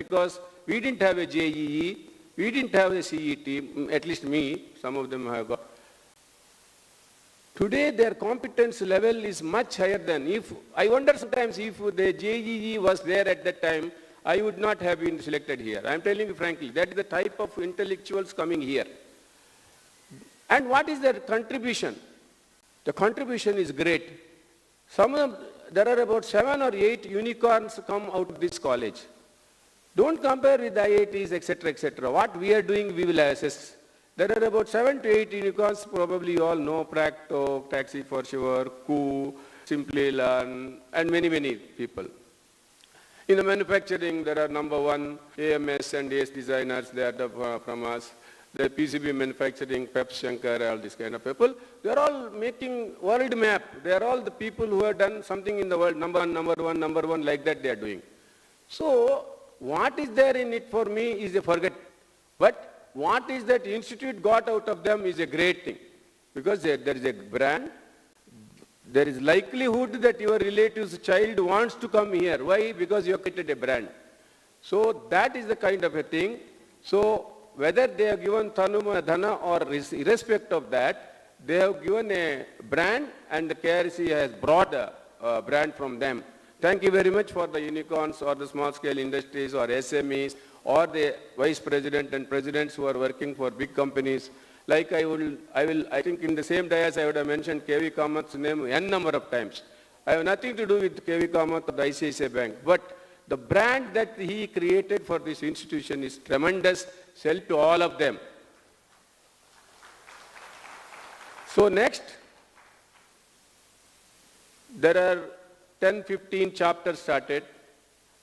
because we didn't have a JEE, we didn't have a CET, at least me, some of them have got. Today their competence level is much higher than, if, I wonder sometimes if the JEE was there at that time, I would not have been selected here. I am telling you frankly, that is the type of intellectuals coming here. And what is their contribution? The contribution is great. Some of them, there are about 7 or 8 unicorns come out of this college. Don't compare with the IITs, etc., etc. What we are doing, we will assess. There are about 7 to 8 unicorns, probably you all know, Practo, Taxi for Sure, Koo, Simply Learn, and many, many people. In the manufacturing, there are number 1 AMS and AS designers, they are from us. The PCB manufacturing, Pep Shankar, all these kind of people. They are all making world map. They are all the people who have done something in the world, number one, like that they are doing. So, what is there in it for me is a forget. But what is that institute got out of them is a great thing. Because there is a brand, there is likelihood that your relative's child wants to come here. Why? Because you have created a brand. So that is the kind of a thing. So whether they have given Tanuma Dhana or irrespective of that, they have given a brand and the KRC has brought a brand from them. Thank you very much for the unicorns or the small scale industries or SMEs or the vice president and presidents who are working for big companies. Like I think in the same dais I would have mentioned KV Kamath's name n number of times. I have nothing to do with KV Kamath or the ICICI Bank, but the brand that he created for this institution is tremendous. Sell to all of them. So next, there are 10-15 chapters started.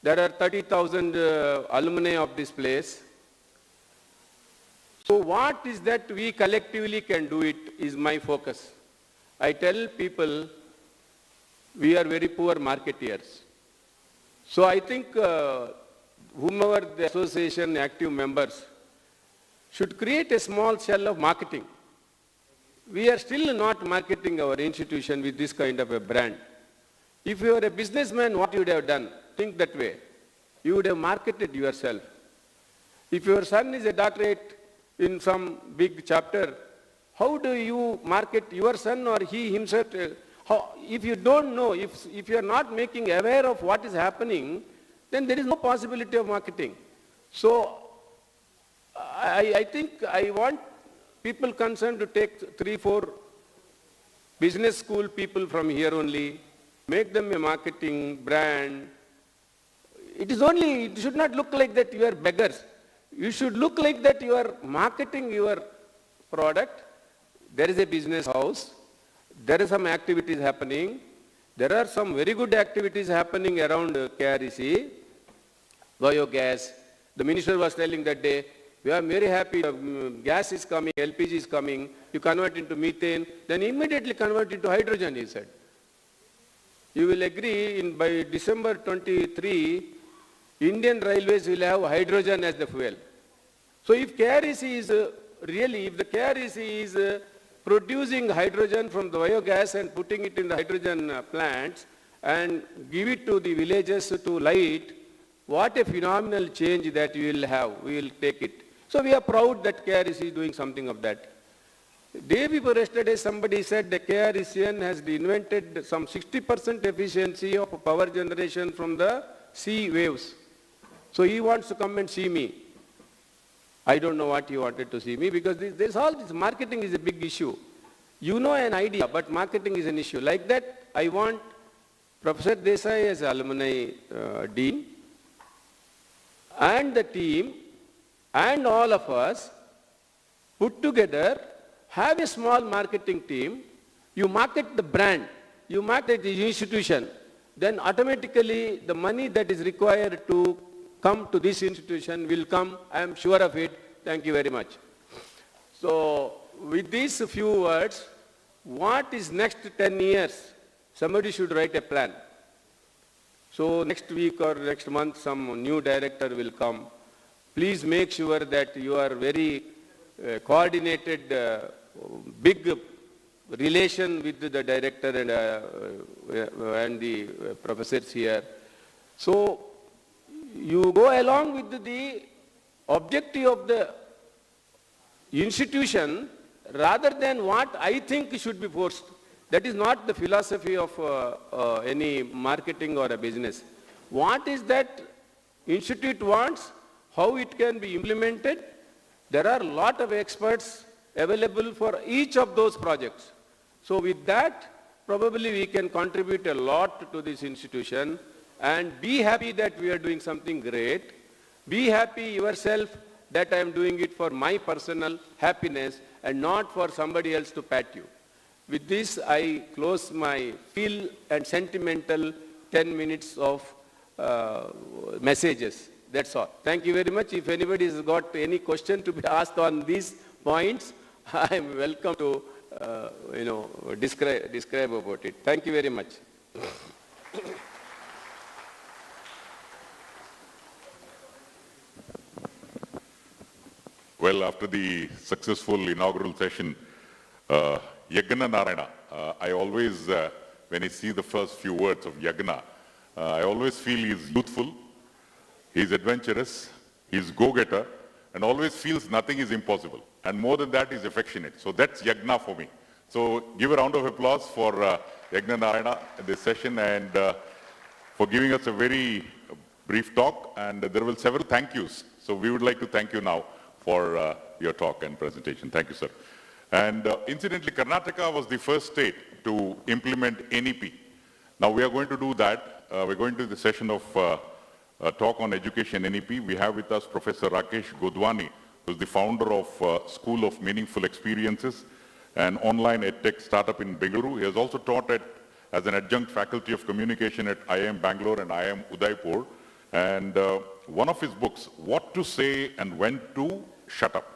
There are 30,000 alumni of this place. So what is that we collectively can do it is my focus. I tell people we are very poor marketeers. So I think whomever the association active members should create a small shell of marketing. We are still not marketing our institution with this kind of a brand. If you are a businessman, what you would have done? Think that way. You would have marketed yourself. If your son is a doctorate in some big chapter, how do you market your son or he himself? If you don't know, if you are not making aware of what is happening, then there is no possibility of marketing. So I think I want people concerned to take 3-4 business school people from here only, make them a marketing brand. It should not look like that you are beggars. You should look like that you are marketing your product. There is a business house. There are some activities happening. There are some very good activities happening around KREC, biogas. The minister was telling that day, we are very happy, gas is coming, LPG is coming, you convert into methane, then immediately convert into hydrogen, he said. You will agree, by December 23, Indian Railways will have hydrogen as the fuel. So if KREC is if the KREC is producing hydrogen from the biogas and putting it in the hydrogen plants and give it to the villages to light, what a phenomenal change that we will have. We will take it. So we are proud that KREC is doing something of that. Day before yesterday, somebody said the KRECN has invented some 60% efficiency of power generation from the sea waves. So he wants to come and see me. I don't know what he wanted to see me because this marketing is a big issue. You know an idea, but marketing is an issue. Like that, I want Professor Desai as alumni dean and the team and all of us put together, have a small marketing team, you market the brand, you market the institution, then automatically the money that is required to come to this institution will come. I am sure of it. Thank you very much. So with these few words, what is next 10 years? Somebody should write a plan. So next week or next month, some new director will come. Please make sure that you are very coordinated, big relation with the director and the professors here. So you go along with the objective of the institution rather than what I think should be forced. That is not the philosophy of any marketing or a business. What is that institute wants, how it can be implemented. There are a lot of experts available for each of those projects. So with that, probably we can contribute a lot to this institution and be happy that we are doing something great. Be happy yourself that I am doing it for my personal happiness and not for somebody else to pat you. With this, I close my feel and sentimental 10 minutes of messages. That's all. Thank you very much. If anybody has got any question to be asked on these points, I am welcome to describe about it. Thank you very much. Well, after the successful inaugural session, Yagna Narayana, I always, when I see the first few words of Yagna, I always feel he's youthful, he's adventurous, he's go-getter, and always feels nothing is impossible. And more than that, he's affectionate. So that's Yagna for me. So give a round of applause for Yagna Narayana in this session and for giving us a very brief talk. And there will be several thank yous. So we would like to thank you now for your talk and presentation. Thank you, sir. And incidentally, Karnataka was the first state to implement NEP. Now we are going to do that. We're going to the session of talk on education NEP. We have with us Professor Rakesh Godwani, who's the founder of School of Meaningful Experiences, an online edtech startup in Bengaluru. He has also taught as an adjunct faculty of communication at IIM Bangalore and IIM Udaipur. And one of his books, What to Say and When to Shut Up,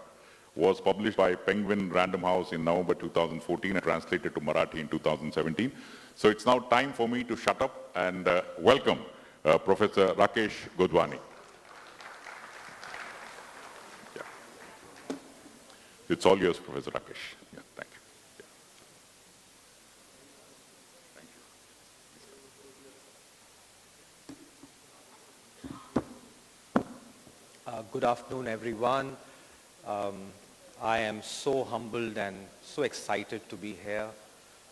was published by Penguin Random House in November 2014 and translated to Marathi in 2017. So it's now time for me to shut up and welcome Professor Rakesh Godwani. Yeah. It's all yours, Professor Rakesh. Yeah, thank you. Yeah. Thank you. Good afternoon, everyone. I am so humbled and so excited to be here.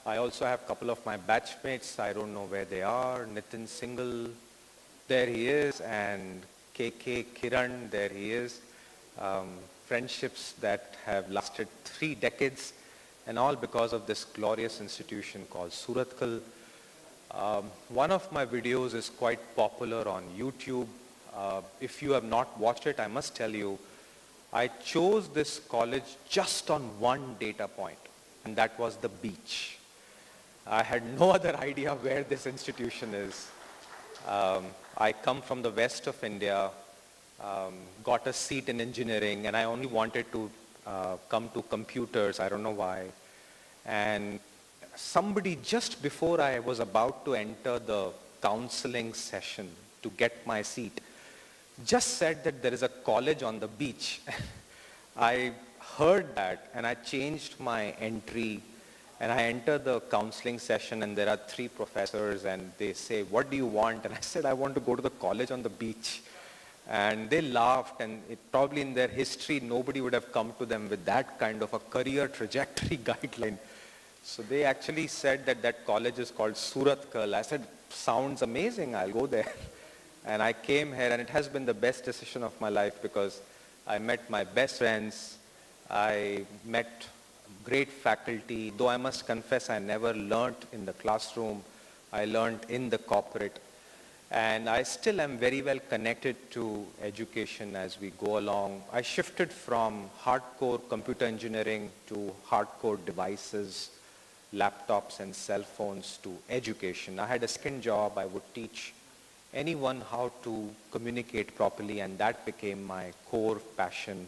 I also have a couple of my batchmates. I don't know where they are. Nitin Singhal, there he is, and KK Kiran, there he is. Friendships that have lasted 3 decades, and all because of this glorious institution called Surathkal. One of my videos is quite popular on YouTube. If you have not watched it, I must tell you, I chose this college just on one data point, and that was the beach. I had no other idea where this institution is. I come from the west of India, got a seat in engineering, and I only wanted to come to computers, I don't know why. And somebody just before I was about to enter the counseling session to get my seat, just said that there is a college on the beach. I heard that and I changed my entry and I entered the counseling session and there are 3 professors and they say, what do you want? And I said, I want to go to the college on the beach. And they laughed and probably in their history, nobody would have come to them with that kind of a career trajectory guideline. So they actually said that that college is called Surathkal. I said, sounds amazing, I'll go there. And I came here and it has been the best decision of my life because I met my best friends, I met great faculty, though I must confess I never learnt in the classroom, I learned in the corporate. And I still am very well connected to education as we go along. I shifted from hardcore computer engineering to hardcore devices, laptops and cell phones to education. I had a second job, I would teach anyone how to communicate properly, and that became my core passion.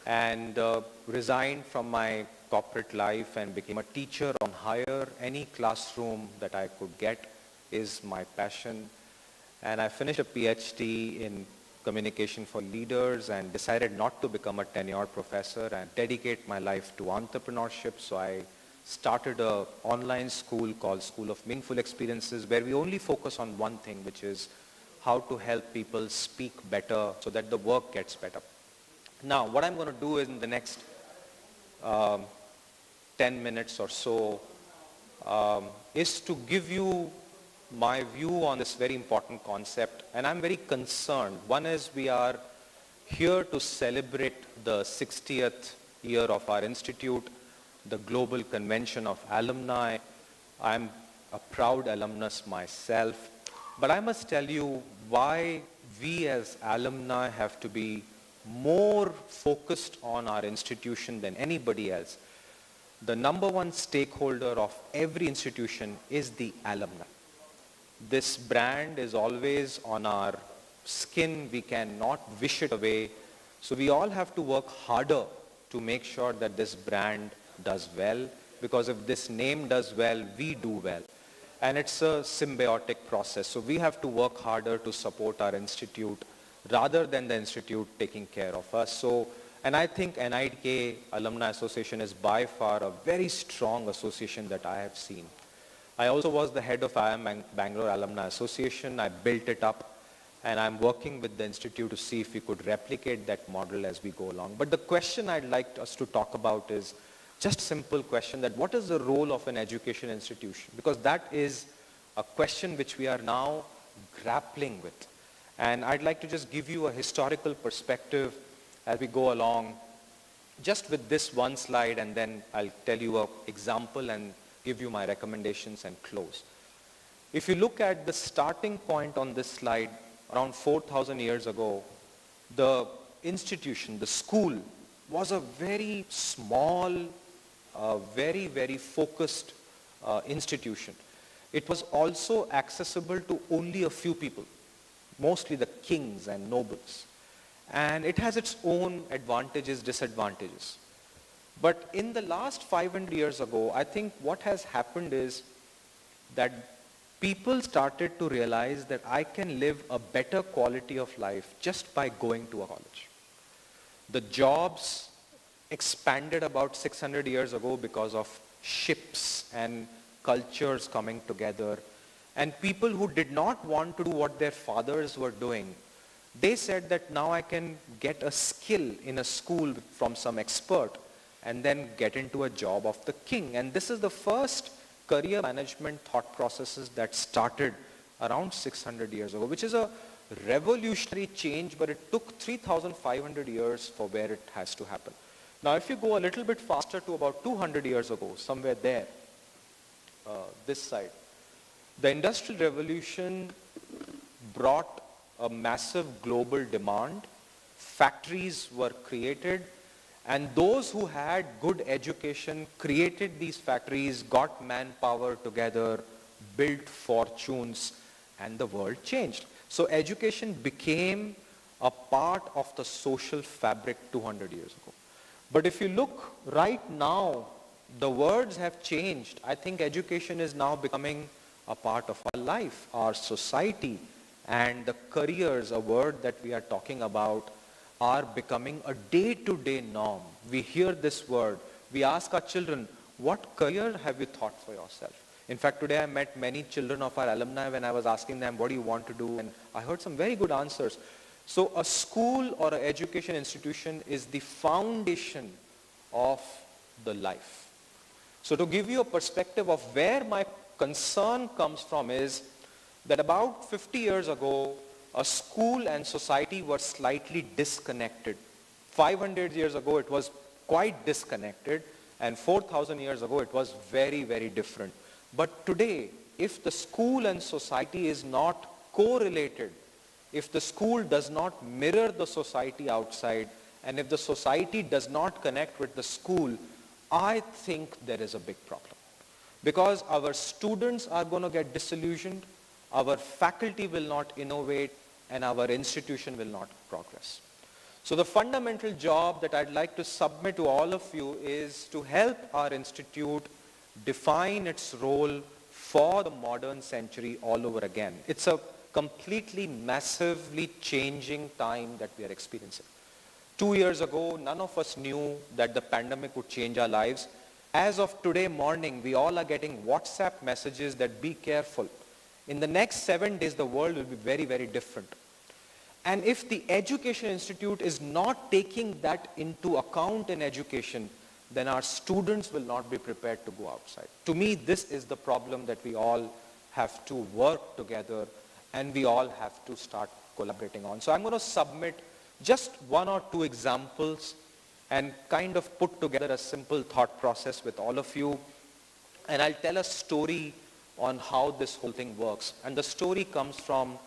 And resigned from my corporate life and became a teacher on hire. Any classroom that I could get is my passion. And I finished a PhD in communication for leaders and decided not to become a tenured professor and dedicate my life to entrepreneurship. So I started an online school called School of Meaningful Experiences where we only focus on one thing, which is how to help people speak better so that the work gets better. Now, what I'm going to do is in the next 10 minutes or so is to give you my view on this very important concept, and I'm very concerned. One is we are here to celebrate the 60th year of our institute, the Global Convention of Alumni. I'm a proud alumnus myself, but I must tell you why we as alumni have to be more focused on our institution than anybody else. The number one stakeholder of every institution is the alumni. This brand is always on our skin. We cannot wish it away. So we all have to work harder to make sure that this brand does well, because if this name does well, we do well. And it's a symbiotic process. So we have to work harder to support our institute rather than the institute taking care of us. So, and I think NITK Alumni Association is by far a very strong association that I have seen. I also was the head of IIM Bangalore Alumni Association. I built it up, and I'm working with the institute to see if we could replicate that model as we go along. But the question I'd like us to talk about is just a simple question, that what is the role of an education institution? Because that is a question which we are now grappling with. And I'd like to just give you a historical perspective as we go along, just with this one slide, and then I'll tell you an example and give you my recommendations and close. If you look at the starting point on this slide, around 4,000 years ago, the institution, the school, was a very small, very, very focused institution. It was also accessible to only a few people, mostly the kings and nobles. And it has its own advantages, disadvantages. But in the last 500 years ago, I think what has happened is that people started to realize that I can live a better quality of life just by going to a college. The jobs expanded about 600 years ago because of ships and cultures coming together. And people who did not want to do what their fathers were doing, they said that now I can get a skill in a school from some expert and then get into a job of the king. And this is the first career management thought processes that started around 600 years ago, which is a revolutionary change, but it took 3,500 years for where it has to happen. Now, if you go a little bit faster to about 200 years ago, somewhere there, this side, the Industrial Revolution brought a massive global demand. Factories were created, and those who had good education created these factories, got manpower together, built fortunes, and the world changed. So education became a part of the social fabric 200 years ago. But if you look right now, the words have changed. I think education is now becoming a part of our life, our society, and the careers, a word that we are talking about, are becoming a day-to-day norm. We hear this word. We ask our children, what career have you thought for yourself? In fact, today I met many children of our alumni when I was asking them, what do you want to do? And I heard some very good answers. So a school or an education institution is the foundation of the life. So to give you a perspective of where my concern comes from is that about 50 years ago, a school and society were slightly disconnected. 500 years ago, it was quite disconnected, and 4,000 years ago, it was very, very different. But today, if the school and society is not correlated, if the school does not mirror the society outside, and if the society does not connect with the school, I think there is a big problem. Because our students are going to get disillusioned, our faculty will not innovate, and our institution will not progress. So the fundamental job that I'd like to submit to all of you is to help our institute define its role for the modern century all over again. It's a completely, massively changing time that we are experiencing. 2 years ago, none of us knew that the pandemic would change our lives. As of today morning, we all are getting WhatsApp messages that be careful. In the next 7 days, the world will be very, very different. And if the education institute is not taking that into account in education, then our students will not be prepared to go outside. To me, this is the problem that we all have to work together and we all have to start collaborating on. So I'm going to submit just 1 or 2 examples and kind of put together a simple thought process with all of you. And I'll tell a story on how this whole thing works. And the story comes from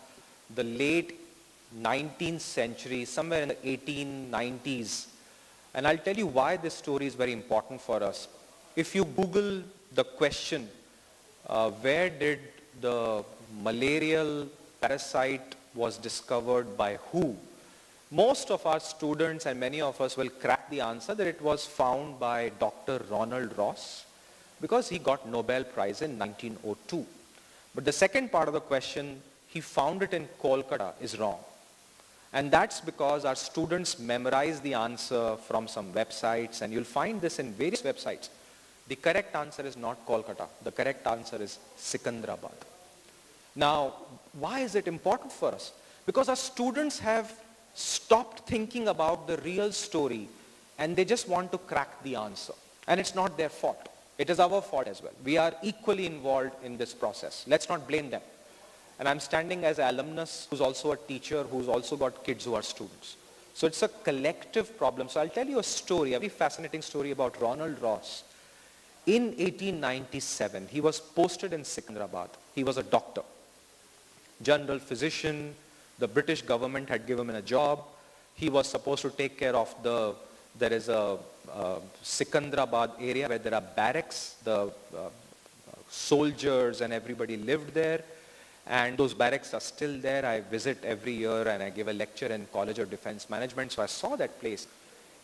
the late 19th century, somewhere in the 1890s. And I'll tell you why this story is very important for us. If you Google the question, where did the malarial parasite was discovered by who? Most of our students and many of us will crack the answer that it was found by Dr. Ronald Ross, because he got Nobel Prize in 1902. But the second part of the question, he found it in Kolkata, is wrong. And that's because our students memorize the answer from some websites, and you'll find this in various websites. The correct answer is not Kolkata. The correct answer is Sikandrabad. Now, why is it important for us? Because our students have stopped thinking about the real story, and they just want to crack the answer. And it's not their fault. It is our fault as well. We are equally involved in this process. Let's not blame them. And I'm standing as an alumnus who's also a teacher, who's also got kids who are students. So it's a collective problem. So I'll tell you a story, a very fascinating story about Ronald Ross. In 1897, he was posted in Sikandrabad. He was a doctor, general physician. The British government had given him a job. He was supposed to take care of there is a Sikandrabad area where there are barracks. The soldiers and everybody lived there. And those barracks are still there. I visit every year and I give a lecture in College of Defense Management. So I saw that place.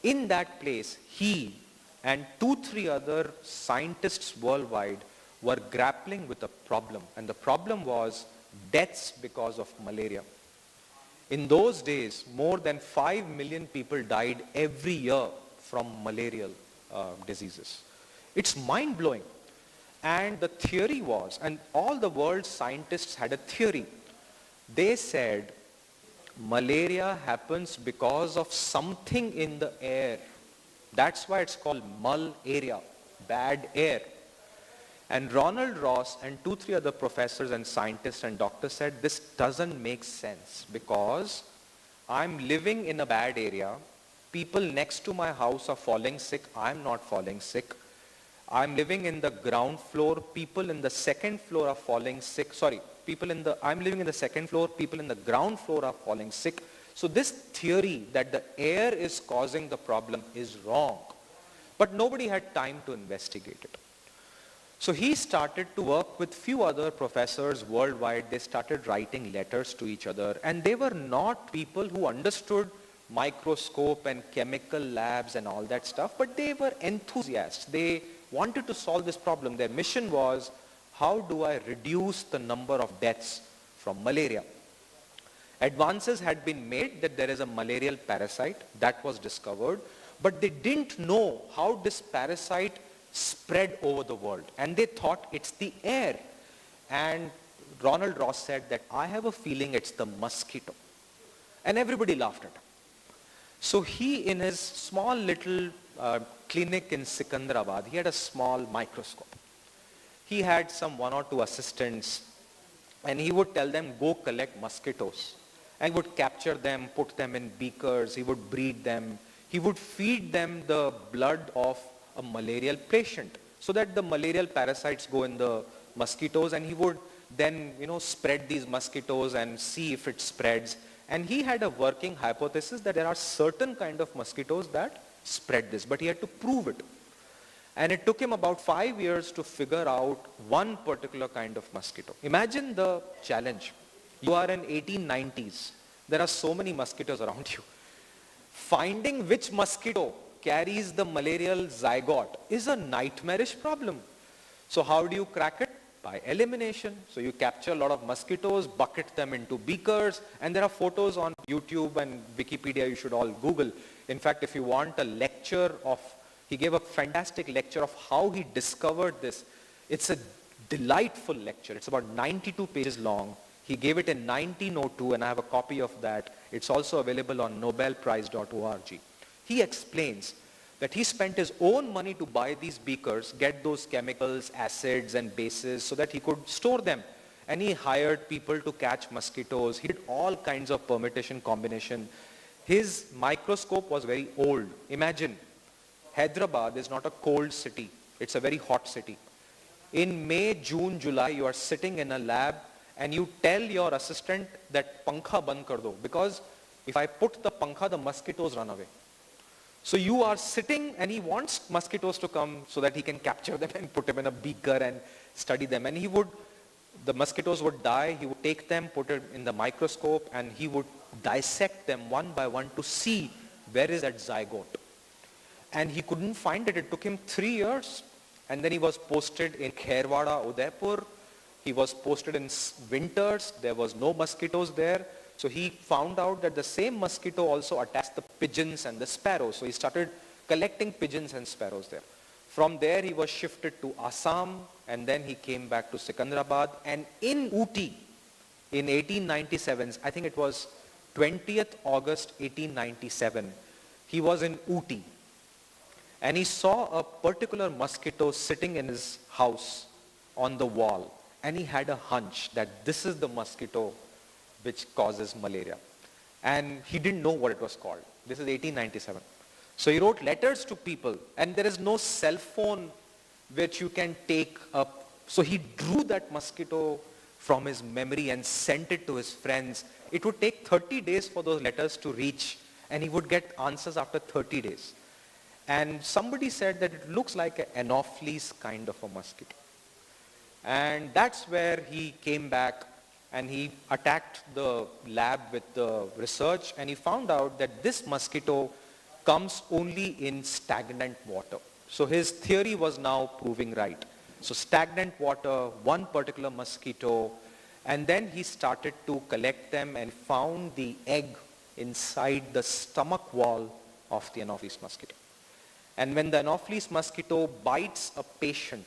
In that place, he and 2-3 other scientists worldwide were grappling with a problem. And the problem was deaths because of malaria. In those days, more than 5 million people died every year from malarial diseases. It's mind-blowing. And the theory was, and all the world's scientists had a theory. They said malaria happens because of something in the air. That's why it's called mal-area, bad air. And Ronald Ross and 2-3 other professors and scientists and doctors said, this doesn't make sense because I'm living in a bad area. People next to my house are falling sick. I'm not falling sick. I'm living in the ground floor. People in the second floor are falling sick. I'm living in the second floor. People in the ground floor are falling sick. So this theory that the air is causing the problem is wrong. But nobody had time to investigate it. So he started to work with few other professors worldwide. They started writing letters to each other. And they were not people who understood microscope and chemical labs and all that stuff, but they were enthusiasts. They wanted to solve this problem. Their mission was, how do I reduce the number of deaths from malaria? Advances had been made that there is a malarial parasite that was discovered, but they didn't know how this parasite spread over the world. And they thought it's the air. And Ronald Ross said that I have a feeling it's the mosquito. And everybody laughed at him. So he, in his small little clinic in Sikandrabad, he had a small microscope. He had some 1 or 2 assistants, and he would tell them, go collect mosquitoes, and would capture them, put them in beakers. He would breed them. He would feed them the blood of a malarial patient so that the malarial parasites go in the mosquitoes, and he would then, spread these mosquitoes and see if it spreads. And he had a working hypothesis that there are certain kind of mosquitoes that spread this, but he had to prove it. And it took him about 5 years to figure out one particular kind of mosquito. Imagine the challenge. You are in 1890s. There are so many mosquitoes around you. Finding which mosquito carries the malarial zygote is a nightmarish problem. So how do you crack it? By elimination. So you capture a lot of mosquitoes, bucket them into beakers, and there are photos on YouTube and Wikipedia you should all Google. In fact, if you want a lecture he gave a fantastic lecture of how he discovered this. It's a delightful lecture. It's about 92 pages long. He gave it in 1902, and I have a copy of that. It's also available on nobelprize.org. He explains that he spent his own money to buy these beakers, get those chemicals, acids and bases so that he could store them. And he hired people to catch mosquitoes. He did all kinds of permutation combination. His microscope was very old. Imagine, Hyderabad is not a cold city. It's a very hot city. In May, June, July, you are sitting in a lab and you tell your assistant that pankha band kar do, because if I put the pankha, the mosquitoes run away. So you are sitting and he wants mosquitoes to come so that he can capture them and put them in a beaker and study them. And the mosquitoes would die, he would take them, put it in the microscope, and he would dissect them one by one to see where is that zygote. And he couldn't find it. It took him 3 years. And then he was posted in Khairwada, Udaipur. He was posted in winters. There was no mosquitoes there. So he found out that the same mosquito also attacks the pigeons and the sparrows. So he started collecting pigeons and sparrows there. From there he was shifted to Assam, and then he came back to Secunderabad. And in Ooty, in 1897, I think it was 20th August 1897, he was in Ooty. And he saw a particular mosquito sitting in his house on the wall. And he had a hunch that this is the mosquito which causes malaria. And he didn't know what it was called. This is 1897. So he wrote letters to people, and there is no cell phone which you can take up. So he drew that mosquito from his memory and sent it to his friends. It would take 30 days for those letters to reach, and he would get answers after 30 days. And somebody said that it looks like an Anopheles kind of a mosquito. And that's where he came back and he attacked the lab with the research, and he found out that this mosquito comes only in stagnant water. So his theory was now proving right. So stagnant water, one particular mosquito, and then he started to collect them and found the egg inside the stomach wall of the Anopheles mosquito. And when the Anopheles mosquito bites a patient,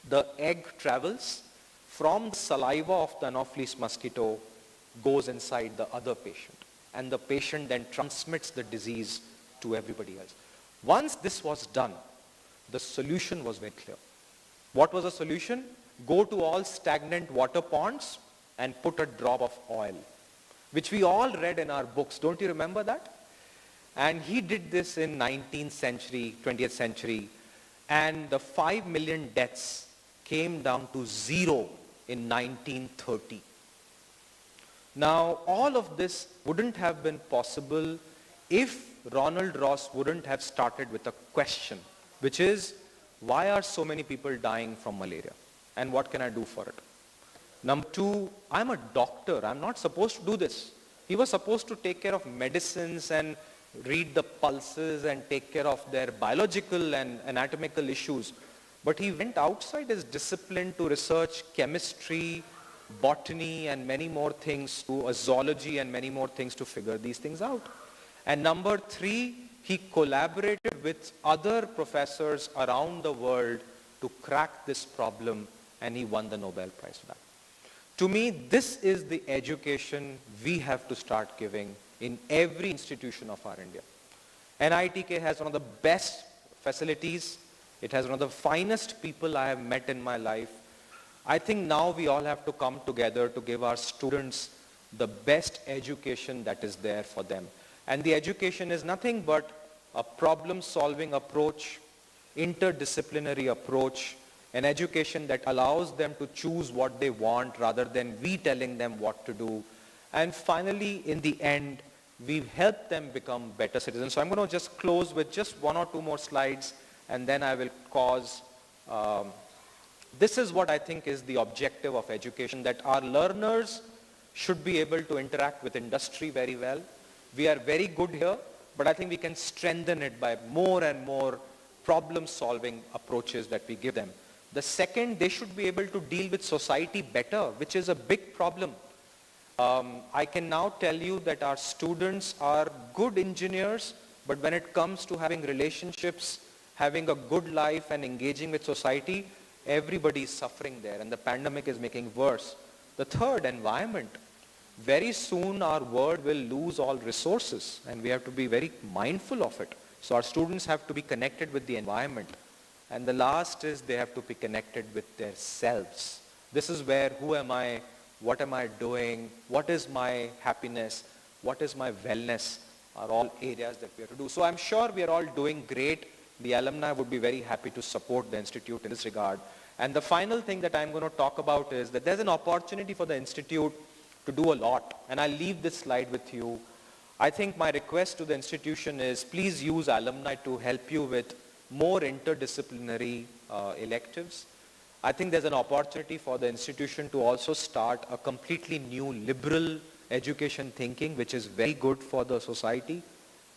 the egg travels from the saliva of the Anopheles mosquito, goes inside the other patient. And the patient then transmits the disease to everybody else. Once this was done, the solution was very clear. What was the solution? Go to all stagnant water ponds and put a drop of oil, which we all read in our books. Don't you remember that? And he did this in 19th century, 20th century, and the 5 million deaths came down to 0 in 1930. Now, all of this wouldn't have been possible if Ronald Ross wouldn't have started with a question, which is, why are so many people dying from malaria? And what can I do for it? Number two, I'm a doctor. I'm not supposed to do this. He was supposed to take care of medicines and read the pulses and take care of their biological and anatomical issues. But he went outside his discipline to research chemistry, botany, and many more things, to zoology and many more things to figure these things out. And number three, he collaborated with other professors around the world to crack this problem, and he won the Nobel Prize for that. To me, this is the education we have to start giving in every institution of our India. NITK has one of the best facilities. It has one of the finest people I have met in my life. I think now we all have to come together to give our students the best education that is there for them. And the education is nothing but a problem-solving approach, interdisciplinary approach, an education that allows them to choose what they want rather than we telling them what to do. And finally, in the end, we've helped them become better citizens. So I'm going to just close with just one or two more slides, and then I will cause, this is what I think is the objective of education, that our learners should be able to interact with industry very well. We are very good here, but I think we can strengthen it by more and more problem-solving approaches that we give them. The second, they should be able to deal with society better, which is a big problem. I can now tell you that our students are good engineers, but when it comes to having relationships, having a good life and engaging with society, Everybody is suffering there, and the pandemic is making worse. The third, environment. Very soon our world will lose all resources, and we have to be very mindful of it. So our students have to be connected with the environment. And the last is they have to be connected with their selves. This is where, who am I? What am I doing? What is my happiness? What is my wellness? Are all areas that we have to do. So I'm sure we are all doing great. The alumni would be very happy to support the institute in this regard. And the final thing that I'm going to talk about is that there's an opportunity for the institute to do a lot. And I'll leave this slide with you. I think my request to the institution is please use alumni to help you with more interdisciplinary electives. I think there's an opportunity for the institution to also start a completely new liberal education thinking, which is very good for the society.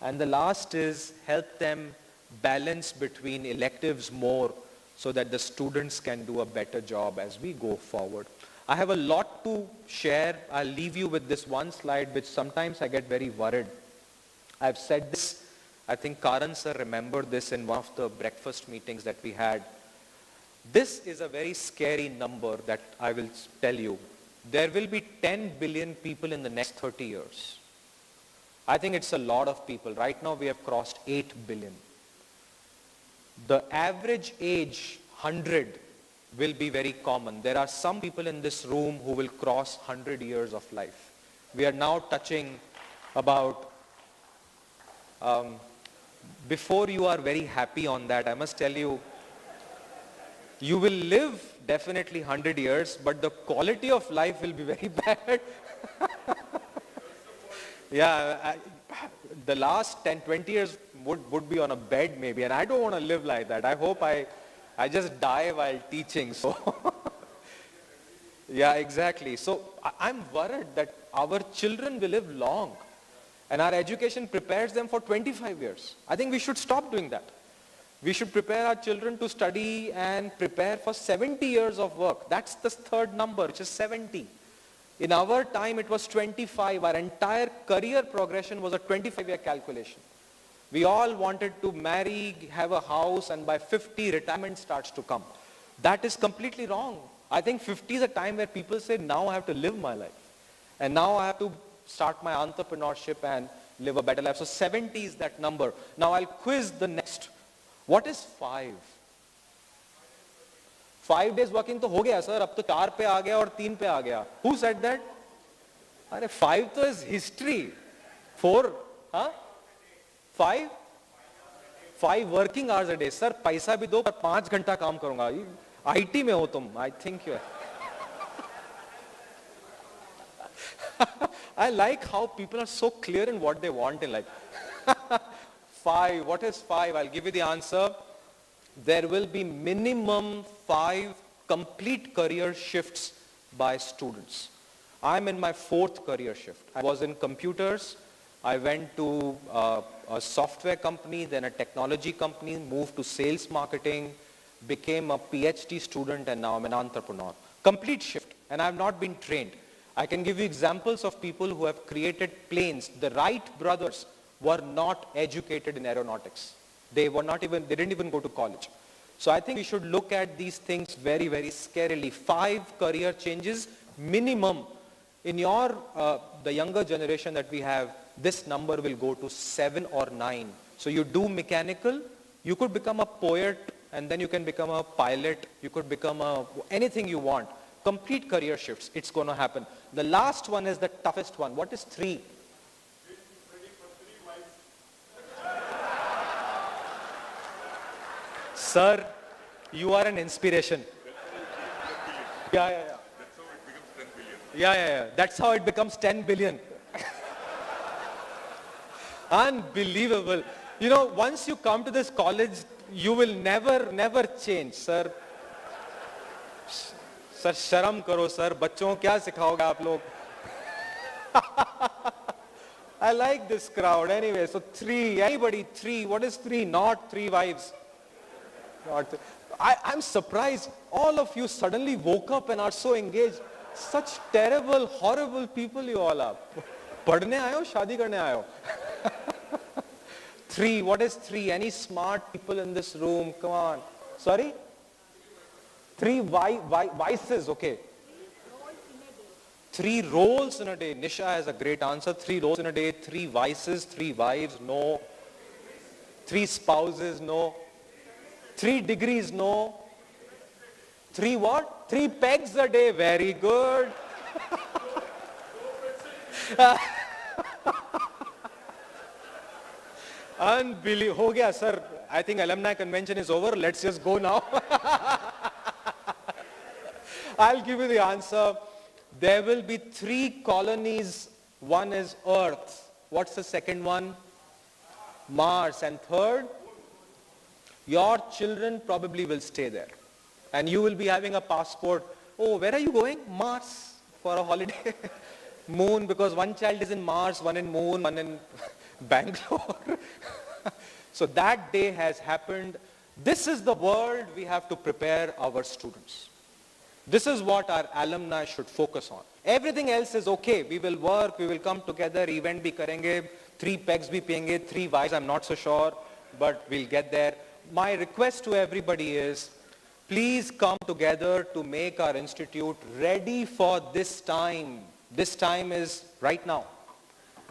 And the last is help them balance between electives more so that the students can do a better job as we go forward. I have a lot to share. I'll leave you with this one slide, which sometimes I get very worried. I've said this, I think Karan sir remembered this in one of the breakfast meetings that we had. This is a very scary number that I will tell you. There will be 10 billion people in the next 30 years. I think it's a lot of people. Right now we have crossed 8 billion. The average age, 100, will be very common. There are some people in this room who will cross 100 years of life. We are now touching about, before you are very happy on that, I must tell you, you will live definitely 100 years, but the quality of life will be very bad. Yeah, the last 10, 20 years would be on a bed maybe, and I don't want to live like that. I hope I just die while teaching, so. Yeah, exactly. So I'm worried that our children will live long, and our education prepares them for 25 years. I think we should stop doing that. We should prepare our children to study and prepare for 70 years of work. That's the third number, which is 70. In our time, it was 25. Our entire career progression was a 25-year calculation. We all wanted to marry, have a house, and by 50, retirement starts to come. That is completely wrong. I think 50 is a time where people say, now I have to live my life. And now I have to start my entrepreneurship and live a better life. So 70 is that number. Now I'll quiz the next. What is 5? 5 days working तो हो गया sir, अब तो 4 पे आ गया और 3 पे आ गया. Who said that? अरे 5 तो is history. 4, हाँ? 5 working hours a day. Sir, पैसा भी दो पर 5 घंटा काम करूंगा. IT में हो तुम. I think you are. I like how people are so clear in what they want in life. 5. What is 5? I'll give you the answer. There will be minimum 5 complete career shifts by students. I'm in my 4th career shift. I was in computers. I went to a software company, then a technology company, moved to sales marketing, became a PhD student, and now I'm an entrepreneur. Complete shift. And I've not been trained. I can give you examples of people who have created planes. The Wright brothers were not educated in aeronautics. They didn't even go to college. So I think we should look at these things very, very scarily. 5 career changes minimum. In the younger generation that we have, this number will go to 7 or 9. So you do mechanical, you could become a poet, and then you can become a pilot, you could become anything you want. Complete career shifts, it's going to happen. The last one is the toughest one. What is 3? Sir, you are an inspiration. Yeah. That's how it becomes 10 billion. Unbelievable. You know, once you come to this college, you will never change, sir. Sir, sharam karo, sir. Bachon ko kya sikhaoge aap log? I like this crowd. Anyway, so 3. Anybody 3? What is 3? Not 3 wives. I'm surprised. All of you suddenly woke up and are so engaged. Such terrible, horrible people you all are. Padhne aayo, shadi karne aayo. 3. What is 3? Any smart people in this room? Come on. Sorry? vices, okay. 3 roles in a day. Nisha has a great answer. 3 roles in a day, 3 vices, 3 wives, no. 3 spouses, no. 3 degrees, no. 3 what? 3 pegs a day, very good. Unbelievable. Ho gaya, sir. I think alumni convention is over. Let's just go now. I'll give you the answer. There will be 3 colonies. One is Earth. What's the second one? Mars. And third, your children probably will stay there. And you will be having a passport. Oh, where are you going? Mars for a holiday. Moon, because one child is in Mars, one in Moon, one in Bangalore. So that day has happened. This is the world we have to prepare our students. This is what our alumni should focus on. Everything else is okay. We will work, we will come together, event bhi karenge, 3 pegs bhi piyenge, 3 wives, I'm not so sure, but we'll get there. My request to everybody is, please come together to make our institute ready for this time. This time is right now.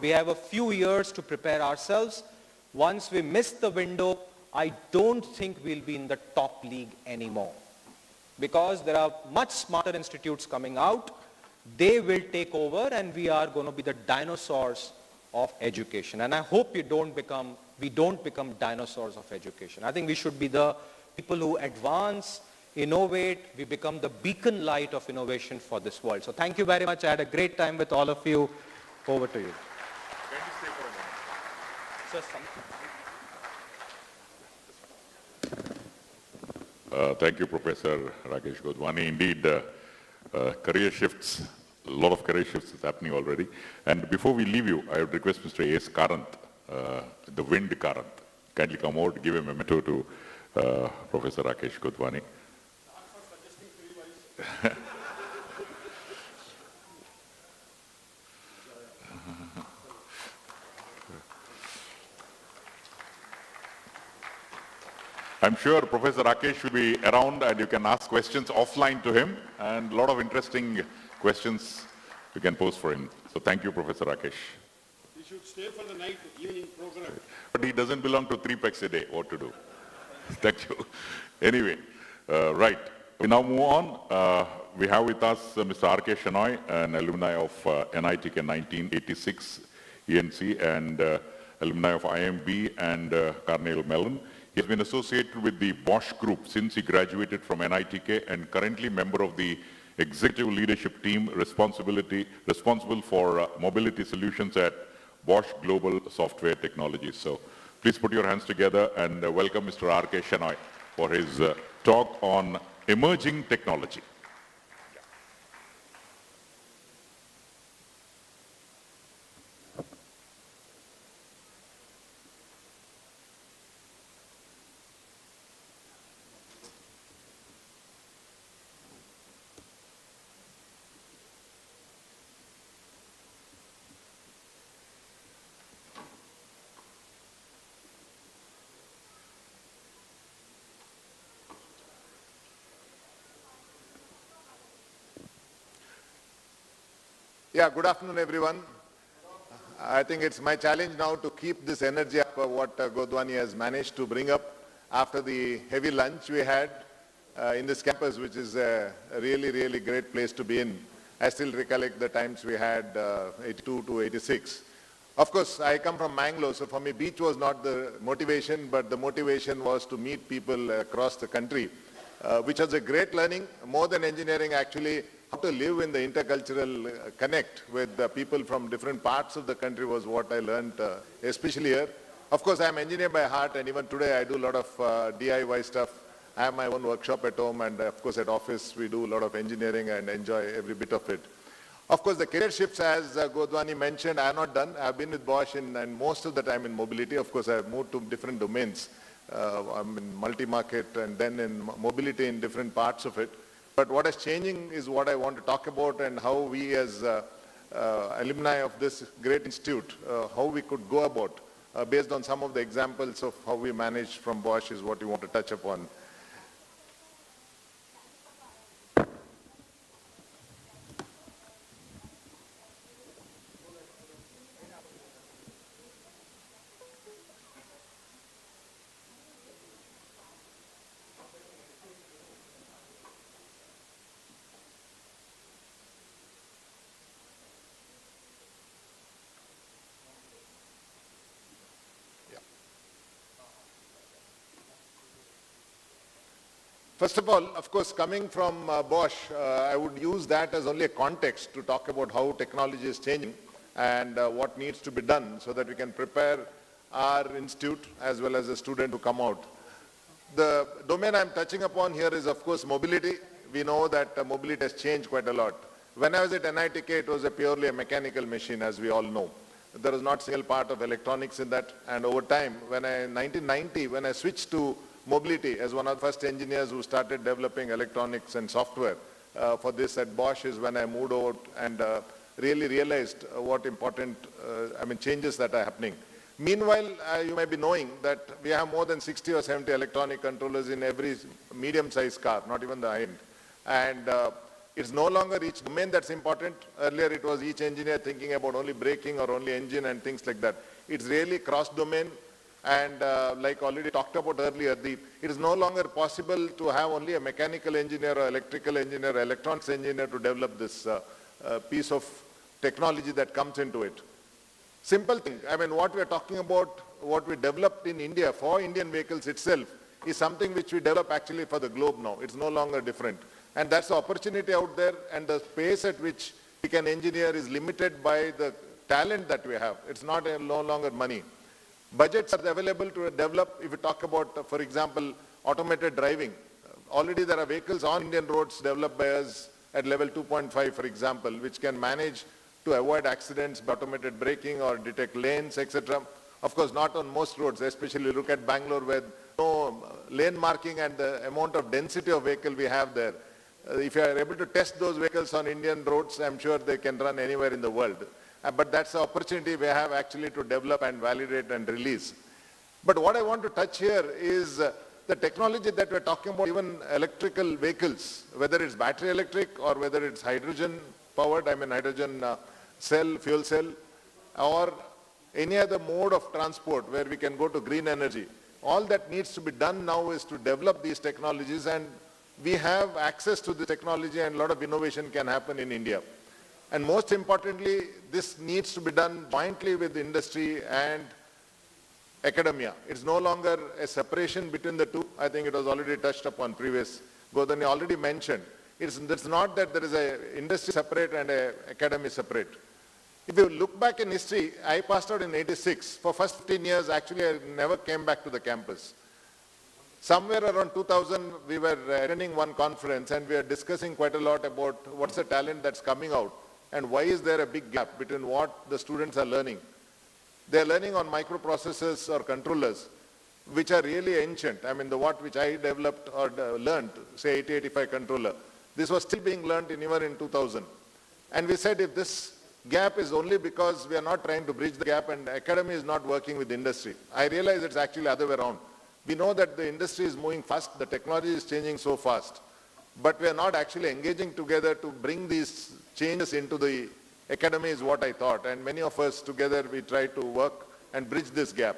We have a few years to prepare ourselves. Once we miss the window, I don't think we'll be in the top league anymore. Because there are much smarter institutes coming out. They will take over and we are going to be the dinosaurs of education. And I hope we don't become dinosaurs of education. I think we should be the people who advance, innovate. We become the beacon light of innovation for this world. So thank you very much. I had a great time with all of you. Over to you. Can you stay for a moment? Sir, something. Thank you, Professor Rakesh Godwani. Indeed, career shifts, a lot of career shifts is happening already. And before we leave you, I would request Mr. A.S. Karant, the wind Karant, kindly come out, give a memento to Professor Rakesh Godwani. I'm sure Professor Rakesh will be around and you can ask questions offline to him, and a lot of interesting questions you can pose for him. So thank you, Professor Rakesh. You should stay for the night evening program. But he doesn't belong to 3 pegs a day. What to do? Thank you. Anyway, right. We now move on. We have with us Mr. R.K. Shenoy, an alumni of NITK 1986 ENC and alumni of IMB and Carnegie Mellon. He has been associated with the Bosch Group since he graduated from NITK and currently member of the executive leadership team responsible for mobility solutions at Bosch Global Software Technologies. So please put your hands together and welcome Mr. R.K. Shenoy for his talk on emerging technology. Yeah, good afternoon, everyone. I think it's my challenge now to keep this energy up, what Godwani has managed to bring up after the heavy lunch we had in this campus, which is a really, really great place to be in. I still recollect the times we had 82 to 86. Of course, I come from Mangalore, so for me, beach was not the motivation, but the motivation was to meet people across the country, which was a great learning, more than engineering actually. How to live in the intercultural connect with the people from different parts of the country was what I learned, especially here. Of course, I'm an engineer by heart, and even today I do a lot of DIY stuff. I have my own workshop at home, and of course at office we do a lot of engineering and enjoy every bit of it. Of course, the career shifts, as Godwani mentioned, I have not done. I have been with Bosch and most of the time in mobility. Of course, I have moved to different domains. I'm in multi-market and then in mobility in different parts of it. But what is changing is what I want to talk about, and how we as alumni of this great institute, how we could go about, based on some of the examples of how we managed from Bosch is what we want to touch upon. First of all, of course, coming from Bosch, I would use that as only a context to talk about how technology is changing and what needs to be done so that we can prepare our institute as well as the student to come out. The domain I'm touching upon here is, of course, mobility. We know that mobility has changed quite a lot. When I was at NITK, it was purely a mechanical machine, as we all know. There was not a single part of electronics in that. And over time, in 1990, when I switched to mobility as one of the first engineers who started developing electronics and software for this at Bosch, is when I moved over and really realized what important changes that are happening. Meanwhile, you may be knowing that we have more than 60 or 70 electronic controllers in every medium-sized car, not even the high-end. And it's no longer each domain that's important. Earlier, it was each engineer thinking about only braking or only engine and things like that. It's really cross-domain. And like already talked about earlier, it is no longer possible to have only a mechanical engineer or electrical engineer or electronics engineer to develop this piece of technology that comes into it. Simple thing, what we are talking about, what we developed in India for Indian vehicles itself is something which we develop actually for the globe now. It's no longer different. And that's the opportunity out there, and the pace at which we can engineer is limited by the talent that we have. It's not no longer money. Budgets are available to develop. If you talk about, for example, automated driving, already there are vehicles on Indian roads developed by us at level 2.5, for example, which can manage to avoid accidents by automated braking or detect lanes, etc. Of course, not on most roads, especially look at Bangalore where no lane marking and the amount of density of vehicle we have there. If you are able to test those vehicles on Indian roads, I'm sure they can run anywhere in the world. But that's the opportunity we have actually to develop and validate and release. But what I want to touch here is the technology that we're talking about, even electrical vehicles, whether it's battery electric or whether it's hydrogen powered, hydrogen cell, fuel cell, or any other mode of transport where we can go to green energy. All that needs to be done now is to develop these technologies, and we have access to the technology, and a lot of innovation can happen in India. And most importantly, this needs to be done jointly with industry and academia. It's no longer a separation between the two. I think it was already touched upon previous. Godani already mentioned. It's not that there is an industry separate and an academy separate. If you look back in history, I passed out in '86. For first 15 years, actually, I never came back to the campus. Somewhere around 2000, we were attending one conference and we were discussing quite a lot about what's the talent that's coming out and why is there a big gap between what the students are learning. They're learning on microprocessors or controllers, which are really ancient. The what which I developed or learned, say 8085 controller, this was still being learned even in 2000. And we said if this gap is only because we are not trying to bridge the gap and academy is not working with industry. I realize it's actually the other way around. We know that the industry is moving fast, the technology is changing so fast, but we are not actually engaging together to bring these changes into the academy is what I thought. And many of us together, we try to work and bridge this gap.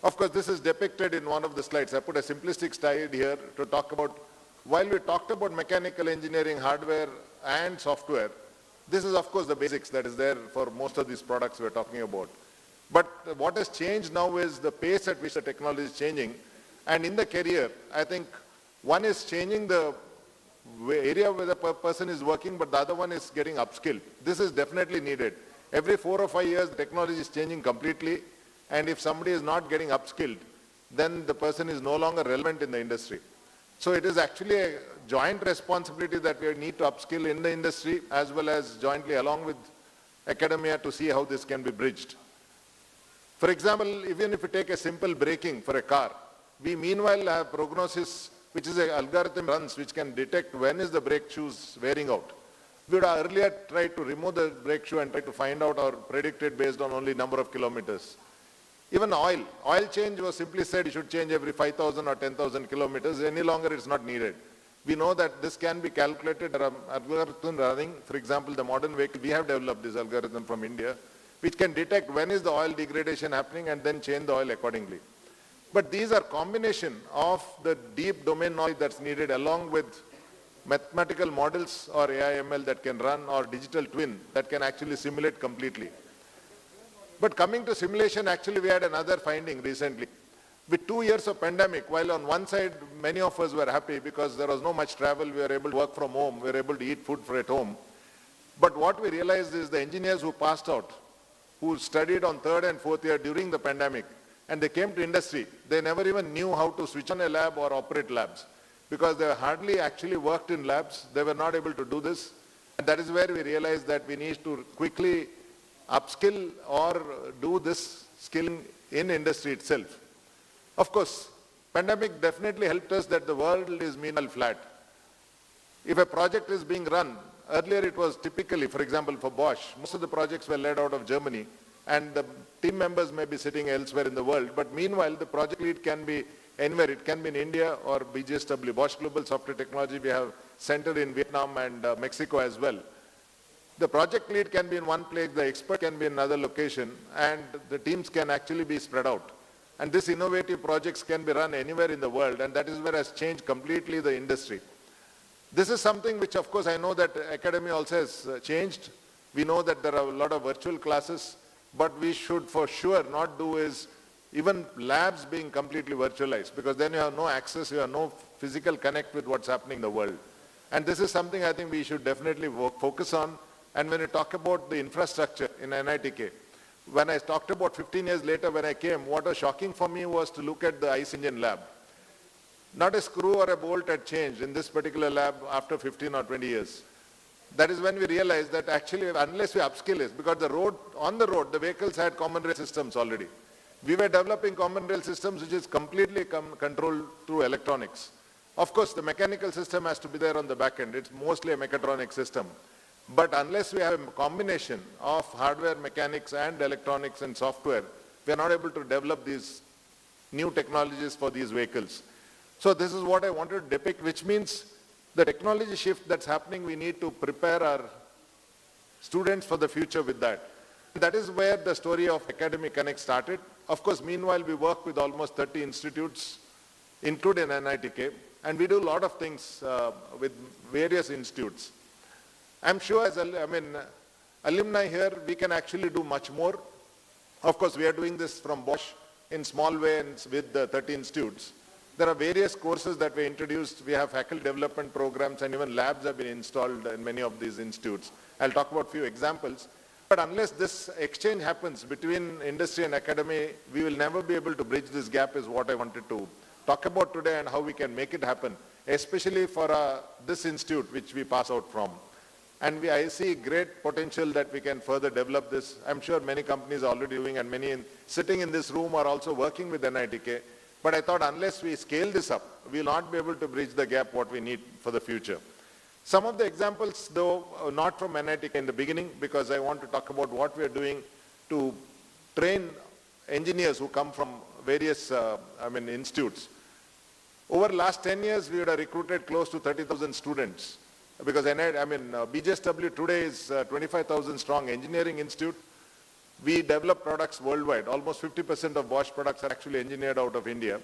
Of course, this is depicted in one of the slides. I put a simplistic slide here to talk about, while we talked about mechanical engineering, hardware and software, this is of course the basics that is there for most of these products we're talking about. But what has changed now is the pace at which the technology is changing. And in the career, I think one is changing the area where the person is working, but the other one is getting upskilled. This is definitely needed. Every 4 or 5 years, the technology is changing completely. And if somebody is not getting upskilled, then the person is no longer relevant in the industry. So it is actually a joint responsibility that we need to upskill in the industry as well as jointly along with academia to see how this can be bridged. For example, even if you take a simple braking for a car, we meanwhile have prognosis, which is an algorithm runs which can detect when is the brake shoes wearing out. We would have earlier tried to remove the brake shoe and try to find out or predict it based on only number of kilometers. Even oil change was simply said you should change every 5,000 or 10,000 kilometers. Any longer it's not needed. We know that this can be calculated. There are algorithms running. For example, the modern vehicle, we have developed this algorithm from India, which can detect when is the oil degradation happening and then change the oil accordingly. But these are combination of the deep domain knowledge that's needed along with mathematical models or AI/ML that can run or digital twin that can actually simulate completely. But coming to simulation, actually we had another finding recently. With 2 years of pandemic, while on one side many of us were happy because there was no much travel, we were able to work from home, we were able to eat food at home. But what we realized is the engineers who passed out, who studied on third and fourth year during the pandemic, and they came to industry, they never even knew how to switch on a lab or operate labs because they hardly actually worked in labs. They were not able to do this. And that is where we realized that we need to quickly upskill or do this skilling in industry itself. Of course, pandemic definitely helped us that the world is meanwhile flat. If a project is being run, earlier it was typically, for example, for Bosch, most of the projects were led out of Germany and the team members may be sitting elsewhere in the world. But meanwhile, the project lead can be anywhere. It can be in India or BGSW, Bosch Global Software Technology. We have center in Vietnam and Mexico as well. The project lead can be in one place, the expert can be in another location, and the teams can actually be spread out. And these innovative projects can be run anywhere in the world, and that is where has changed completely the industry. This is something which, of course, I know that academia also has changed. We know that there are a lot of virtual classes, but we should for sure not do is even labs being completely virtualized, because then you have no access, you have no physical connect with what's happening in the world. And this is something I think we should definitely focus on. And when you talk about the infrastructure in NITK, when I talked about 15 years later when I came, what was shocking for me was to look at the ICE engine lab. Not a screw or a bolt had changed in this particular lab after 15 or 20 years. That is when we realized that actually unless we upskill it, because on the road, the vehicles had common rail systems already. We were developing common rail systems which is completely controlled through electronics. Of course, the mechanical system has to be there on the back end. It's mostly a mechatronic system. But unless we have a combination of hardware, mechanics, and electronics and software, we are not able to develop these new technologies for these vehicles. So this is what I wanted to depict, which means the technology shift that's happening, we need to prepare our students for the future with that. That is where the story of Academy Connect started. Of course, meanwhile, we work with almost 30 institutes, including NITK, and we do a lot of things with various institutes. I'm sure as alumni here, we can actually do much more. Of course, we are doing this from Bosch in small ways with the 30 institutes. There are various courses that we introduced. We have faculty development programs and even labs have been installed in many of these institutes. I'll talk about a few examples. But unless this exchange happens between industry and academy, we will never be able to bridge this gap is what I wanted to talk about today and how we can make it happen, especially for this institute which we pass out from. And I see great potential that we can further develop this. I'm sure many companies are already doing and many sitting in this room are also working with NITK. But I thought unless we scale this up, we will not be able to bridge the gap what we need for the future. Some of the examples, though, not from NITK in the beginning, because I want to talk about what we are doing to train engineers who come from various institutes. Over the last 10 years, we would have recruited close to 30,000 students. Because BGSW today is 25,000 strong engineering institute. We develop products worldwide. Almost 50% of Bosch products are actually engineered out of India.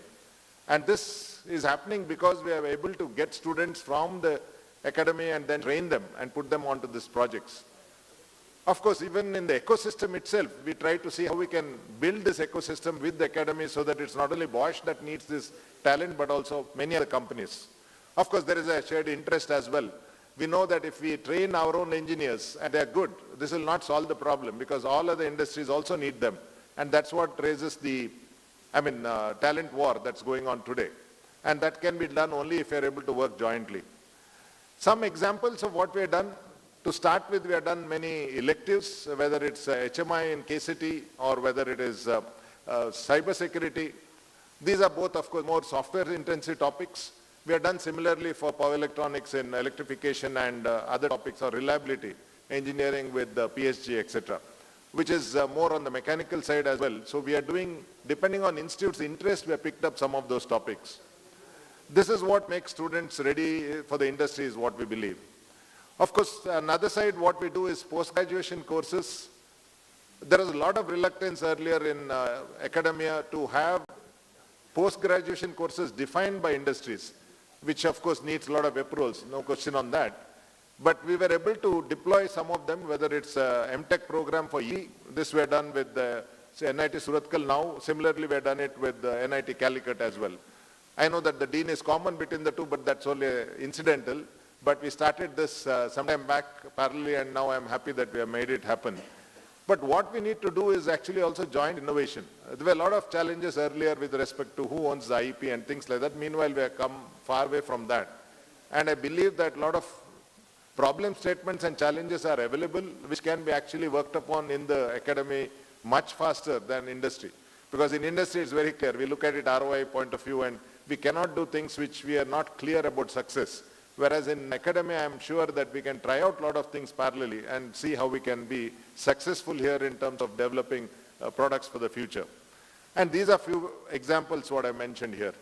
And this is happening because we are able to get students from the academy and then train them and put them onto these projects. Of course, even in the ecosystem itself, we try to see how we can build this ecosystem with the academy so that it's not only Bosch that needs this talent, but also many other companies. Of course, there is a shared interest as well. We know that if we train our own engineers and they're good, this will not solve the problem because all other industries also need them. And that's what raises the talent war that's going on today. And that can be done only if you're able to work jointly. Some examples of what we have done. To start with, we have done many electives, whether it's HMI in KCT or whether it is cyber security. These are both, of course, more software-intensive topics. We have done similarly for power electronics in electrification and other topics or reliability, engineering with PSG, etc., which is more on the mechanical side as well. So we are doing, depending on institute's interest, we have picked up some of those topics. This is what makes students ready for the industry is what we believe. Of course, another side, what we do is post-graduation courses. There was a lot of reluctance earlier in academia to have post-graduation courses defined by industries, which of course needs a lot of approvals, no question on that. But we were able to deploy some of them, whether it's a MTech program for E. This we are done with the NIT Surathkal now. Similarly, we have done it with NIT Calicut as well. I know that the dean is common between the two, but that's only incidental. But we started this sometime back parallelly, and now I'm happy that we have made it happen. But what we need to do is actually also joint innovation. There were a lot of challenges earlier with respect to who owns the IP and things like that. Meanwhile, we have come far away from that. And I believe that a lot of problem statements and challenges are available, which can be actually worked upon in the academy much faster than industry. Because in industry, it's very clear. We look at it ROI point of view, and we cannot do things which we are not clear about success. Whereas in academia, I'm sure that we can try out a lot of things parallelly and see how we can be successful here in terms of developing products for the future. And these are few examples what I mentioned here.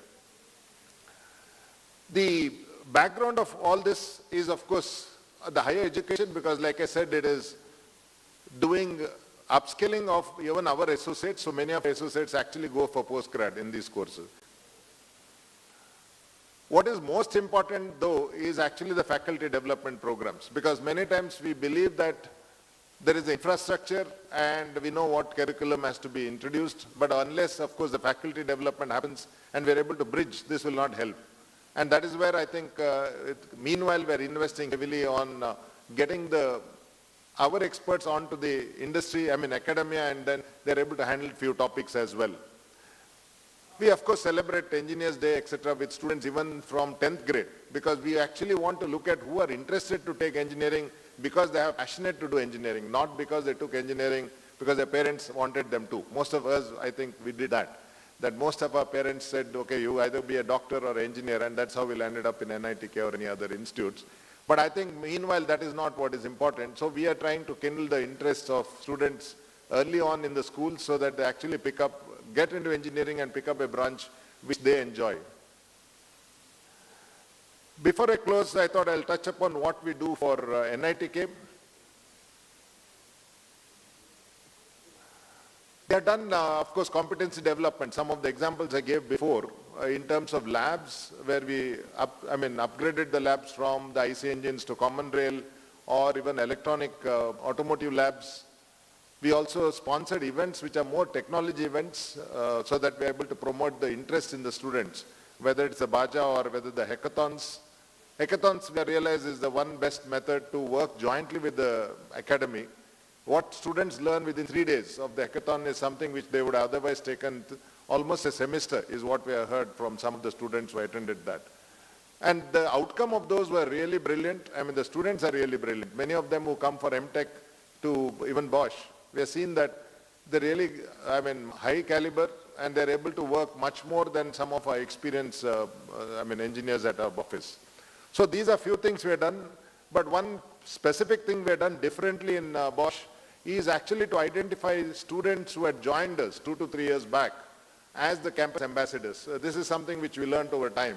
The background of all this is, of course, the higher education, because like I said, it is doing upskilling of even our associates. So many of our associates actually go for postgrad in these courses. What is most important, though, is actually the faculty development programs, because many times we believe that there is infrastructure and we know what curriculum has to be introduced, but unless, of course, the faculty development happens and we're able to bridge, this will not help. And that is where I think, meanwhile, we're investing heavily on getting our experts onto the industry, academia, and then they're able to handle few topics as well. We, of course, celebrate Engineers Day, etc., with students even from 10th grade, because we actually want to look at who are interested to take engineering because they are passionate to do engineering, not because they took engineering because their parents wanted them to. Most of us, I think, we did that. That most of our parents said, okay, you either be a doctor or engineer, and that's how we'll ended up in NITK or any other institutes. But I think, meanwhile, that is not what is important. So we are trying to kindle the interests of students early on in the school so that they actually get into engineering and pick up a branch which they enjoy. Before I close, I thought I'll touch upon what we do for NITK. They have done, of course, competency development. Some of the examples I gave before in terms of labs, where we upgraded the labs from the IC engines to common rail, or even electronic automotive labs. We also sponsored events which are more technology events so that we're able to promote the interest in the students, whether it's the Baja or whether the hackathons. Hackathons, we realize, is the one best method to work jointly with the academy. What students learn within 3 days of the hackathon is something which they would have otherwise taken almost a semester, is what we have heard from some of the students who attended that. And the outcome of those were really brilliant. The students are really brilliant. Many of them who come for MTech to even Bosch, we have seen that they're really, high caliber, and they're able to work much more than some of our experienced, engineers at our office. So these are few things we have done, but one specific thing we have done differently in Bosch is actually to identify students who had joined us 2 to 3 years back as the campus ambassadors. This is something which we learned over time,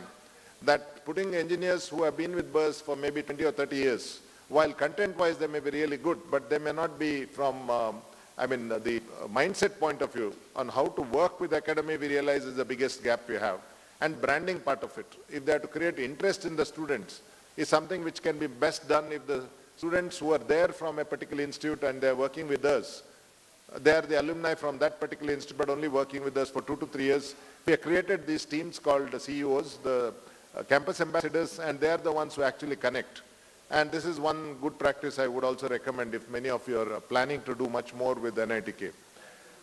that putting engineers who have been with us for maybe 20 or 30 years, while content-wise they may be really good, but they may not be from, the mindset point of view on how to work with academy, we realize is the biggest gap we have. And branding part of it, if they are to create interest in the students, is something which can be best done if the students who are there from a particular institute and they are working with us, they are the alumni from that particular institute, but only working with us for 2 to 3 years. We have created these teams called the CEOs, the campus ambassadors, and they are the ones who actually connect. And this is one good practice I would also recommend if many of you are planning to do much more with NITK.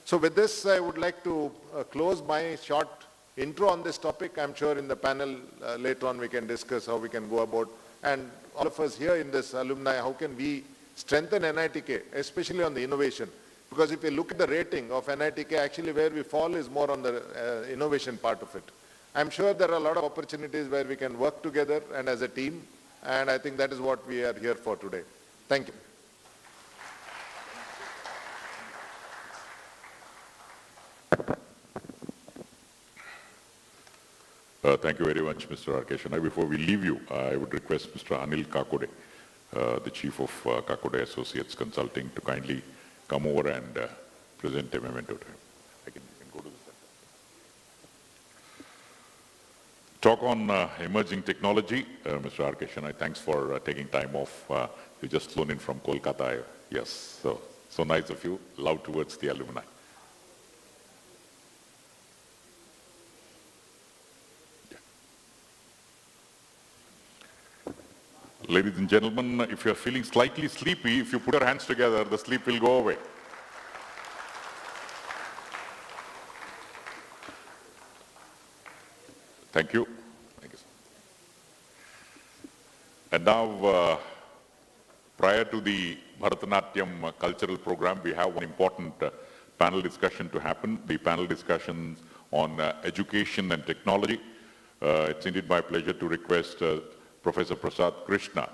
So with this, I would like to close my short intro on this topic. I'm sure in the panel later on we can discuss how we can go about, and all of us here in this alumni, how can we strengthen NITK, especially on the innovation. Because if you look at the rating of NITK, actually where we fall is more on the innovation part of it. I'm sure there are a lot of opportunities where we can work together and as a team, and I think that is what we are here for today. Thank you. Thank you very much, Mr. Rakesh. Now, before we leave you, I would request Mr. Anil Kakode, the Chief of Kakode Associates Consulting, to kindly come over and present a memento to him. You can go to the center. Talk on emerging technology. Mr. Rakesh, thanks for taking time off. You just flown in from Kolkata. Yes, so nice of you. Love towards the alumni. Ladies and gentlemen, if you're feeling slightly sleepy, if you put your hands together, the sleep will go away. Thank you. Thank you, sir. And now, prior to the Bharatanatyam cultural program, we have one important panel discussion to happen. The panel discussion on education and technology. It's indeed my pleasure to request Professor Prasad Krishna,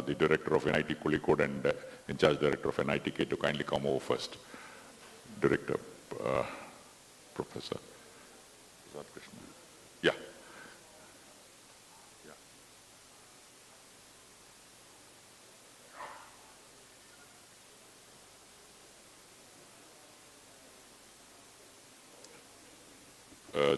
the director of NIT Kozhikode and in charge director of NITK, to kindly come over first. Director, Professor Prasad Krishna. Yeah.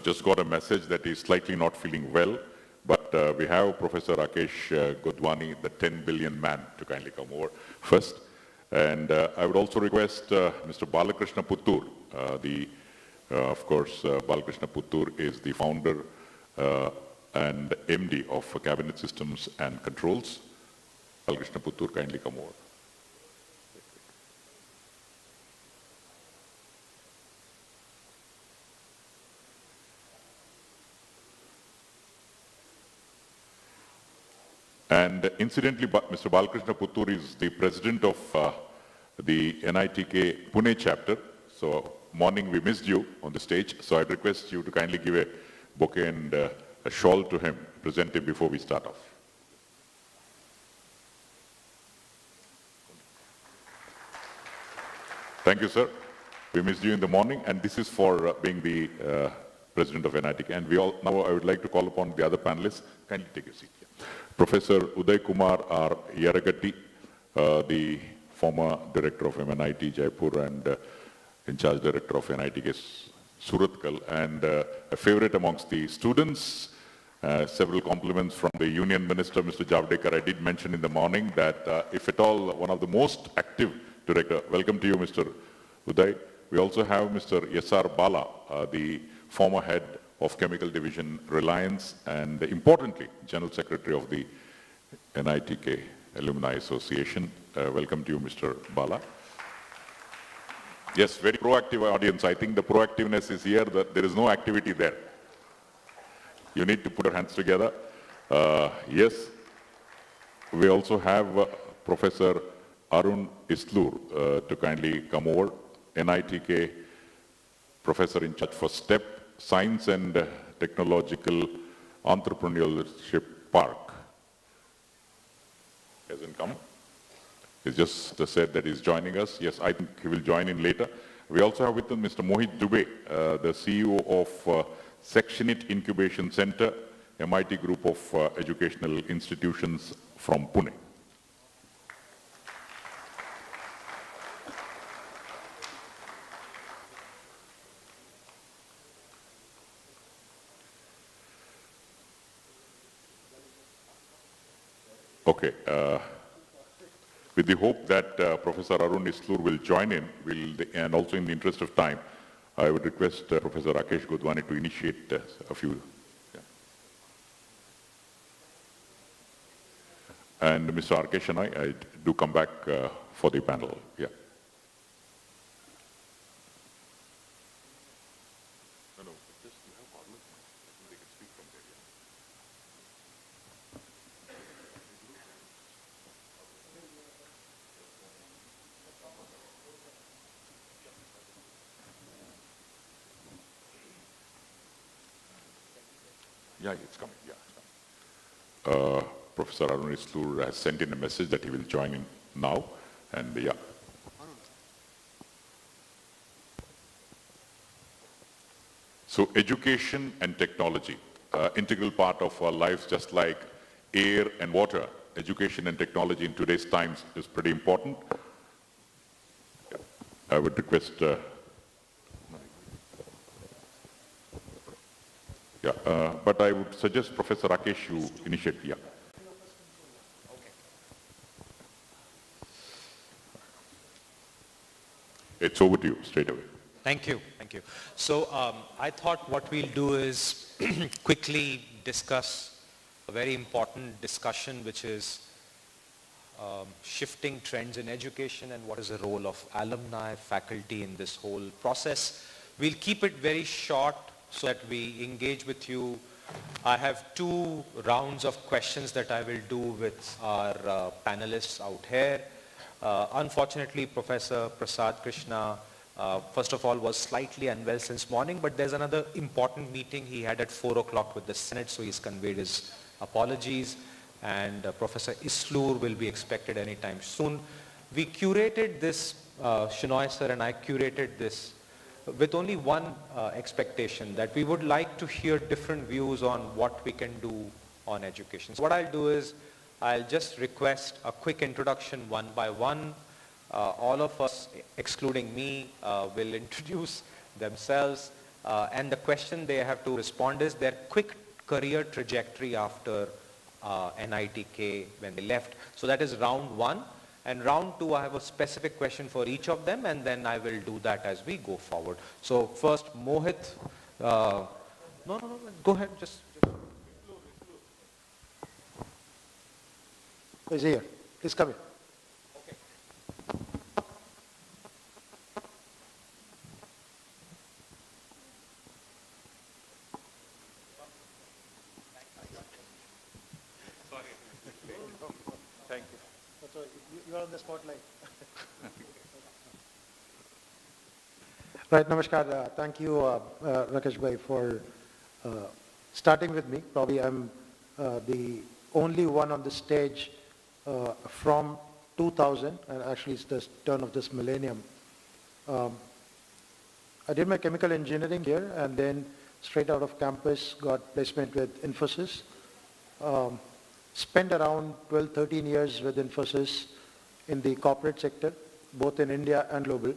Just got a message that he's slightly not feeling well, but we have Professor Rakesh Godwani, the 10 billion man, to kindly come over first. And I would also request Mr. Balakrishna Puttur, of course, Balakrishna Puttur is the founder and MD of Cabinet Systems and Controls. Balakrishna Puttur, kindly come over. And incidentally, Mr. Balakrishna Puttur is the president of the NITK Pune chapter. So morning we missed you on the stage. So I'd request you to kindly give a bouquet and a shawl to him, present him before we start off. Thank you, sir. We missed you in the morning, and this is for being the president of NITK. And now I would like to call upon the other panelists. Kindly take a seat here. Professor Uday Kumar R. Yaragatti, the former director of MNIT Jaipur and in charge director of NITK Surathkal, and a favorite amongst the students. Several compliments from the Union Minister, Mr. Javadekar. I did mention in the morning that if at all one of the most active director. Welcome to you, Mr. Uday. We also have Mr. S.R. Bala, the former head of Chemical Division Reliance, and importantly, General Secretary of the NITK Alumni Association. Welcome to you, Mr. Bala. Yes, very proactive audience. I think the proactiveness is here, that there is no activity there. You need to put your hands together. Yes, we also have Professor Arun Islur to kindly come over, NITK Professor in charge for STEP, Science and Technological Entrepreneurship Park. Hasn't come. He's just said that he's joining us. Yes, I think he will join in later. We also have with him Mr. Mohit Dubey, the CEO of Sectionit Incubation Center, MIT group of educational institutions from Pune. Okay, with the hope that Professor Arun Islur will join in, and also in the interest of time, I would request Professor Rakesh Godwani to initiate a few. Yeah. And Mr. Rakesh and I do come back for the panel. Yeah. Yeah, it's coming. Yeah, it's coming. Professor Arun Islur has sent in a message that he will join in now, and yeah. So education and technology, integral part of our lives, just like air and water. Education and technology in today's times is pretty important. I would request but I would suggest Professor Rakesh you initiate. Yeah. Okay. It's over to you straight away. Thank you. Thank you. So I thought what we'll do is quickly discuss a very important discussion, which is shifting trends in education and what is the role of alumni, faculty in this whole process. We'll keep it very short so that we engage with you. I have 2 rounds of questions that I will do with our panelists out here. Unfortunately, Professor Prasad Krishna, first of all, was slightly unwell since morning, but there's another important meeting he had at 4 o'clock with the Senate, so he's conveyed his apologies. And Professor Islur will be expected anytime soon. We curated this, Shinoy sir and I curated this with only one expectation, that we would like to hear different views on what we can do on education. So what I'll do is, I'll just request a quick introduction one by one. All of us, excluding me, will introduce themselves. And the question they have to respond is their quick career trajectory after NITK when they left. So that is round 1. And round 2, I have a specific question for each of them, and then I will do that as we go forward. So first, Mohit. No, go ahead. Just. He's here. Please come in. Okay. Thank you. So you are on the spotlight. Right, Namaskar. Thank you, Rakesh Bhai, for starting with me. Probably I'm the only one on the stage from 2000, and actually it's the turn of this millennium. I did my chemical engineering here, and then straight out of campus got placement with Infosys. Spent around 12, 13 years with Infosys in the corporate sector, both in India and global.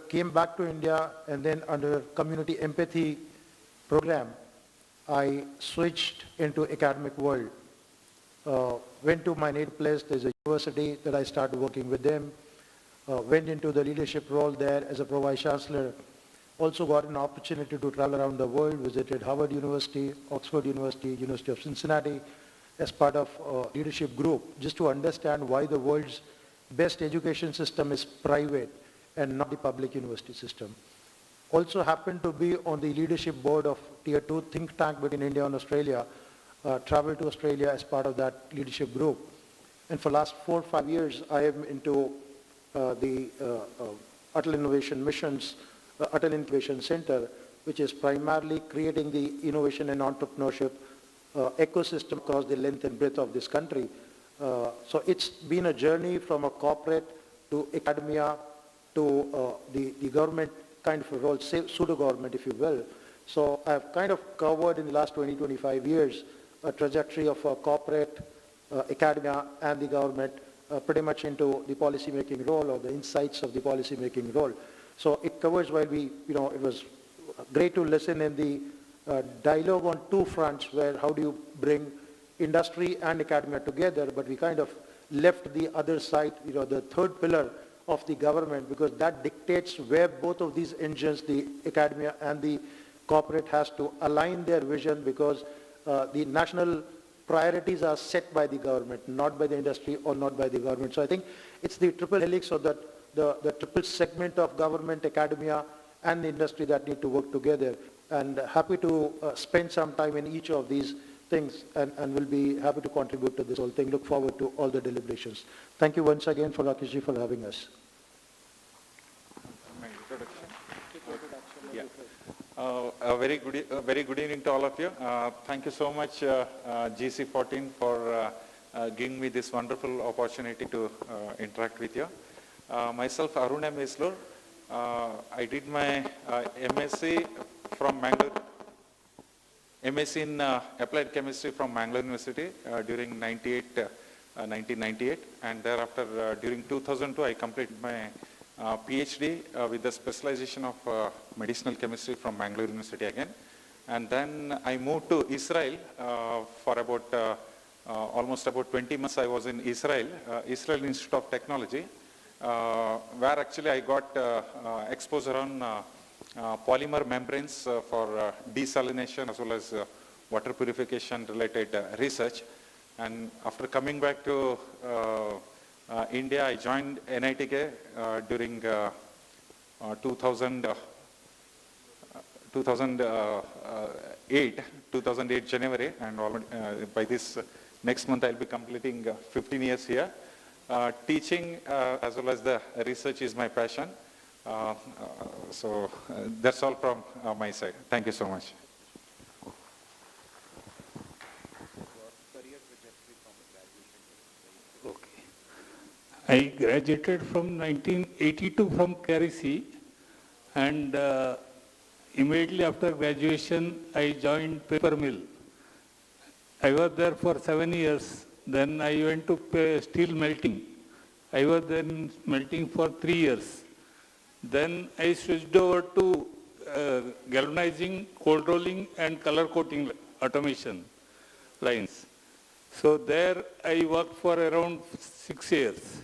Came back to India, and then under community empathy program, I switched into academic world. Went to my native place. There's a university that I started working with them. Went into the leadership role there as a pro-vice chancellor. Also got an opportunity to travel around the world, visited Harvard University, Oxford University, University of Cincinnati as part of a leadership group, just to understand why the world's best education system is private and not the public university system. Also happened to be on the leadership board of Tier 2 think tank between India and Australia. Traveled to Australia as part of that leadership group. And for the last 4 or 5 years, I am into the Atal Innovation Missions, Atal Innovation Center, which is primarily creating the innovation and entrepreneurship ecosystem across the length and breadth of this country. So it's been a journey from a corporate to academia to the government kind of a role, pseudo-government, if you will. So I've kind of covered in the last 20, 25 years a trajectory of a corporate, academia, and the government pretty much into the policy-making role or the insights of the policy-making role. So it covers while we, it was great to listen in the dialogue on 2 fronts where how do you bring industry and academia together, but we kind of left the other side, the third pillar of the government, because that dictates where both of these engines, the academia and the corporate, has to align their vision, because the national priorities are set by the government, not by the industry or not by the government. So I think it's the triple helix, or the triple segment of government, academia, and the industry that need to work together. And happy to spend some time in each of these things, and will be happy to contribute to this whole thing. Look forward to all the deliberations. Thank you once again for Rakeshji for having us. My introduction. Yeah. A very good evening to all of you. Thank you so much, GC14, for giving me this wonderful opportunity to interact with you. Myself, Arun M. Islur. I did my MSc from Mangalore, MSc in Applied Chemistry from Mangalore University during 1998, and thereafter during 2002 I completed my PhD with the specialization of medicinal chemistry from Mangalore University again. And then I moved to Israel for about almost about 20 months. I was in Israel, Israel Institute of Technology, where actually I got exposure on polymer membranes for desalination as well as water purification related research. And after coming back to India, I joined NITK during 2008 January, and already, by this next month I'll be completing 15 years here. Teaching as well as the research is my passion. So that's all from my side. Thank you so much. I graduated from 1982 from KRC, and immediately after graduation I joined paper mill. I was there for 7 years. Then I went to steel melting. I was then melting for 3 years. Then I switched over to galvanizing, cold rolling and color coating automation lines. So there I worked for around 6 years.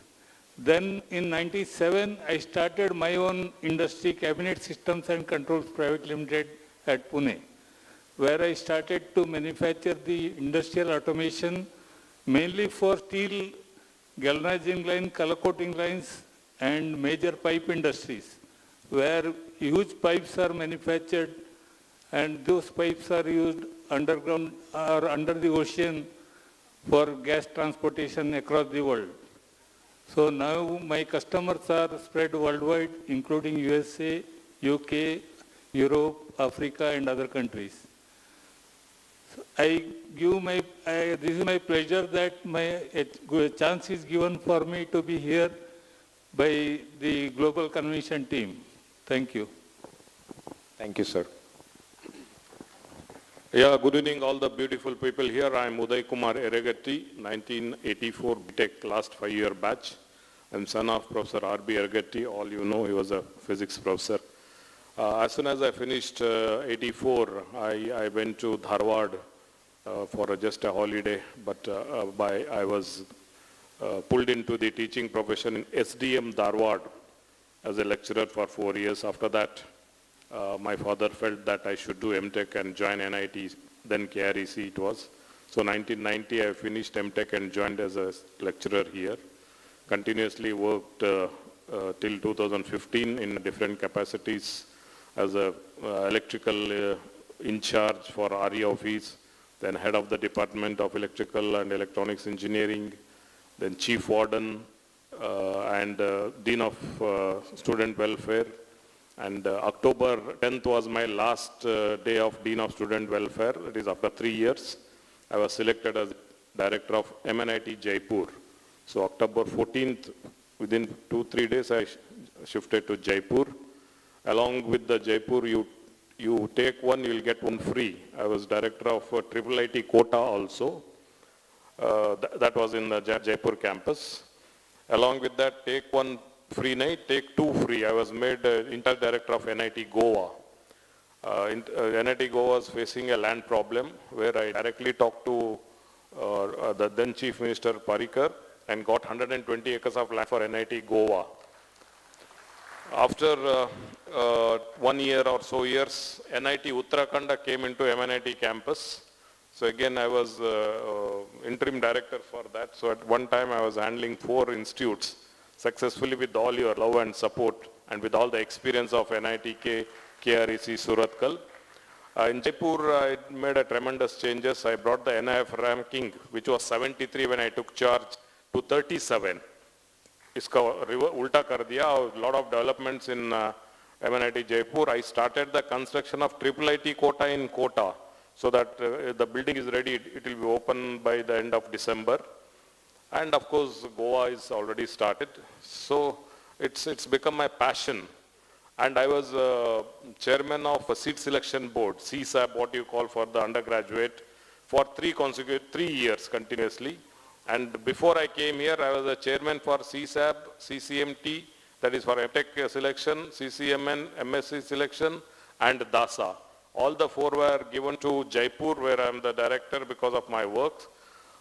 Then in 97, I started my own industry, Cabinet Systems and Controls Private Limited at Pune, where I started to manufacture the industrial automation, mainly for steel galvanizing line, color coating lines, and major pipe industries, where huge pipes are manufactured, and those pipes are used underground or under the ocean for gas transportation across the world. So now my customers are spread worldwide, including USA, UK, Europe, Africa, and other countries. So this is my pleasure that a chance is given for me to be here by the Global Convention team. Thank you. Thank you, sir. Yeah, good evening all the beautiful people here. I am Uday Kumar Eragatti, 1984 BTech last 5-year batch. I am son of Professor R.B. Eragatti. All you know, he was a physics professor. As soon as I finished 84, I went to Dharwad for just a holiday, but I was pulled into the teaching profession in SDM Dharwad as a lecturer for 4 years. After that, my father felt that I should do MTech and join NIT, then KREC it was. So 1990 I finished MTech and joined as a lecturer here. Continuously worked till 2015 in different capacities as a electrical in charge for RE office, then head of the Department of Electrical and Electronics Engineering, then chief warden and dean of student welfare. And October 10th was my last day of Dean of Student Welfare. It is after 3 years. I was selected as Director of MNIT Jaipur. So October 14th, within 2-3 days, I shifted to Jaipur. Along with the Jaipur, you take one, you will get one free. I was Director of IIIT Kota also. That was in the Jaipur campus. Along with that, take one free night, take 2 free. I was made Inter Director of NIT Goa. NIT Goa was facing a land problem where I directly talked to the then Chief Minister Parikar and got 120 acres of land for NIT Goa. After 1 year or so years, NIT Uttarakhand came into MNIT campus. So again, I was interim director for that. So at one time, I was handling 4 institutes successfully with all your love and support and with all the experience of NITK, KREC, Surathkal. In Jaipur, I made a tremendous changes. I brought the NIF ranking, which was 73 when I took charge, to 37. Iska ulta kar diya. A lot of developments in MNIT Jaipur. I started the construction of IIIT Kota in Kota, so that the building is ready. It will be open by the end of December. And of course, Goa is already started. So it's become my passion. And I was chairman of a seat selection board, CSAB, what you call for the undergraduate, for 3 years continuously. And before I came here, I was a chairman for CSAB, CCMT, that is for MTech selection, CCMN, MSc selection, and DASA. All the 4 were given to Jaipur, where I am the director because of my work.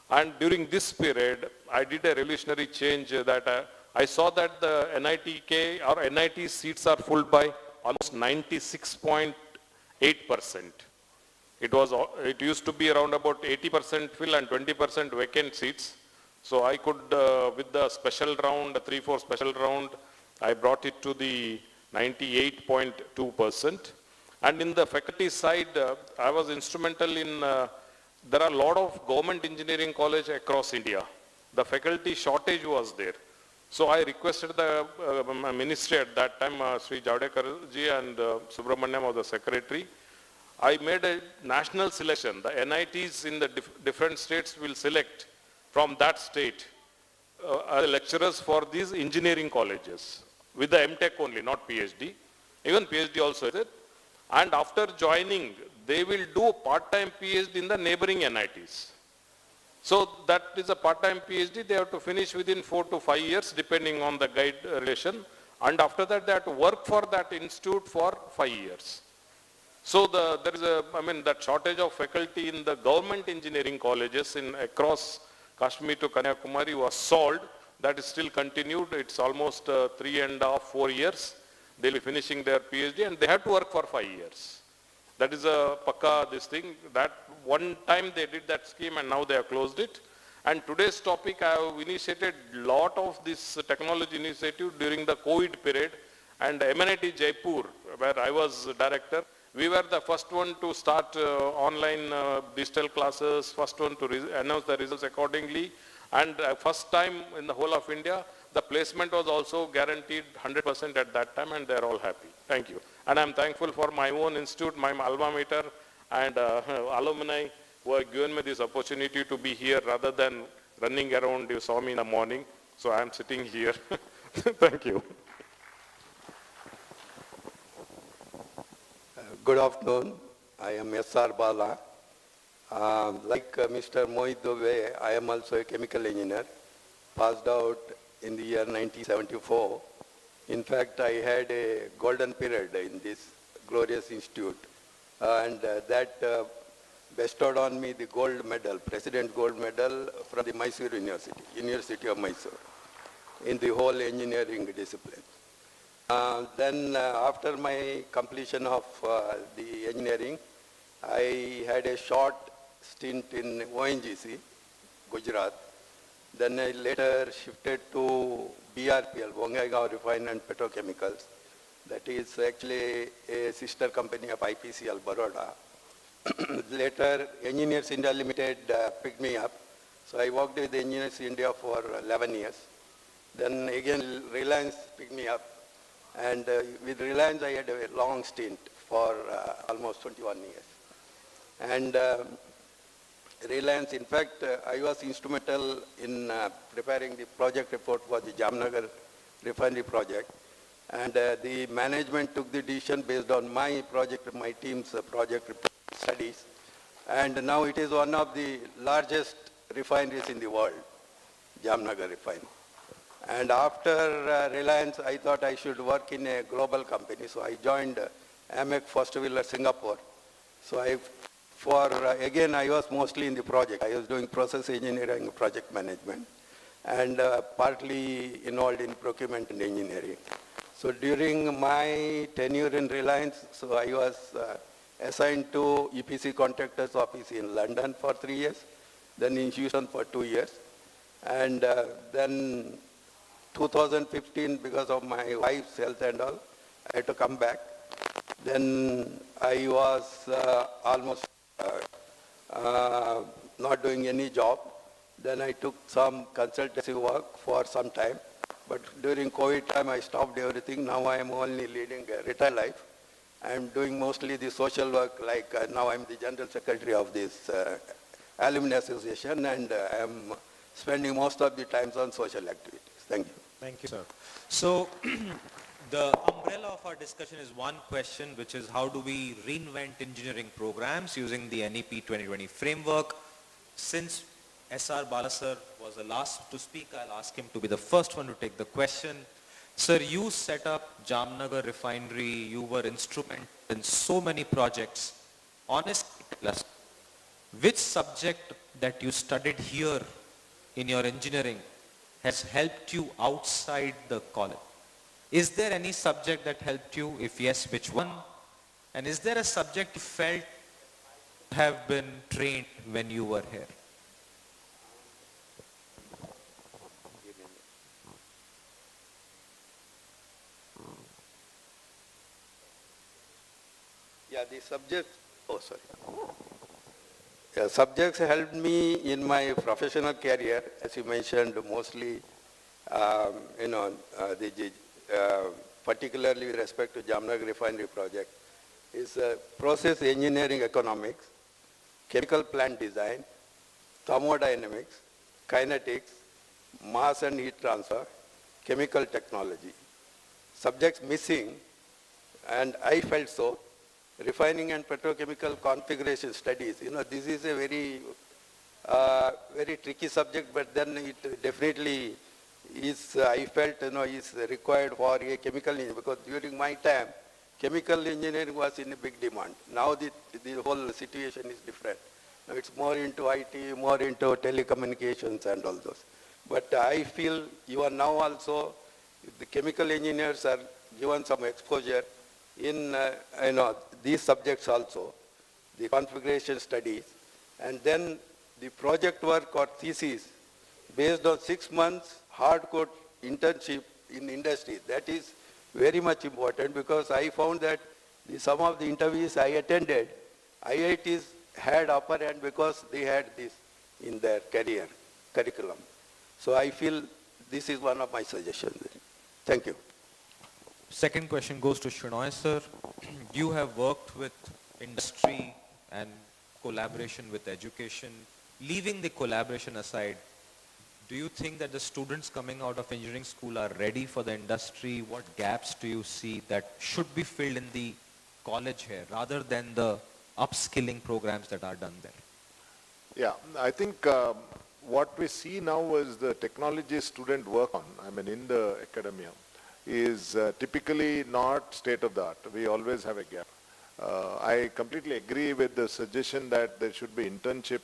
And during this period, I did a revolutionary change that I saw that the NITK or NIT seats are full by almost 96.8%. It used to be around about 80% fill and 20% vacant seats. So I could, with the special round, 3-4 special round, I brought it to the 98.2%. And in the faculty side, I was instrumental in, there are a lot of government engineering college across India. The faculty shortage was there. So I requested the ministry at that time, Sri Javadekar ji and Subramanyam was the secretary. I made a national selection. The NITs in the different states will select from that state lecturers for these engineering colleges with the MTech only, not PhD. Even PhD also is it. And after joining, they will do part-time PhD in the neighboring NITs. So that is a part-time PhD. They have to finish within 4 to 5 years, depending on the guide relation. And after that, they have to work for that institute for 5 years. So there is that shortage of faculty in the government engineering colleges across Kashmir to Kanyakumari was solved. That is still continued. It's almost 3.5, 4 years. They'll be finishing their PhD and they have to work for 5 years. That is a pakka, this thing. That one time they did that scheme and now they have closed it. And today's topic, I have initiated a lot of this technology initiative during the COVID period. And MNIT Jaipur, where I was director, we were the first one to start online digital classes, first one to announce the results accordingly. And first time in the whole of India, the placement was also guaranteed 100% at that time, and they're all happy. Thank you. And I'm thankful for my own institute, my alma mater, and alumni who have given me this opportunity to be here rather than running around. You saw me in the morning, so I'm sitting here. Thank you. Good afternoon. I am S.R. Bala. Like Mr. Mohit Dubey, I am also a chemical engineer, passed out in the year 1974. In fact, I had a golden period in this glorious institute, and that bestowed on me the gold medal, President Gold Medal from the Mysore University, University of Mysore, in the whole engineering discipline. Then after my completion of the engineering, I had a short stint in ONGC, Gujarat. Then I later shifted to BRPL, Bongaigaon Refined and Petrochemicals. That is actually a sister company of IPCL Baroda. Later, Engineers India Limited picked me up. So I worked with Engineers India for 11 years. Then again, Reliance picked me up. And with Reliance, I had a long stint for almost 21 years. And Reliance, in fact, I was instrumental in preparing the project report for the Jamnagar refinery project. And the management took the decision based on my project, my team's project studies. And now it is one of the largest refineries in the world, Jamnagar refinery. And after Reliance, I thought I should work in a global company. So I joined AMEC First Wheeler Singapore. So again, I was mostly in the project. I was doing process engineering, project management, and partly involved in procurement and engineering. So during my tenure in Reliance, so I was assigned to EPC contractors office in London for 3 years, then in Houston for 2 years. And then 2015, because of my wife's health and all, I had to come back. Then I was almost not doing any job. Then I took some consultancy work for some time. But during COVID time, I stopped everything. Now I am only leading a retired life. I am doing mostly the social work, like now I'm the general secretary of this alumni association, and I am spending most of the time on social activities. Thank you. Thank you, sir. So the umbrella of our discussion is one question, which is how do we reinvent engineering programs using the NEP 2020 framework. Since S.R. Bala sir was the last to speak, I'll ask him to be the first one to take the question. Sir, you set up Jamnagar refinery, you were instrumental in so many projects. Honestly, tell us, which subject that you studied here in your engineering has helped you outside the college? Is there any subject that helped you? If yes, which one? And is there a subject you felt have been trained when you were here? Yeah, the subjects, oh, sorry. Yeah, subjects helped me in my professional career, as you mentioned, mostly, particularly with respect to Jamnagar refinery project, is process engineering economics, chemical plant design, thermodynamics, kinetics, mass and heat transfer, chemical technology. Subjects missing, and I felt so, refining and petrochemical configuration studies. This is a very tricky subject, but then it definitely is, I felt, is required for a chemical engineer, because during my time, chemical engineering was in a big demand. Now the whole situation is different. Now it's more into IT, more into telecommunications and all those. But I feel you are now also, the chemical engineers are given some exposure in these subjects also, the configuration studies, and then the project work or thesis based on 6 months hardcore internship in industry. That is very much important, because I found that some of the interviews I attended, IITs had upper hand because they had this in their curriculum. So I feel this is one of my suggestions. Thank you. Second question goes to Shinoy sir. You have worked with industry and collaboration with education. Leaving the collaboration aside, do you think that the students coming out of engineering school are ready for the industry? What gaps do you see that should be filled in the college here rather than the upskilling programs that are done there? Yeah, I think what we see now is the technology student work on, in the academia, is typically not state of the art. We always have a gap. I completely agree with the suggestion that there should be internship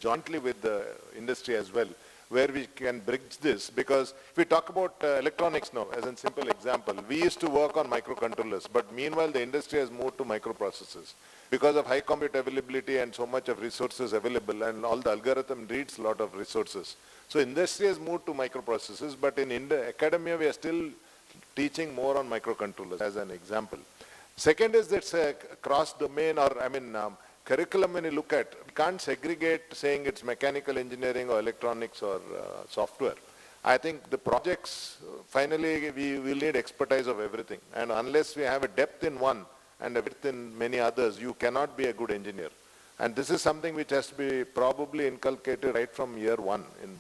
jointly with the industry as well, where we can bridge this, because if we talk about electronics now, as a simple example, we used to work on microcontrollers, but meanwhile the industry has moved to microprocessors. Because of high compute availability and so much of resources available, and all the algorithm needs a lot of resources. So industry has moved to microprocessors, but in academia we are still teaching more on microcontrollers, as an example. Second is that's a cross-domain, or curriculum when you look at, we can't segregate saying it's mechanical engineering or electronics or software. I think the projects, finally we will need expertise of everything. And unless we have a depth in one and a width in many others, you cannot be a good engineer. And this is something which has to be probably inculcated right from year one in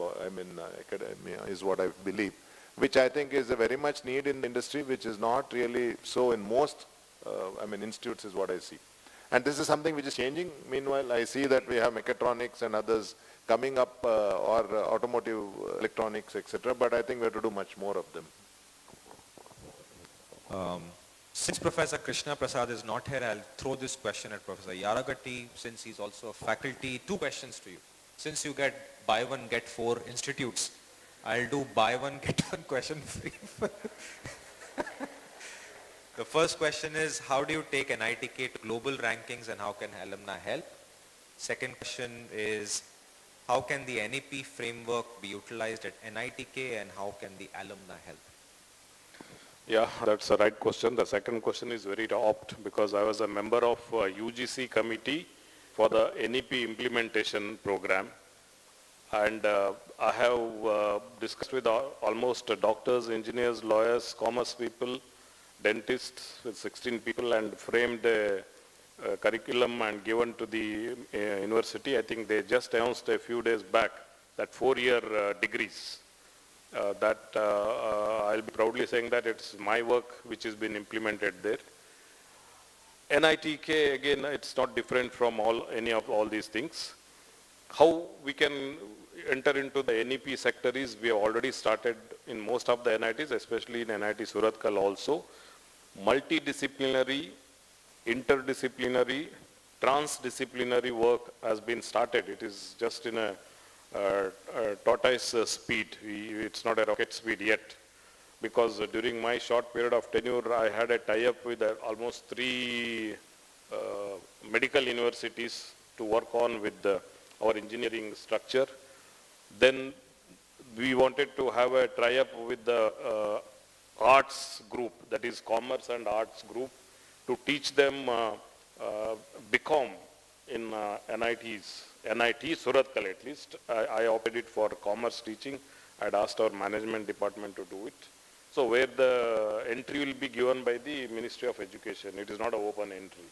academia, is what I believe, which I think is a very much need in the industry, which is not really so in most institutes, is what I see. And this is something which is changing. Meanwhile, I see that we have mechatronics and others coming up, or automotive electronics, etc. But I think we have to do much more of them. Since Professor Krishna Prasad is not here, I'll throw this question at Professor Yaragatti, since he's also a faculty. 2 questions to you. Since you get buy one, get 4 institutes, I'll do buy one, get 1 question free. The first question is, how do you take NITK to global rankings and how can alumni help? Second question is, how can the NEP framework be utilized at NITK and how can the alumni help? Yeah, that's the right question. The second question is very apt, because I was a member of UGC committee for the NEP implementation program. And I have discussed with almost doctors, engineers, lawyers, commerce people, dentists, with 16 people, and framed a curriculum and given to the university. I think they just announced a few days back that 4-year degrees. I'll be proudly saying that it's my work which has been implemented there. NITK, again, it's not different from any of all these things. How we can enter into the NEP sector is, we have already started in most of the NITs, especially in NIT Surathkal also. Multidisciplinary, interdisciplinary, transdisciplinary work has been started. It is just in a tortoise speed. It's not a rocket speed yet, because during my short period of tenure, I had a tie-up with almost 3 medical universities to work on with our engineering structure. Then we wanted to have a tie-up with the arts group, that is commerce and arts group, to teach them BCom in NIT Surathkal at least. I opted it for commerce teaching. I had asked our management department to do it. So where the entry will be given by the Ministry of Education. It is not an open entry.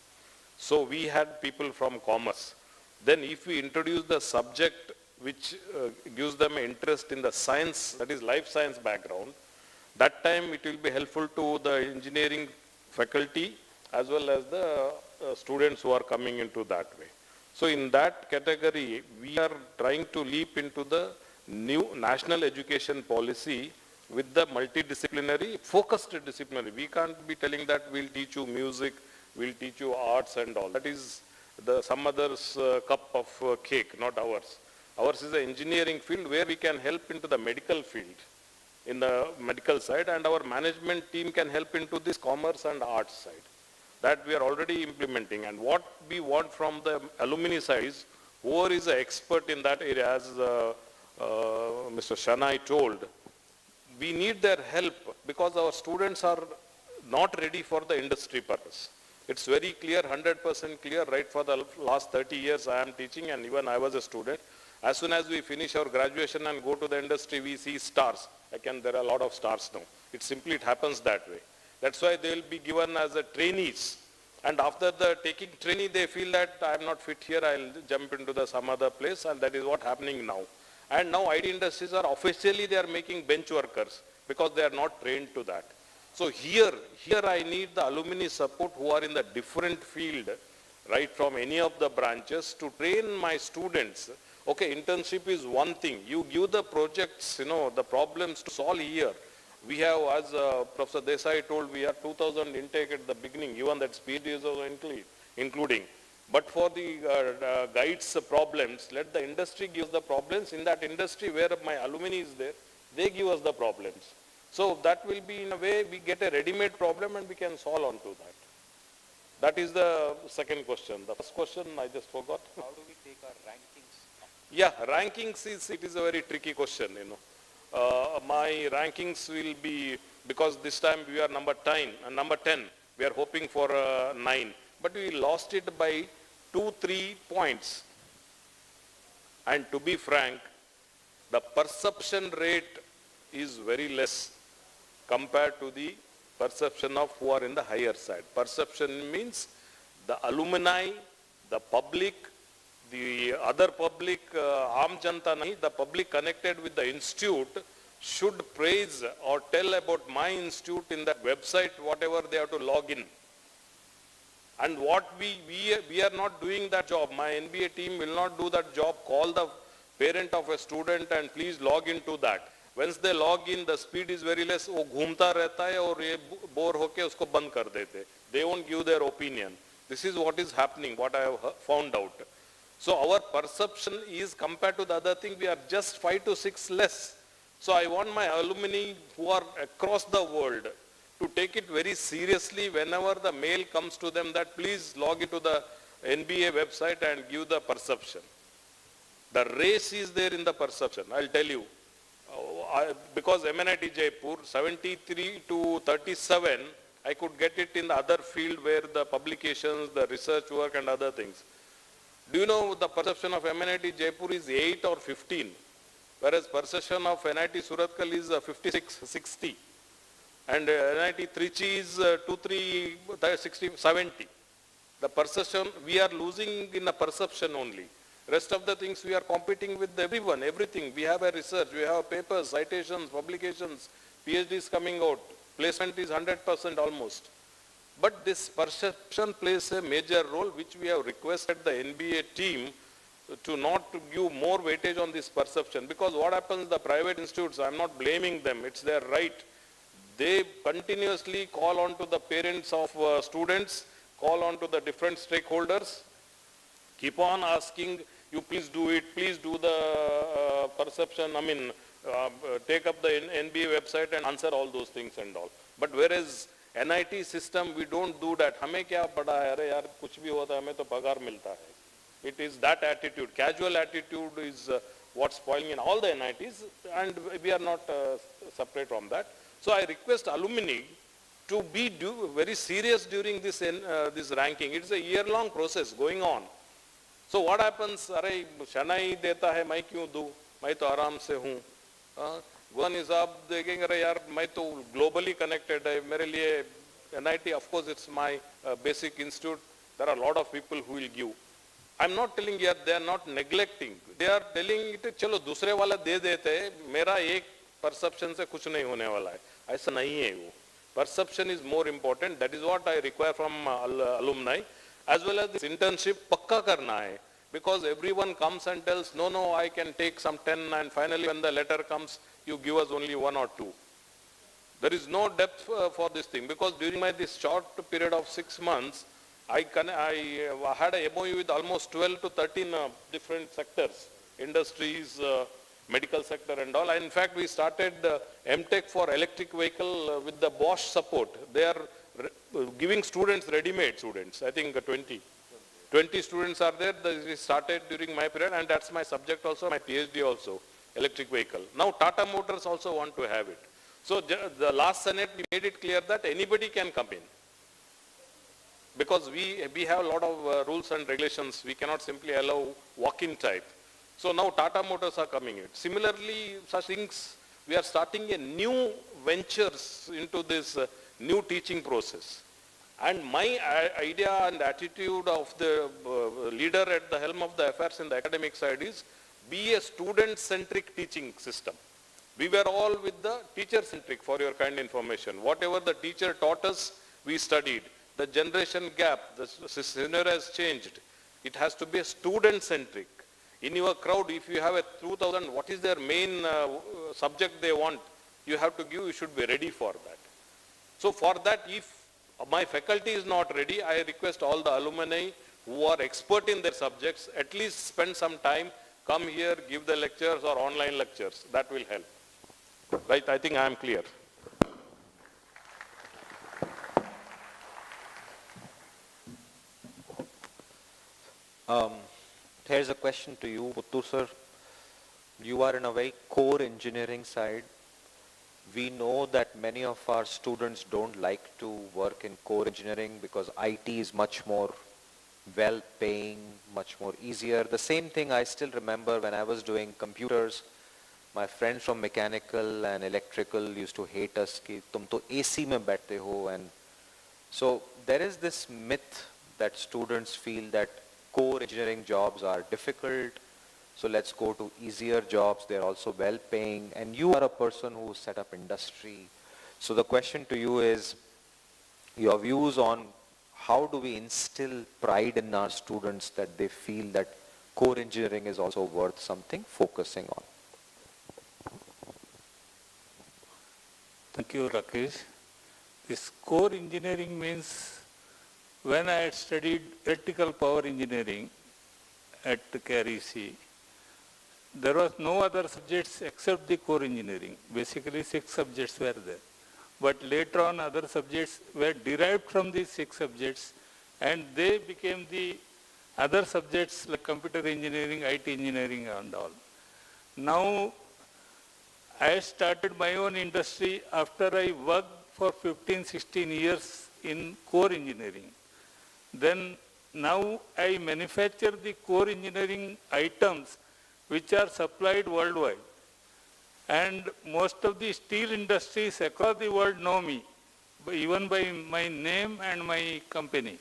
So we had people from commerce. Then if we introduce the subject which gives them interest in the science, that is life science background, that time it will be helpful to the engineering faculty as well as the students who are coming into that way. So in that category, we are trying to leap into the new national education policy with the multidisciplinary, focused disciplinary. We can't be telling that we'll teach you music, we'll teach you arts and all. That is some other's cup of cake, not ours. Ours is the engineering field where we can help into the medical field, in the medical side, and our management team can help into this commerce and arts side. That we are already implementing. And what we want from the alumni side is, whoever is an expert in that area, as Mr. Shanai told, we need their help because our students are not ready for the industry purpose. It's very clear, 100% clear, right? For the last 30 years I am teaching, and even I was a student. As soon as we finish our graduation and go to the industry, we see stars. There are a lot of stars now. It happens that way. That's why they will be given as a trainees. And after the taking trainee, they feel that I am not fit here, I'll jump into some other place, and that is what happening now. And now IT industries are officially, they are making bench workers because they are not trained to that. So here I need the alumni support who are in the different field, right, from any of the branches, to train my students. Okay, internship is one thing. You give the projects, the problems to solve here. We have, as Professor Desai told, we have 2,000 intake at the beginning, even that PhD is also including. But for the guides problems, let the industry give the problems. In that industry where my alumni is there, they give us the problems. So that will be, in a way, we get a ready-made problem and we can solve on to that. That is the second question. The first question I just forgot. How do we take our rankings? Yeah, rankings it is a very tricky question, my rankings will be, because this time we are number 10, we are hoping for 9, but we lost it by 2-3 points. And to be frank, the perception rate is very less compared to the perception of who are in the higher side. Perception means the alumni, the public, the other public, Aam Janta nahi, the public connected with the institute should praise or tell about my institute in that website, whatever they have to log in. And what we are not doing that job. My NBA team will not do that job. Call the parent of a student and please log into that. Once they log in, the speed is very less. वो घूमता रहता है और ये bore होके उसको बंद कर देते. They won't give their opinion. This is what is happening, what I have found out. So our perception is, compared to the other thing, we are just 5 to 6 less. So I want my alumni who are across the world to take it very seriously whenever the mail comes to them that please log into the NBA website and give the perception. The race is there in the perception, I'll tell you. Because MNIT Jaipur, 73 to 37, I could get it in the other field where the publications, the research work and other things. Do you know the perception of MNIT Jaipur is 8 or 15, whereas perception of NIT Surathkal is 56, 60. And NIT Trichy is 60, 70. The perception, we are losing in a perception only. Rest of the things we are competing with everyone, everything. We have a research, we have papers, citations, publications, PhDs coming out. Placement is 100% almost. But this perception plays a major role, which we have requested the NBA team to not to give more weightage on this perception. Because what happens, the private institutes, I'm not blaming them, it's their right. They continuously call on to the parents of students, call on to the different stakeholders, keep on asking, you please do it, please do the perception, take up the NBA website and answer all those things and all. But whereas NIT system, we don't do that. हमें क्या पड़ा है, अरे यार कुछ भी होता है, हमें तो पगार मिलता है. It is that attitude. Casual attitude is what's spoiling in all the NITs, and we are not separate from that. So I request alumni to be very serious during this this ranking. It's a year-long process going on. So what happens? अरे शनाई देता है, मैं क्यों दूँ? मैं तो आराम से हूँ. गोदान हिसाब देखेंगे, अरे यार मैं तो globally connected है, मेरे लिए NIT, of course, it's my basic institute. There are a lot of people who will give. I'm not telling you they are not neglecting. They are telling it, चलो दूसरे वाला दे देते हैं, मेरा एक perception से कुछ नहीं होने वाला है. ऐसा नहीं है वो. Perception is more important. That is what I require from alumni. As well as this internship, पक्का करना है. Because everyone comes and tells, no, I can take some 10, and finally when the letter comes, you give us only 1 or 2. There is no depth for this thing. Because during this short period of 6 months, I had a MOU with almost 12 to 13 different sectors, industries, medical sector and all. And in fact, we started MTech for electric vehicle with the Bosch support. They are giving students, ready-made students, I think 20 students are there. We started during my period, and that's my subject also, my PhD also, electric vehicle. Now Tata Motors also want to have it. So the last Senate, we made it clear that anybody can come in. Because we have a lot of rules and regulations. We cannot simply allow walk-in type. So now Tata Motors are coming in. Similarly, such things, we are starting a new ventures into this new teaching process. And my idea and attitude of the leader at the helm of the affairs in the academic side is be a student-centric teaching system. We were all with the teacher-centric, for your kind information. Whatever the teacher taught us, we studied. The generation gap, the scenario has changed. It has to be a student-centric. In your crowd, if you have a 2,000, what is their main subject they want, you have to give, you should be ready for that. So for that, if my faculty is not ready, I request all the alumni who are expert in their subjects, at least spend some time, come here, give the lectures or online lectures. That will help. Right, I think I am clear. Here's a question to you, Puttu sir. You are in a very core engineering side. We know that many of our students don't like to work in core engineering because IT is much more well-paying, much more easier. The same thing I still remember when I was doing computers. My friends from mechanical and electrical used to hate us कि तुम तो AC में बैठते हो. And so there is this myth that students feel that core engineering jobs are difficult, so let's go to easier jobs. They're also well-paying, and you are a person who set up industry. So the question to you is your views on how do we instill pride in our students that they feel that core engineering is also worth something focusing on. Thank you, Rakesh. This core engineering means when I had studied electrical power engineering at KREC, there was no other subjects except the core engineering. Basically 6 subjects were there. But later on other subjects were derived from these 6 subjects, and they became the other subjects like computer engineering, IT engineering and all. Now I started my own industry after I worked for 15, 16 years in core engineering. Then now I manufacture the core engineering items which are supplied worldwide. And most of the steel industries across the world know me, even by my name and my company.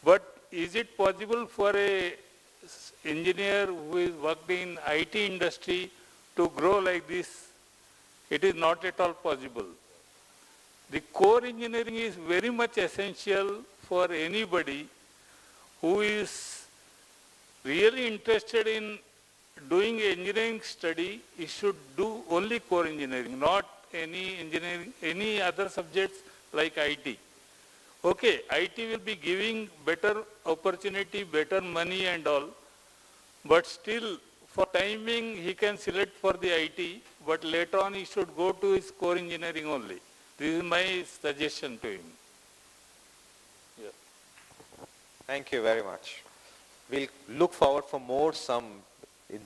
But is it possible for a engineer who is worked in IT industry to grow like this? It is not at all possible. The core engineering is very much essential for anybody who is really interested in doing engineering study. He should do only core engineering, not any engineering, any other subjects like IT. Okay, IT will be giving better opportunity, better money and all, but still for timing he can select for the IT, but later on he should go to his core engineering only. This is my suggestion to him. Yeah. Thank you very much. We'll look forward for more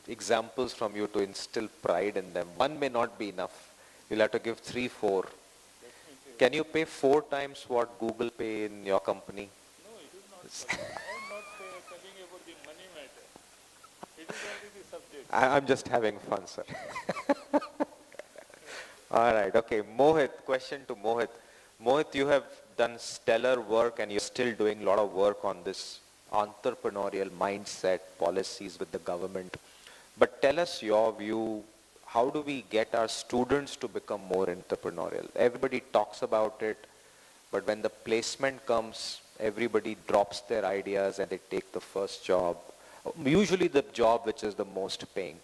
examples from you to instill pride in them. One may not be enough. You'll have to give 3, 4. Can you pay 4 times what Google pay in your company? No, it is not possible. I am not telling about the money matter. It is only the subject. I'm just having fun, sir. All right, okay. Mohit, question to Mohit. Mohit, you have done stellar work and you're still doing a lot of work on this entrepreneurial mindset policies with the government. But tell us your view. How do we get our students to become more entrepreneurial? Everybody talks about it, but when the placement comes, everybody drops their ideas and they take the first job. Usually the job which is the most paying.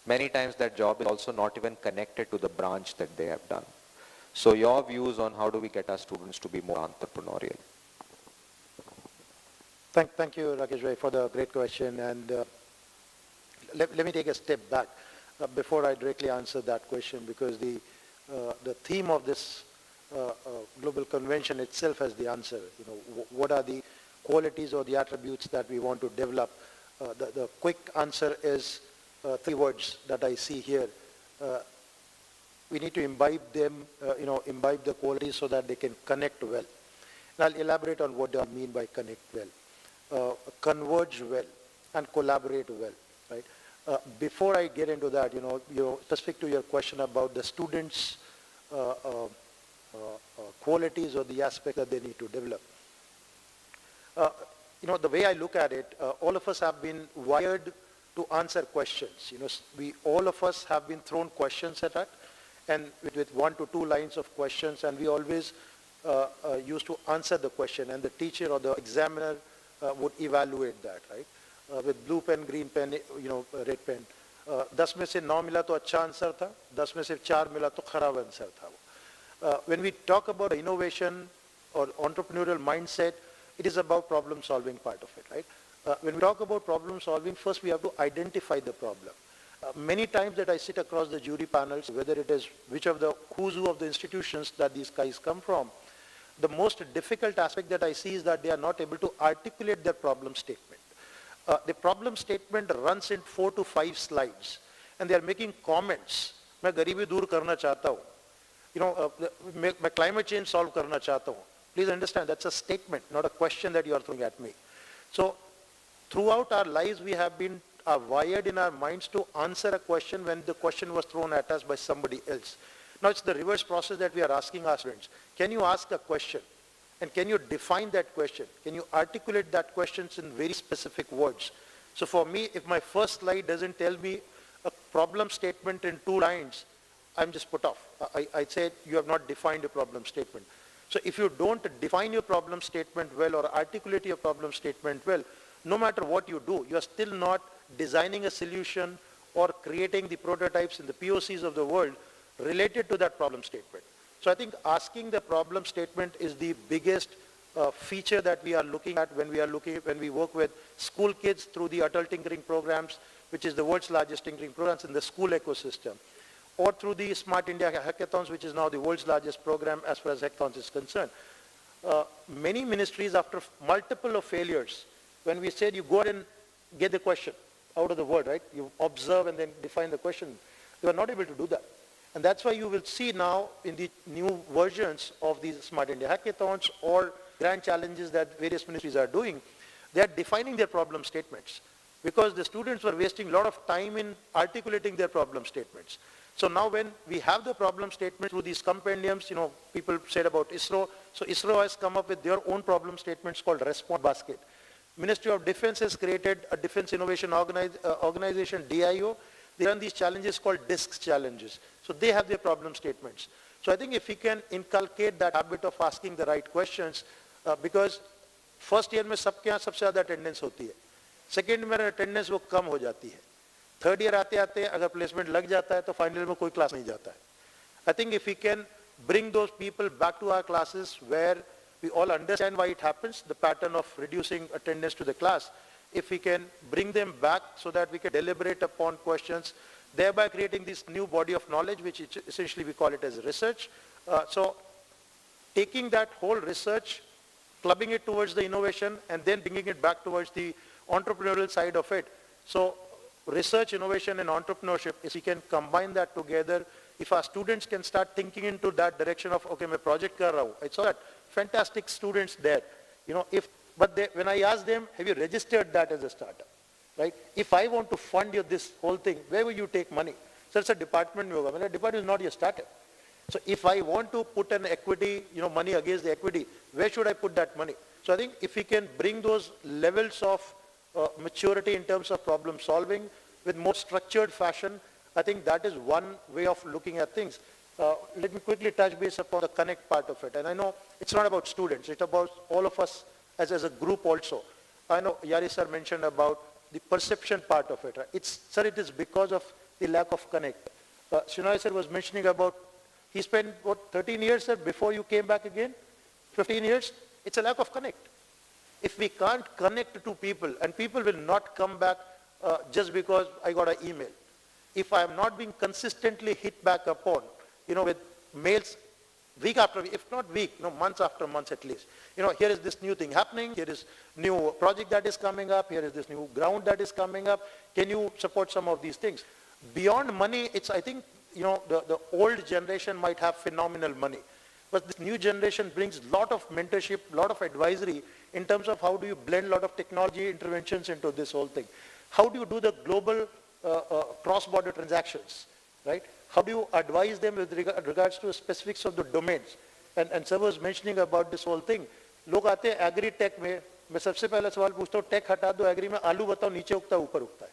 Many times that job is also not even connected to the branch that they have done. So your views on how do we get our students to be more entrepreneurial? Thank you, Rakesh Bhai, for the great question. And let me take a step back before I directly answer that question, because the theme of this global convention itself has the answer. What are the qualities or the attributes that we want to develop? The quick answer is 3 words that I see here. We need to imbibe them, imbibe the qualities so that they can connect well. And I'll elaborate on what I mean by connect well. Converge well and collaborate well, right? Before I get into that, specific to your question about the students' qualities or the aspect that they need to develop. The way I look at it, all of us have been wired to answer questions. All of us have been thrown questions at us, and with 1 to 2 lines of questions, and we always used to answer the question, and the teacher or the examiner would evaluate that, right? With blue pen, green pen, red pen. 10 में से 9 मिला तो अच्छा answer था, 10 में से 4 मिला तो खराब आंसर था. When we talk about innovation or entrepreneurial mindset, it is about problem solving part of it, right? When we talk about problem solving, first we have to identify the problem. Many times that I sit across the jury panels, whether it is which of the who's who of the institutions that these guys come from, the most difficult aspect that I see is that they are not able to articulate their problem statement. The problem statement runs in 4 to 5 slides, and they are making comments. मैं गरीबी दूर करना चाहता हूँ. मैं climate change solve करना चाहता हूँ. Please understand, that's a statement, not a question that you are throwing at me. So, throughout our lives, we have been wired in our minds to answer a question when the question was thrown at us by somebody else. Now, it's the reverse process that we are asking our students. Can you ask a question? And can you define that question? Can you articulate that question in very specific words? So for me, if my first slide doesn't tell me a problem statement in 2 lines, I'm just put off. I'd say you have not defined a problem statement. So if you don't define your problem statement well or articulate your problem statement well, no matter what you do, you are still not designing a solution or creating the prototypes and the POCs of the world related to that problem statement. So I think asking the problem statement is the biggest feature that we are looking at when we work with school kids through the adult tinkering programs, which is the world's largest tinkering programs in the school ecosystem, or through the Smart India Hackathons, which is now the world's largest program as far as hackathons is concerned. Many ministries, after multiple of failures, when we said you go ahead and get the question out of the world, right? You observe and then define the question. They were not able to do that. And that's why you will see now in the new versions of these Smart India Hackathons or grand challenges that various ministries are doing, they are defining their problem statements because the students were wasting a lot of time in articulating their problem statements. So now when we have the problem statement through these compendiums, people said about ISRO. So ISRO has come up with their own problem statements called Response Basket. Ministry of Defense has created a Defense Innovation Organization, DIO. They run these challenges called DISC challenges. So they have their problem statements. So I think if we can inculcate that habit of asking the right questions, because first year में सबके यहाँ सबसे ज़्यादा attendance होती है. Second year में attendance वो कम हो जाती है. Third year आते आते अगर placement लग जाता है तो final year में कोई class नहीं जाता है. I think if we can bring those people back to our classes where we all understand why it happens, the pattern of reducing attendance to the class, if we can bring them back so that we can deliberate upon questions, thereby creating this new body of knowledge, which essentially we call it as research. So taking that whole research, clubbing it towards the innovation, and then bringing it back towards the entrepreneurial side of it. So research, innovation, and entrepreneurship, if we can combine that together, if our students can start thinking into that direction of, okay, my project kar raha hu. I saw that fantastic students there. When I ask them, have you registered that as a startup? Right? If I want to fund you this whole thing, where will you take money? So it's a department. The department is not your startup. So if I want to put an equity, money against the equity, where should I put that money? So I think if we can bring those levels of maturity in terms of problem solving with more structured fashion, I think that is one way of looking at things. Let me quickly touch base upon the connect part of it. And I know it's not about students, it's about all of us as a group also. I know Yari sir mentioned about the perception part of it. Right? It is because of the lack of connect. Shinoy sir was mentioning about, he spent, 13 years, sir, before you came back again? 15 years? It's a lack of connect. If we can't connect to people, and people will not come back just because I got an email. If I am not being consistently hit back upon, with mails week after week, if not week, months after months at least. Here is this new thing happening, here is new project that is coming up, here is this new ground that is coming up. Can you support some of these things? Beyond money, I think, the old generation might have phenomenal money. But this new generation brings a lot of mentorship, a lot of advisory in terms of how do you blend a lot of technology interventions into this whole thing. How do you do the global cross-border transactions, right? How do you advise them with regards to the specifics of the domains? And sir was mentioning about this whole thing. लोग आते हैं agri tech में, मैं सबसे पहला सवाल पूछता हूँ, tech हटा दो, agri में आलू बताओ नीचे उगता है ऊपर उगता है.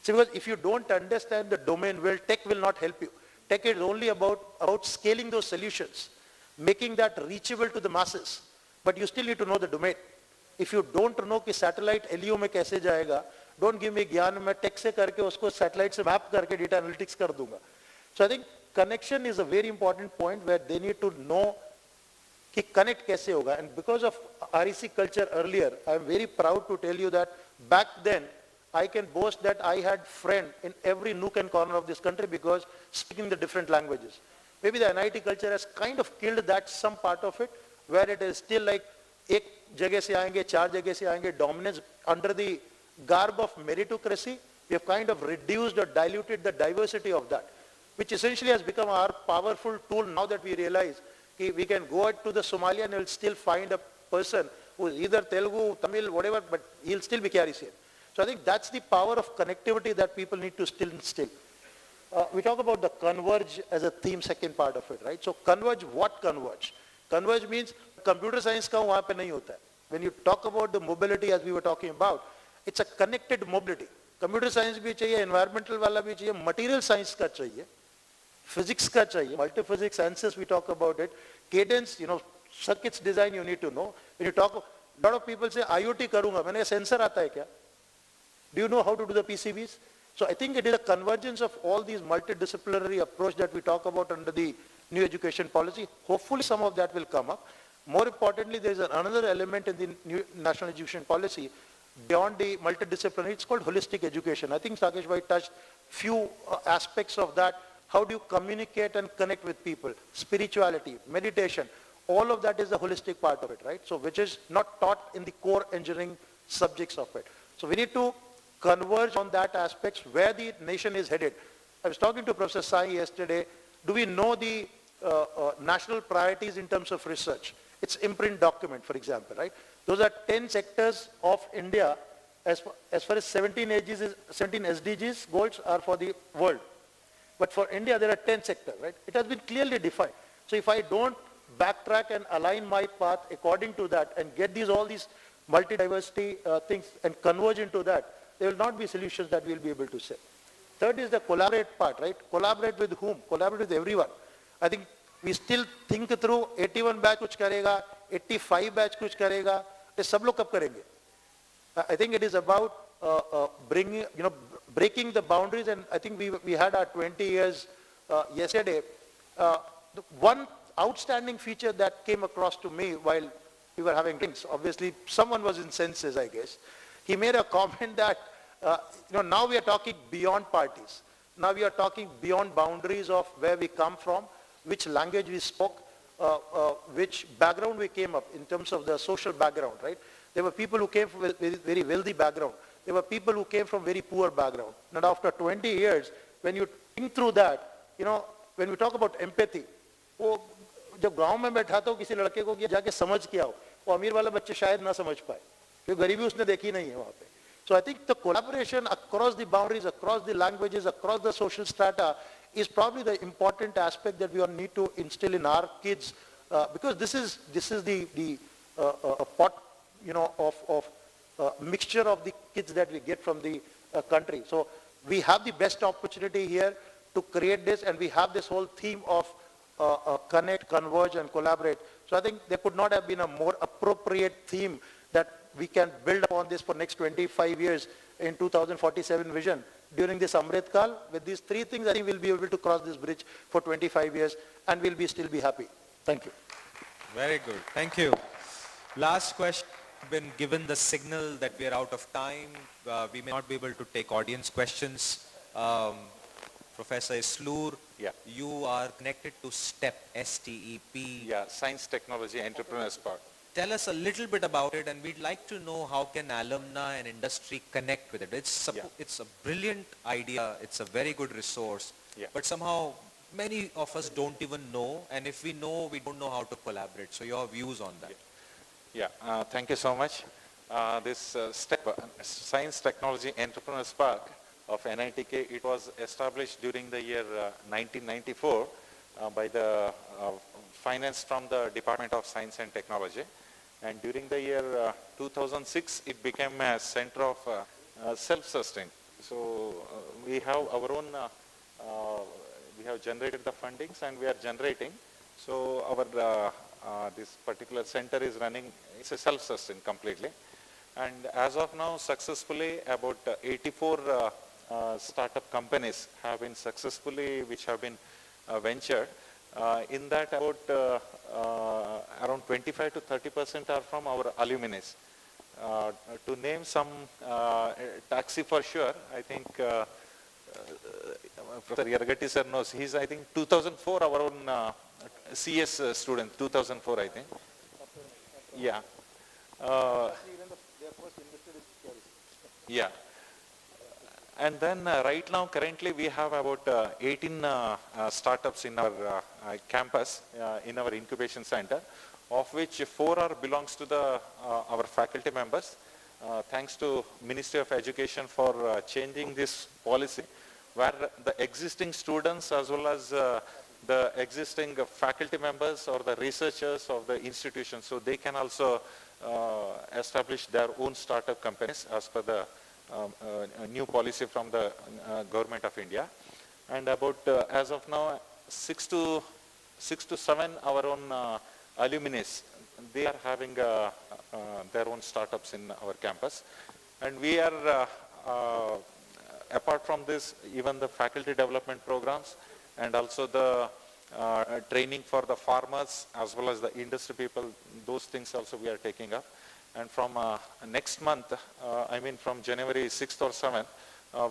So because if you don't understand the domain well, tech will not help you. Tech is only about scaling those solutions, making that reachable to the masses. But you still need to know the domain. If you don't know कि satellite LEO में कैसे जाएगा, don't give me ज्ञान, मैं tech से करके उसको satellite से map करके data analytics कर दूंगा. So I think connection is a very important point where they need to know कि connect कैसे होगा. And because of REC culture earlier, I am very proud to tell you that back then, I can boast that I had friends in every nook and corner of this country because speaking the different languages. Maybe the NIT culture has kind of killed that some part of it, where it is still like एक जगह से आएंगे, चार जगह से आएंगे, dominance under the garb of meritocracy. We have kind of reduced or diluted the diversity of that, which essentially has become our powerful tool now that we realize we can go out to the Somalia and we'll still find a person who is either Telugu, Tamil, whatever, but he'll still be Carisian. So I think that's the power of connectivity that people need to still instill. We talk about the converge as a theme, second part of it, right? So converge, what converge? Converge means computer science ka wahan pe nahi hota hai. When you talk about the mobility as we were talking about, it's a connected mobility. Computer science bhi chahiye, environmental wala bhi chahiye, material science ka chahiye, physics ka chahiye, multi-physics sciences we talk about it, cadence, circuits design you need to know. When you talk, a lot of people say IoT karunga, maine sensor aata hai kya? Do you know how to do the PCBs? So I think it is a convergence of all these multidisciplinary approach that we talk about under the new education policy. Hopefully some of that will come up. More importantly, there is another element in the new national education policy beyond the multidisciplinary. It's called holistic education. I think Sakesh Bhai touched few aspects of that. How do you communicate and connect with people? Spirituality, meditation, all of that is the holistic part of it, right? So which is not taught in the core engineering subjects of it. So we need to converge on that aspects where the nation is headed. I was talking to Professor Sai yesterday. Do we know the national priorities in terms of research? It's imprint document, for example, right? Those are 10 sectors of India as far as 17 SDGs goals are for the world. But for India, there are 10 sectors, right? It has been clearly defined. So if I don't backtrack and align my path according to that and get all these multi-diversity things and converge into that, there will not be solutions that we will be able to say. Third is the collaborate part, right? Collaborate with whom? Collaborate with everyone. I think we still think through 81 batch kuch karega, 85 batch kuch karega, ये सब लोग कब करेंगे? I think it is about breaking the boundaries, and I think we had our 20 years yesterday. The one outstanding feature that came across to me while we were having drinks, obviously someone was in senses, I guess. He made a comment that, now we are talking beyond parties. Now we are talking beyond boundaries of where we come from, which language we spoke. which background we came up in terms of the social background, right? There were people who came from a very, very wealthy background. There were people who came from very poor background. And after 20 years, when you think through that, you know, when we talk about empathy, वो जब गांव में बैठा तो किसी लड़के को कि जाके समझ के आओ, वो अमीर वाला बच्चे शायद ना समझ पाए, क्योंकि गरीबी उसने देखी नहीं है वहाँ पे. So I think the collaboration across the boundaries, across the languages, across the social strata is probably the important aspect that we all need to instill in our kids, because this is the pot, you know, of mixture of the kids that we get from the country. So we have the best opportunity here to create this, and we have this whole theme of connect, converge, and collaborate. So I think there could not have been a more appropriate theme that we can build upon this for next 25 years in 2047 vision. During this Amrit Kal, with these three things, I think we'll be able to cross this bridge for 25 years, and we'll still be happy. Thank you. Very good. Thank you. Last question. Been given the signal that we are out of time. We may not be able to take audience questions. Professor Isloor, Yeah. you are connected to STEP, S-T-E-P. Yeah, Science, Technology, Entrepreneurs Park. Tell us a little bit about it, and we'd like to know how can alumni and industry connect with it. It's a brilliant idea. It's a very good resource. Yeah. But somehow many of us don't even know, and if we know, we don't know how to collaborate. So your views on that. Yeah, thank you so much. This STEP, Science, Technology, Entrepreneurs Park of NITK, it was established during the year 1994 by the finance from the Department of Science and Technology. And during the year 2006, it became a center of self-sustain. So we have our own, we have generated the fundings and we are generating. So our this particular center is running, it's a self-sustain completely. And as of now, successfully about 84 startup companies have been successfully, which have been ventured. In that about around 25 to 30% are from our alumni. To name some, taxi for sure, I think Professor Yargatti sir knows, he's I think 2004 our own CS student, 2004 I think. Yeah. Yeah. And then right now currently we have about 18 startups in our campus, in our incubation center, of which 4 are belongs to the our faculty members. Thanks to Ministry of Education for changing this policy, where the existing students as well as the existing faculty members or the researchers of the institution, so they can also establish their own startup companies as per the new policy from the government of India. And about as of now 6 to 7 our own alumni, they are having their own startups in our campus. And we are apart from this, even the faculty development programs and also the training for the farmers as well as the industry people, those things also we are taking up. And from next month, I mean from January 6th or 7th,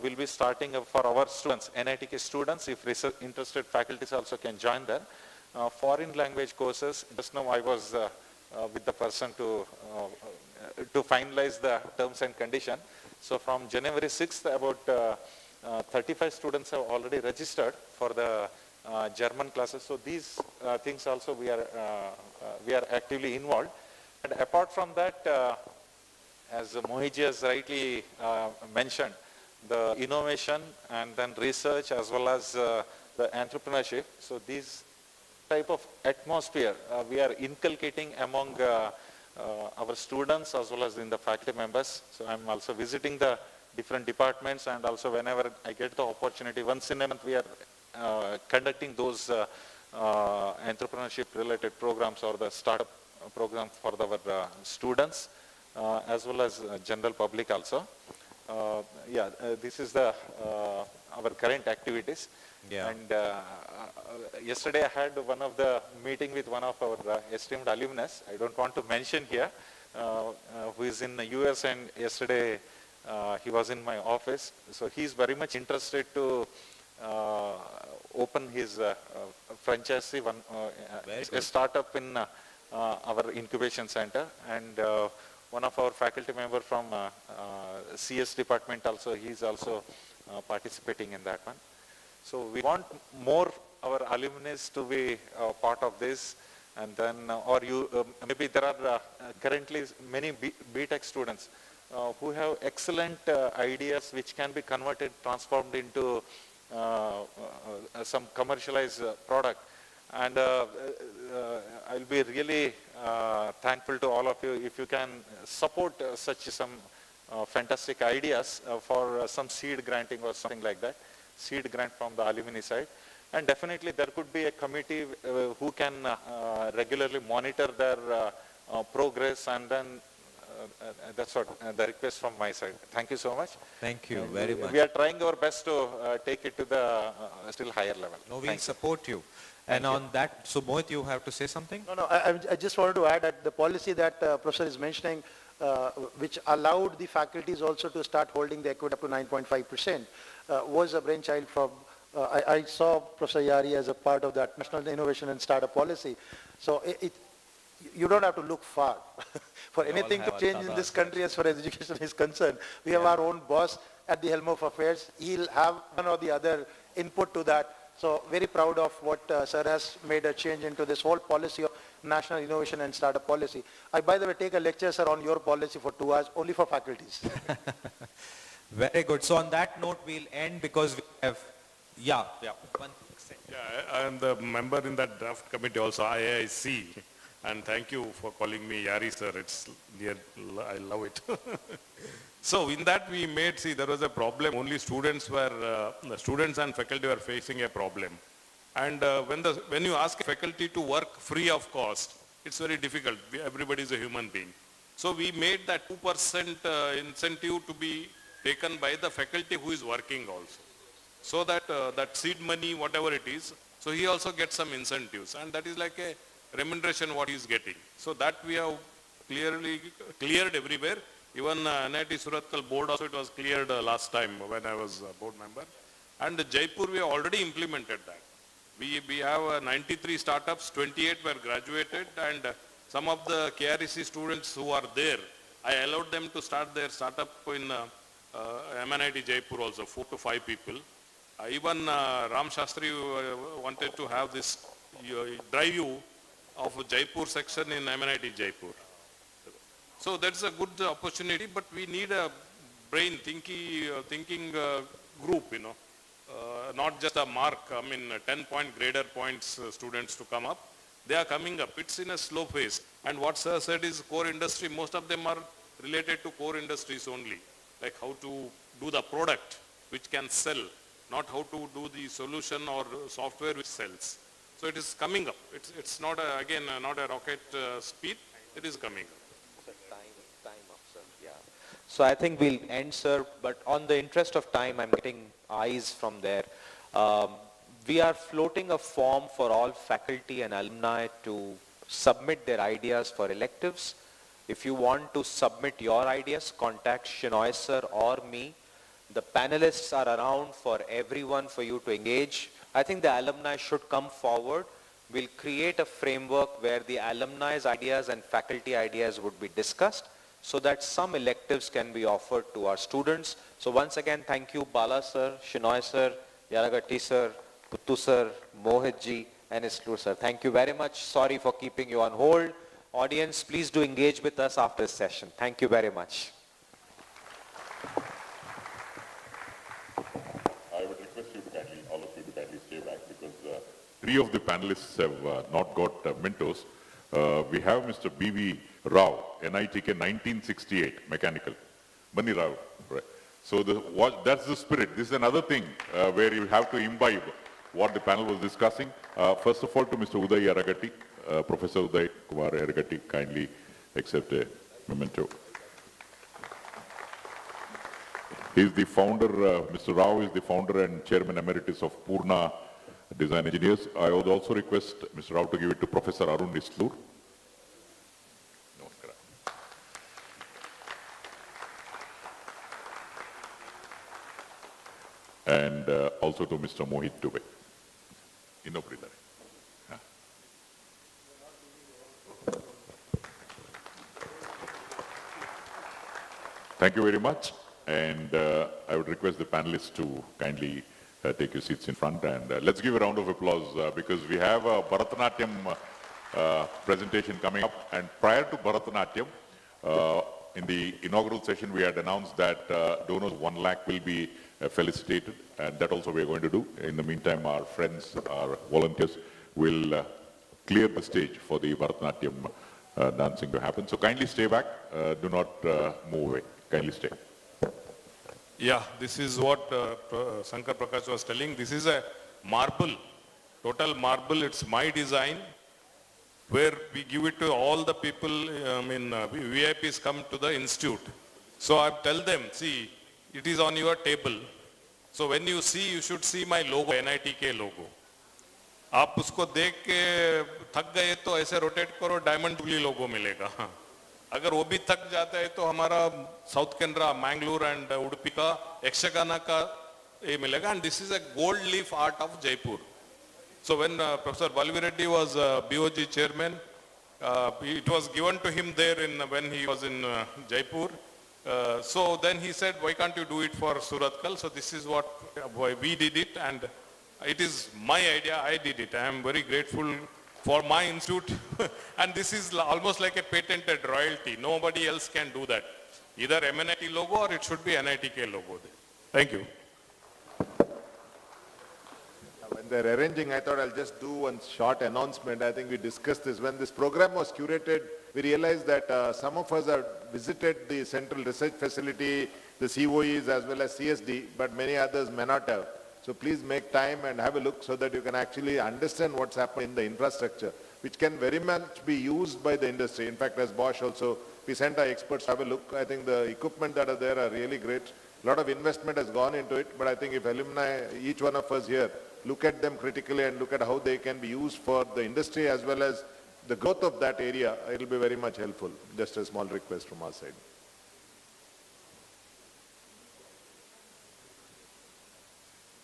we'll be starting for our students, NITK students, if interested faculties also can join there. Foreign language courses, just now I was with the person to finalize the terms and condition. So from January 6th, about 35 students have already registered for the German classes. So these things also we are actively involved. And apart from that, as Mohiji has rightly mentioned, the innovation and then research as well as the entrepreneurship. So these type of atmosphere we are inculcating among our students as well as in the faculty members. So I'm also visiting the different departments, and also whenever I get the opportunity, once in a month we are conducting those entrepreneurship related programs or the startup program for our students as well as general public also. This is the our current activities. Yeah. And yesterday I had one of the meeting with one of our esteemed alumnus. I don't want to mention here, who is in the US, and yesterday he was in my office. So he's very much interested to open his franchisee, a startup in our incubation center. And one of our faculty member from CS department also, he's also participating in that one. So we want more our alumni to be part of this. And then, or you, maybe there are currently many B.Tech students who have excellent ideas which can be converted, transformed into some commercialized product. And I'll be really thankful to all of you if you can support such some fantastic ideas for some seed granting or something like that, seed grant from the alumni side. And definitely there could be a committee who can regularly monitor their progress, and then that's what the request from my side. Thank you so much. Thank you very much. We are trying our best to take it to the still higher level. No, we'll support you. And on that, so Mohit, you have to say something? No, I just wanted to add that the policy that Professor is mentioning, which allowed the faculties also to start holding the equity up to 9.5%, was a brainchild from, I saw Professor Yari as a part of that National Innovation and Startup Policy. So you don't have to look far for anything to change in this country as far as education is concerned. We have our own boss at the helm of affairs. He'll have one or the other input to that. So very proud of what sir has made a change into this whole policy of National Innovation and Startup Policy. I, by the way, take a lecture, sir, on your policy for 2 hours, only for faculties. Very good. So on that note, we'll end because we have, yeah. 1 second. Yeah, I am the member in that draft committee also, IIC. And thank you for calling me Yari, sir. It's near, I love it. So in that we made, see, there was a problem. Only students were, the students and faculty were facing a problem. And when you ask faculty to work free of cost, it's very difficult. Everybody is a human being. So we made that 2% incentive to be taken by the faculty who is working also. So that that seed money, whatever it is, so he also gets some incentives. And that is like a remuneration what he is getting. So that we have clearly cleared everywhere. Even NITK Surathkal board also, it was cleared last time when I was a board member. And Jaipur, we have already implemented that. We have 93 startups, 28 were graduated, and some of the KREC students who are there, I allowed them to start their startup in MNIT Jaipur also, 4 to 5 people. Even Ram Shastri wanted to have this drive you of Jaipur section in MNIT Jaipur. So that's a good opportunity, but we need a brain thinking group, you know, not just a mark, 10-point grader points students to come up. They are coming up. It's in a slow pace. And what sir said is core industry, most of them are related to core industries only, like how to do the product which can sell, not how to do the solution or software which sells. So it is coming up. It's not again not a rocket speed. It is coming up. Time up, sir. Yeah. So I think we'll end, sir. But on the interest of time, I'm getting eyes from there. We are floating a form for all faculty and alumni to submit their ideas for electives. If you want to submit your ideas, contact Shinoy sir or me. The panelists are around for everyone for you to engage. I think the alumni should come forward. We'll create a framework where the alumni's ideas and faculty ideas would be discussed so that some electives can be offered to our students. So once again, thank you Bala sir, Shinoy sir, Yaragatti sir, Puttu sir, Mohit ji, and Islu sir. Thank you very much. Sorry for keeping you on hold. Audience, please do engage with us after this session. Thank you very much. I would request you to kindly, all of you to kindly stay back because 3 of the panelists have not got Mentos. We have Mr. B.V. Rao, NITK 1968, mechanical. Bani Rao, right. So that's the spirit. This is another thing where you have to imbibe what the panel was discussing. First of all, to Mr. Uday Yaragatti, Professor Uday Kumar Yaragatti, kindly accept a memento. He is the founder, Mr. Rao is the founder and chairman emeritus of Purna Design Engineers. I would also request Mr. Rao to give it to Professor Arun Islur. and also to Mr. Mohit Dubey. Innobridare. Thank you very much, and I would request the panelists to kindly take your seats in front, and let's give a round of applause because we have a Bharatanatyam presentation coming up, and prior to Bharatanatyam, in the inaugural session we had announced that donors 1 lakh will be felicitated, and that also we are going to do. In the meantime, our friends, our volunteers will clear the stage for the Bharatanatyam dancing to happen. So kindly stay back, do not move away. Kindly stay. Yeah, this is what Shankar Prakash was telling. This is a marble, total marble. It's my design, where we give it to all the people. VIPs come to the institute. So I tell them, see, it is on your table. So when you see, you should see my logo, NITK logo. आप उसको देख के थक गए तो ऐसे rotate करो, diamond jubilee लोगो मिलेगा. अगर वो भी थक जाता है तो हमारा साउथ कैनरा, मैंगलोर एंड उडुपी का यक्षगाना का ये मिलेगा. And this is a gold leaf art of Jaipur. So when Professor Balvi Reddy was BOG chairman, it was given to him there when he was in Jaipur. So then he said, why can't you do it for Surathkal? So this is what we did it, and it is my idea. I did it. I am very grateful for my institute. And this is almost like a patented royalty. Nobody else can do that. Either MNIT logo or it should be NITK logo there. Thank you. When they're arranging, I thought I'll just do one short announcement. I think we discussed this. When this program was curated, we realized that some of us have visited the Central Research Facility, the COEs as well as CSD, but many others may not have. So please make time and have a look so that you can actually understand what's happening in the infrastructure, which can very much be used by the industry. In fact, as Bosch also, we sent our experts to have a look. I think the equipment that are there are really great. A lot of investment has gone into it, but I think if alumni, each one of us here, look at them critically and look at how they can be used for the industry as well as the growth of that area, it will be very much helpful. Just a small request from our side.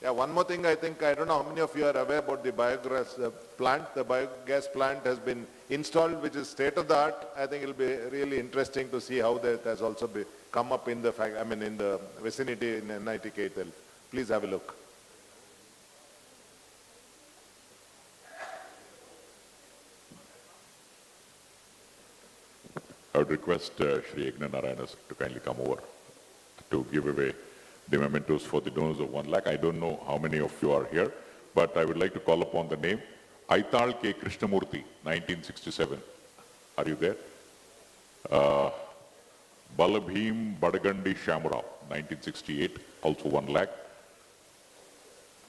Yeah, one more thing, I think, I don't know how many of you are aware about the biogas plant. The biogas plant has been installed, which is state of the art. I think it will be really interesting to see how that has also come up in the, in the vicinity in NITK itself. Please have a look. I would request Shri Yagna Narayana to kindly come over to give away the mementos for the donors of 1 lakh. I don't know how many of you are here, but I would like to call upon the name Aital K. Krishnamurthy, 1967. Are you there? Balabhim Badagandi Shamrao, 1968, also 1 lakh.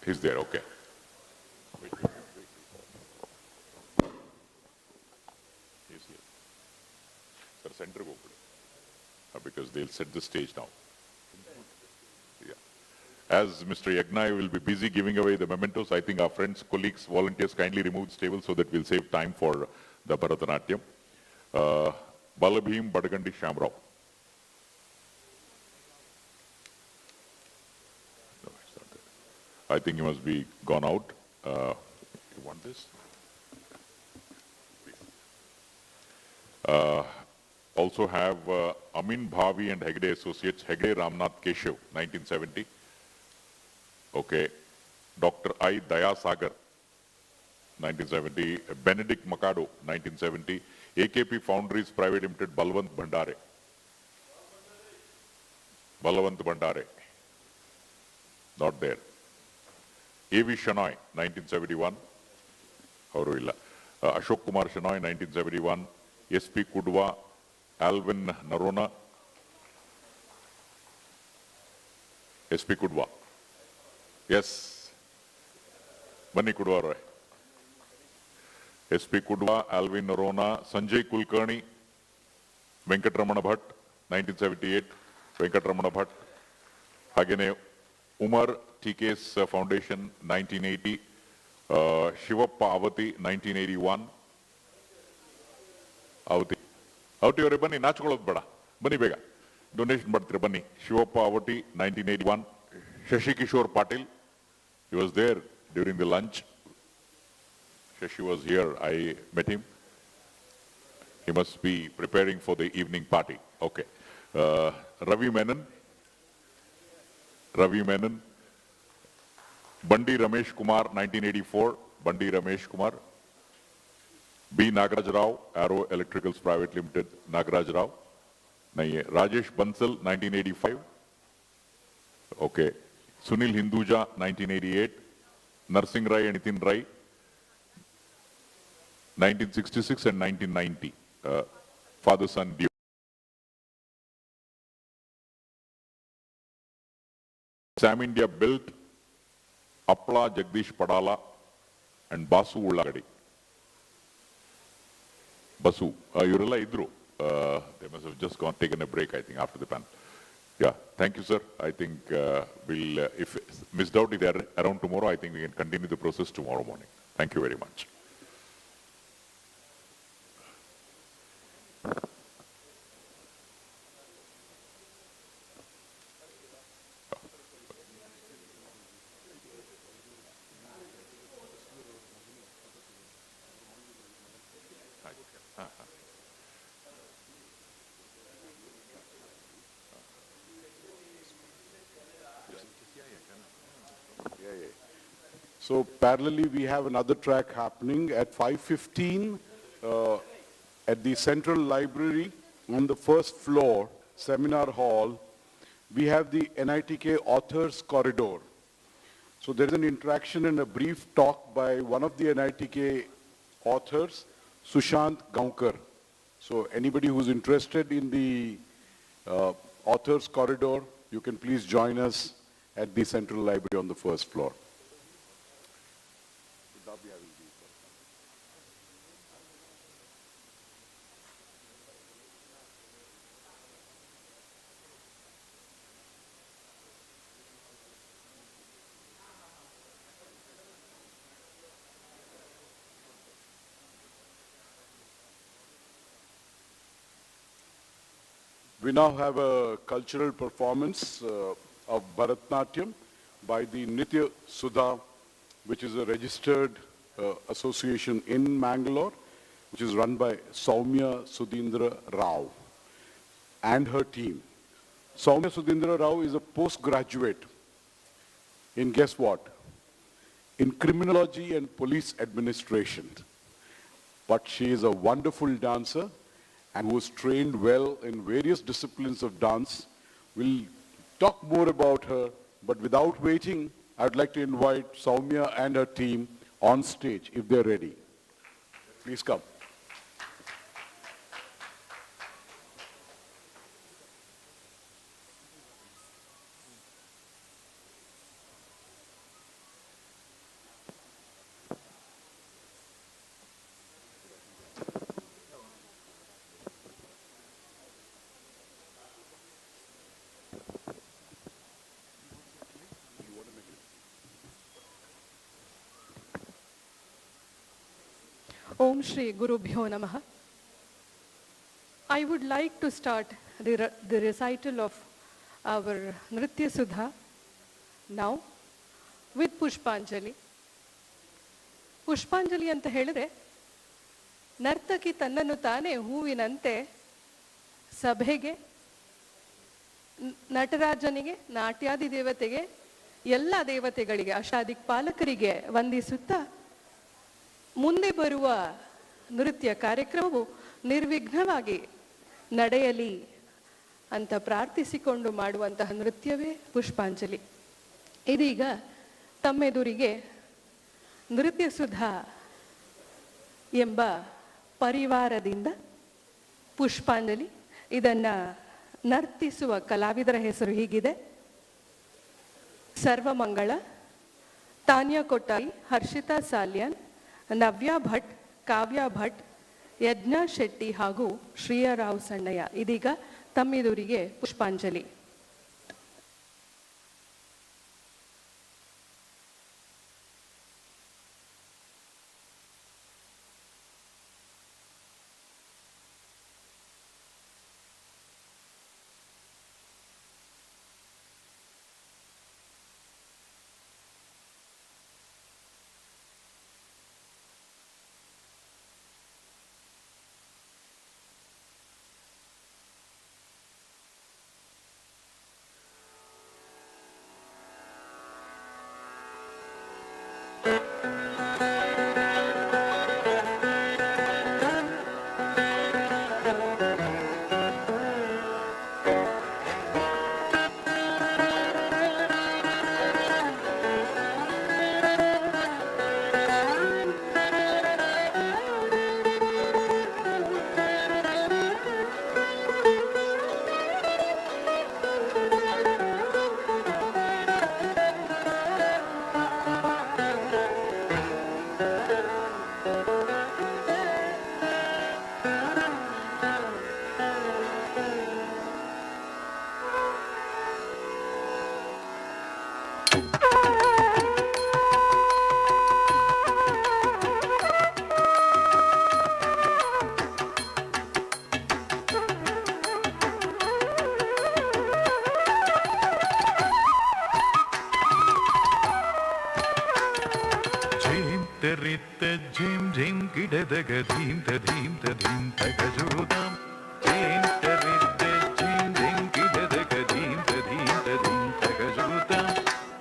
He's there, okay. He's here. Sir, center go, because they'll set the stage now. As Mr. Yagnai will be busy giving away the mementos, I think our friends, colleagues, volunteers kindly remove the table so that we'll save time for the Bharatanatyam. Balabhim Badagandi Shamrao. No, it's not there. I think he must be gone out. You want this? Also have Amin Bhavi and Hegde Associates, Hegde Ramnath Keshav, 1970. Okay. Dr. I. Daya Sagar, 1970. Benedict Makado, 1970. AKP Foundries Private Limited, Balwant Bhandare. Balwant Bhandare. Not there. A.V. Shanoy, 1971. Hauruvilla. Ashok Kumar Shanoy, 1971. S.P. Kudwa, Alvin Narona. S.P. Kudwa. Yes. Bani Kudwa Roy. S.P. Kudwa, Alvin Narona, Sanjay Kulkarni, Venkatramana Bhatt, 1978, Venkatramana Bhatt. Hagene Umar TK's Foundation, 1980. Shivappa Avati, 1981. Avati. Avati ಅವರೇ ನಾಚ್ಕೊಳ್ಳೋದು ಬೇಡ ಬನ್ನಿ ಬೇಗ donation ಮಾಡ್ತೀರಾ ಬನ್ನಿ Shivappa Avati 1981 Shashi Kishore Patil, he was there during the lunch. Shashi was here, I met him. He must be preparing for the evening party. Okay. Ravi Menon. Bandi Ramesh Kumar, 1984. Bandi Ramesh Kumar. B. Nagaraj Rao, Arrow Electricals Private Limited, Nagaraj Rao. Rajesh Bansal, 1985. Okay. Sunil Hinduja, 1988. Narsingh Rai and Nitin Rai, 1966 and 1990. Father-son duo. Sam India built Appla Jagdish Padala and Basu Ullagadi. Basu, Yurilla Idru. They must have just taken a break, I think, after the panel. Yeah, thank you, sir. I think we'll, if missed out, if they are around tomorrow, I think we can continue the process tomorrow morning. Thank you very much. So parallelly, we have another track happening at 5:15 at the Central Library on the first floor, Seminar Hall. We have the NITK Authors Corridor. So there is an interaction and a brief talk by one of the NITK authors, Sushant Gaunkar. So anybody who's interested in the Authors Corridor, you can please join us at the Central Library on the first floor. We now have a cultural performance of Bharatnatyam by the NITK Sudha, which is a registered association in Mangalore, which is run by Soumya Sudhindra Rao and her team. Soumya Sudhindra Rao is a postgraduate in, guess what? In criminology and police administration. But she is a wonderful dancer and was trained well in various disciplines of dance. We'll talk more about her, but without waiting, I'd like to invite Soumya and her team on stage if they're ready. Please come. Om Shri Guru Bhyo Namaha. I would like to start the recital of our Nritya Sudha now with Pushpanjali. Pushpanjali anta ಹೇಳಿದ್ರೆ ನರ್ತಕಿ ತನ್ನನ್ನು ತಾನೇ ಹೂವಿನಂತೆ ಸಭೆಗೆ, ನಟರಾಜನಿಗೆ, ನಾಟ್ಯಾದಿ ದೇವತೆಗೆ, ಎಲ್ಲ ದೇವತೆಗಳಿಗೆ, ಅಷ್ಟಾದಿಕ್ಪಾಲಕರಿಗೆ ವಂದಿಸುತ್ತಾ ಮುಂದೆ ಬರುವ ನೃತ್ಯ ಕಾರ್ಯಕ್ರಮವು ನಿರ್ವಿಘ್ನವಾಗಿ ನಡೆಯಲಿ ಅಂತ ಪ್ರಾರ್ಥಿಸಿಕೊಂಡು ಮಾಡುವಂತಹ ನೃತ್ಯವೇ ಪುಷ್ಪಾಂಜಲಿ. ಇದೀಗ ತಮ್ಮೆದುರಿಗೆ ನೃತ್ಯ ಸುಧಾ ಎಂಬ ಪರಿವಾರದಿಂದ ಪುಷ್ಪಾಂಜಲಿ, ಇದನ್ನು ನರ್ತಿಸುವ ಕಲಾವಿದರ ಹೆಸರು ಹೀಗಿದೆ: ಸರ್ವಮಂಗಳ, ತಾನ್ಯಾ ಕೊಟ್ಟಾಯಿ, ಹರ್ಷಿತಾ ಸಾಲ್ಯನ್, ನವ್ಯಾ ಭಟ್, ಕಾವ್ಯಾ ಭಟ್, ಯಜ್ಞ ಶೆಟ್ಟಿ ಹಾಗೂ ಶ್ರೀಯರಾವ್ ಸಣ್ಣಯ್ಯ. ಇದೀಗ ತಮ್ಮೆದುರಿಗೆ ಪುಷ್ಪಾಂಜಲಿ. ரித்த ஜிம் ஜிம் கிடதக தீம் ததீம் ததீம் தகஜுதாம் ஜிம் தரித்த ஜிம் ஜிம் கிடதக தீம் ததீம் ததீம் தகஜுதாம்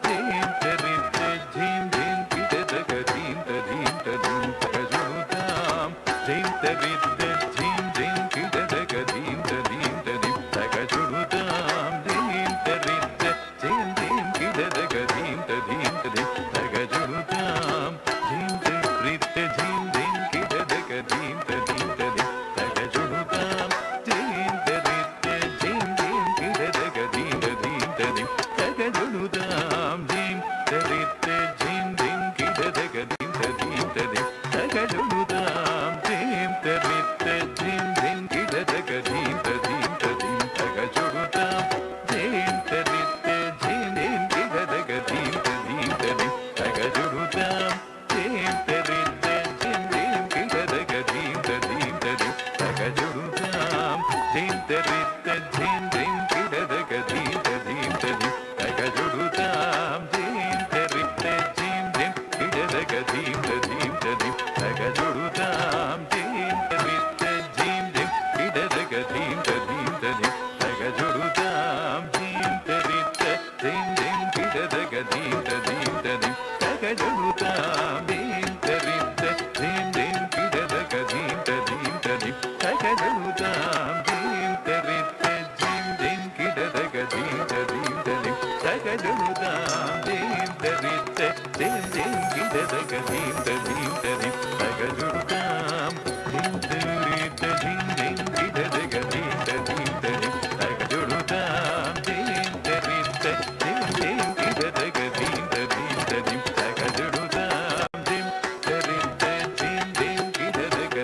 ஜிம் தரித்த ஜிம் ஜிம் கிடதக தீம் ததீம் ததீம் தகஜுதாம் ஜிம் தரித்த ஜிம் ஜிம் கிடதக தீம் ததீம் ததீம் தகஜுதாம் ஜிம் தரித்த ஜிம் ஜிம் கிடதக தீம் ததீம் ததீம் தகஜுதாம் ஜிம் தரித்த ஜிம் ஜிம் கிடதக தீம் ததீம் ததீம் தகஜுதாம் ஜிம் தரித்த ஜிம் ஜிம் கிடதக தீம் ததீம் ததீம் தகஜுதாம் ஜிம் தரித்த ஜிம் ஜிம் கிடதக தீம் ததீம் ததீம் தகஜுதாம் ஜிம் தரித்த gym gym கிடதக theme ததீம் ததீம் தகஜுதாம் gym தரித்த gym gym கிடதக theme ததீம் ததீம் தகஜுதாம் gym தரித்த gym gym கிடதக theme ததீம் ததீம் தகஜுதாம் gym தரித்த gym gym கிடதக theme ததீம் ததீம் தகஜுதாம் gym தரித்த gym gym கிடதக theme ததீம் ததீம் தகஜுதாம் gym தரித்த gym gym கிடதக theme ததீம் ததீம் தகஜுதாம் gym தரித்த gym gym கிடதக theme ததீம் ததீம் தகஜுதாம் gym தரித்த gym gym கிடதக theme ததீம் ததீம் தகஜுதாம் gym தரித்த gym gym கிடதக theme ததீம் ததீம் தகஜுதாம் gym தரித்த gym gym கிடதக theme ததீம் ததீம் தகஜுதாம் gym தரித்த gym gym கிடதக theme ததீம் ததீம் தகஜுதாம் gym தரித்த gym gym கிடதக theme ததீம் ததீம் தகஜுதாம் gym தரித்த gym gym கிடதக theme ததீம் ததீம் தகஜுதாம் gym தரித்த gym gym கிடதக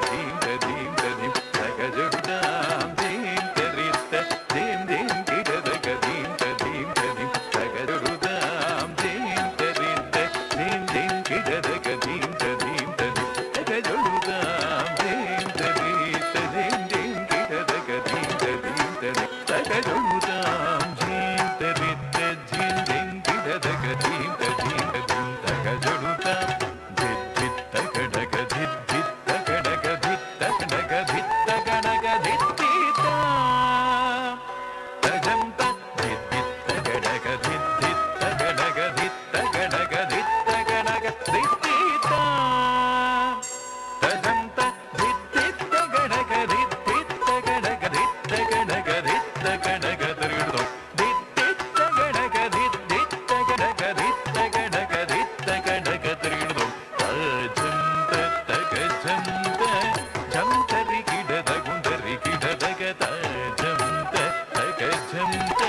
theme ததீம் ததீம் தகஜுதாம் gym தரித்த gym gym கிடதக theme ததீம் ததீம் தகஜுதாம் gym தரித்த gym gym கிடதக theme ததீம் ததீம் தகஜுதாம் gym தரித்த gym gym கிடதக theme ததீம் ததீம் தகஜுதாம் gym தரித்த gym gym கிடதக theme ததீம் ததீம் தகஜுதாம் ஜித் ஜித் தகடக ஜித் ஜித் தகடக ஜித் தகடக ஜித் தகடக ஜித் தீதாம் தஜம் தத் ஜித் ஜித் தகடக ஜித் ஜித் தகடக ஜித் தகடக ஜித் தகடக ஜித் தீதாம் தஜம் தத் ஜித் ஜித் தகடக ஜித் ஜித் தகடக ஜித் தகடக ஜித் தகடக திருடுதோம் ஜித் ஜித் தகடக ஜித் ஜித் தகடக ஜித் தகடக ஜித் தகடக திருடுதோம் தஜம் தத் தகஜம் த ஜம் தரி கிடத குண்டரி கிடதக தஜம் த தகஜம் த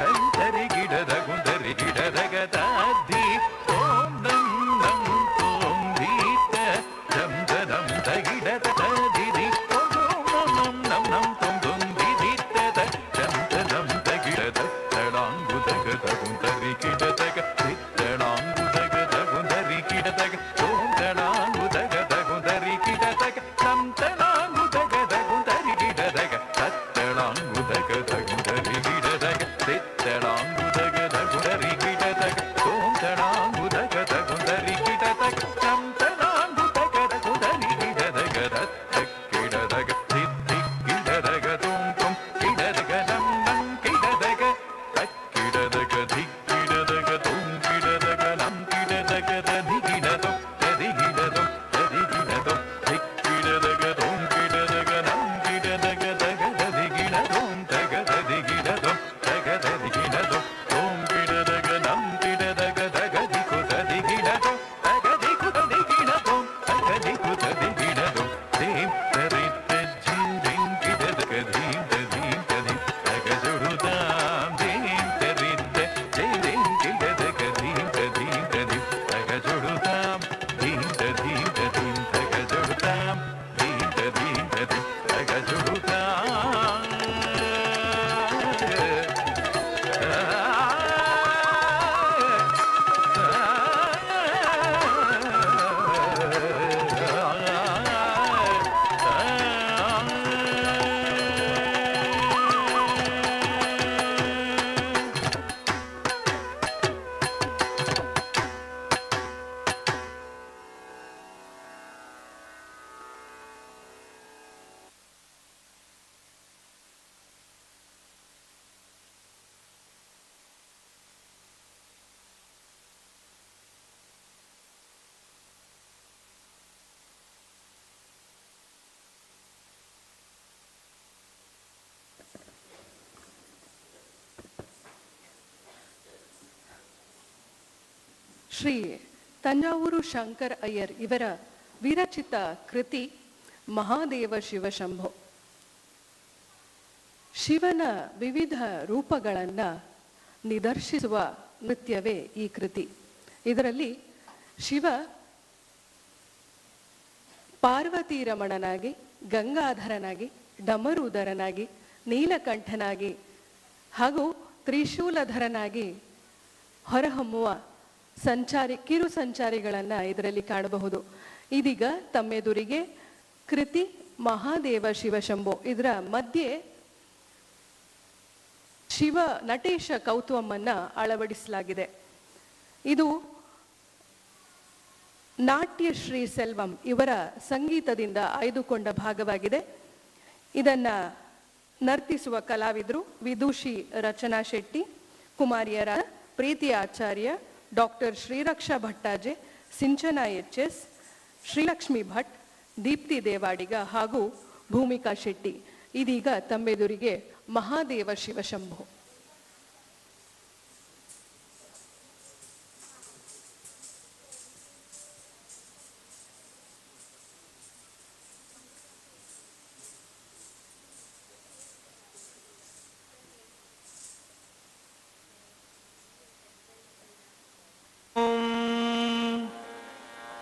கந்தரி கிடத குண்டரி கிடதக ததி ஓம் நம் நம் தோம் தீத ஜம் தரம் தகிடத ததிதி ஓம் நம் நம் நம் தோம் தோம் தீதித ஜம் தரம் தகிடத தடாங்கு தகத குண்டரி கிடதக தித்தடாங்கு தகத குண்டரி கிடதக ஓம் தடாங்கு தகத குண்டரி கிடதக நம் தடாங்கு தகத குண்டரி கிடதக தத்தடாங்கு தகத குண்டரி கிடதக தித்தடாங்கு தகத குண்டரி கிடதக ஓம் தடாங்கு தகத குண்டரி கிடதக நம் தடாங்கு தகத குண்டரி கிடதக தத்த கிடதக தித்தி கிடதக ಶ್ರೀ ತಂಜಾವೂರು ಶಂಕರ್ ಅಯ್ಯರ್ ಇವರ ವಿರಚಿತ ಕೃತಿ ಮಹಾದೇವ ಶಿವಶಂಭೋ. ಶಿವನ ವಿವಿಧ ರೂಪಗಳನ್ನು ನಿದರ್ಶಿಸುವ ನೃತ್ಯವೇ ಈ ಕೃತಿ. ಇದರಲ್ಲಿ ಶಿವ ಪಾರ್ವತಿ ರಮಣನಾಗಿ, ಗಂಗಾಧರನಾಗಿ, ಡಮರುಧರನಾಗಿ, ನೀಲಕಂಠನಾಗಿ ಹಾಗೂ ತ್ರಿಶೂಲಧರನಾಗಿ ಹೊರಹೊಮ್ಮುವ ಕಿರು ಸಂಚಾರಿಗಳನ್ನು ಇದರಲ್ಲಿ ಕಾಣಬಹುದು. ಇದೀಗ ತಮ್ಮೆದುರಿಗೆ ಕೃತಿ ಮಹಾದೇವ ಶಿವಶಂಭೋ. ಇದರ ಮಧ್ಯೆ ಶಿವ ನಟೇಶ ಕೌತುಕವನ್ನು ಅಳವಡಿಸಲಾಗಿದೆ. ಇದು ನಾಟ್ಯ ಶ್ರೀ ಸೆಲ್ವಂ ಇವರ ಸಂಗೀತದಿಂದ ಆಯ್ದುಕೊಂಡ ಭಾಗವಾಗಿದೆ. ಇದನ್ನು ನರ್ತಿಸುವ ಕಲಾವಿದರು ವಿದುಷಿ ರಚನಾ ಶೆಟ್ಟಿ, ಕುಮಾರಿಯರ ಪ್ರೀತಿ ಆಚಾರ್ಯ, ಡಾಕ್ಟರ್ ಶ್ರೀರಕ್ಷಾ ಭಟ್ಟಾಜೆ, ಸಿಂಚನಾ ಎಚ್.ಎಸ್., ಶ್ರೀಲಕ್ಷ್ಮಿ ಭಟ್, ದೀಪ್ತಿ ದೇವಾಡಿಗ ಹಾಗೂ ಭೂಮಿಕಾ ಶೆಟ್ಟಿ. ಇದೀಗ ತಮ್ಮೆದುರಿಗೆ ಮಹಾದೇವ ಶಿವಶಂಭೋ.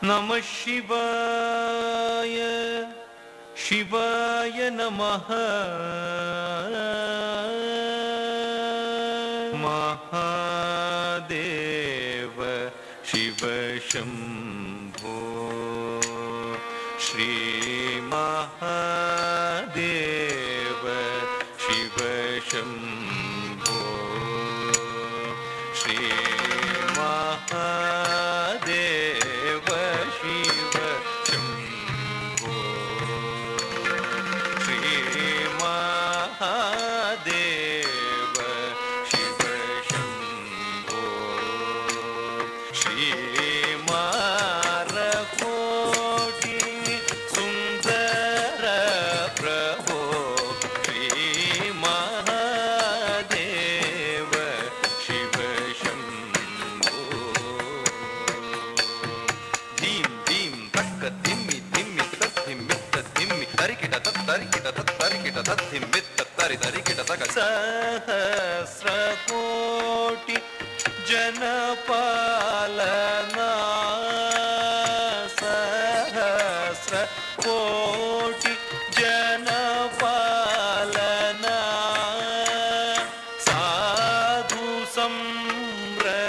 ನಮಃ ಶಿವಾಯ, ಶಿವಾಯ ನಮಃ. ಮಹಾದೇವ ಶಿವ ಶಂಭೋ, ಶ್ರೀ ಮಹಾದೇವ ಶಿವ ಶಂಭೋ, ಶ್ರೀ ಮಹಾದೇವ ಶಿವ ಶಂಭೋ, ಶ್ರೀ ಮಹಾದೇವ ಶಿವ ಶಂಭೋ, ಶ್ರೀ ಮಾರಕೋಟಿ ಸುಂದರ ಪ್ರಭೋ, ಶ್ರೀ ಮಹಾದೇವ ಶಿವ ಶಂಭೋ. ಧೀಂ ಧೀಂ ತಕ್ಕ ತಿಮ್ಮಿ ತಿಮ್ಮಿ ತತ್ತಿಮ್ಮಿತ್ತ ತಿಮ್ಮಿ ತರಿಕಿಟ ತತ್ತರಿಕಿಟ ತತ್ತರಿಕಿಟ ತತ್ತಿಮ್ಮಿತ್ತ ತರಿ ತರಿಕಿಟ ತಕ. ಸಹಸ್ರ ಕೋಟಿ ಜನಪಾಲನಾ, ಸಹಸ್ರ ಕೋಟಿ ಜನಪಾಲನಾ, ಸಾಧು ಸಂರಕ್ಷಣ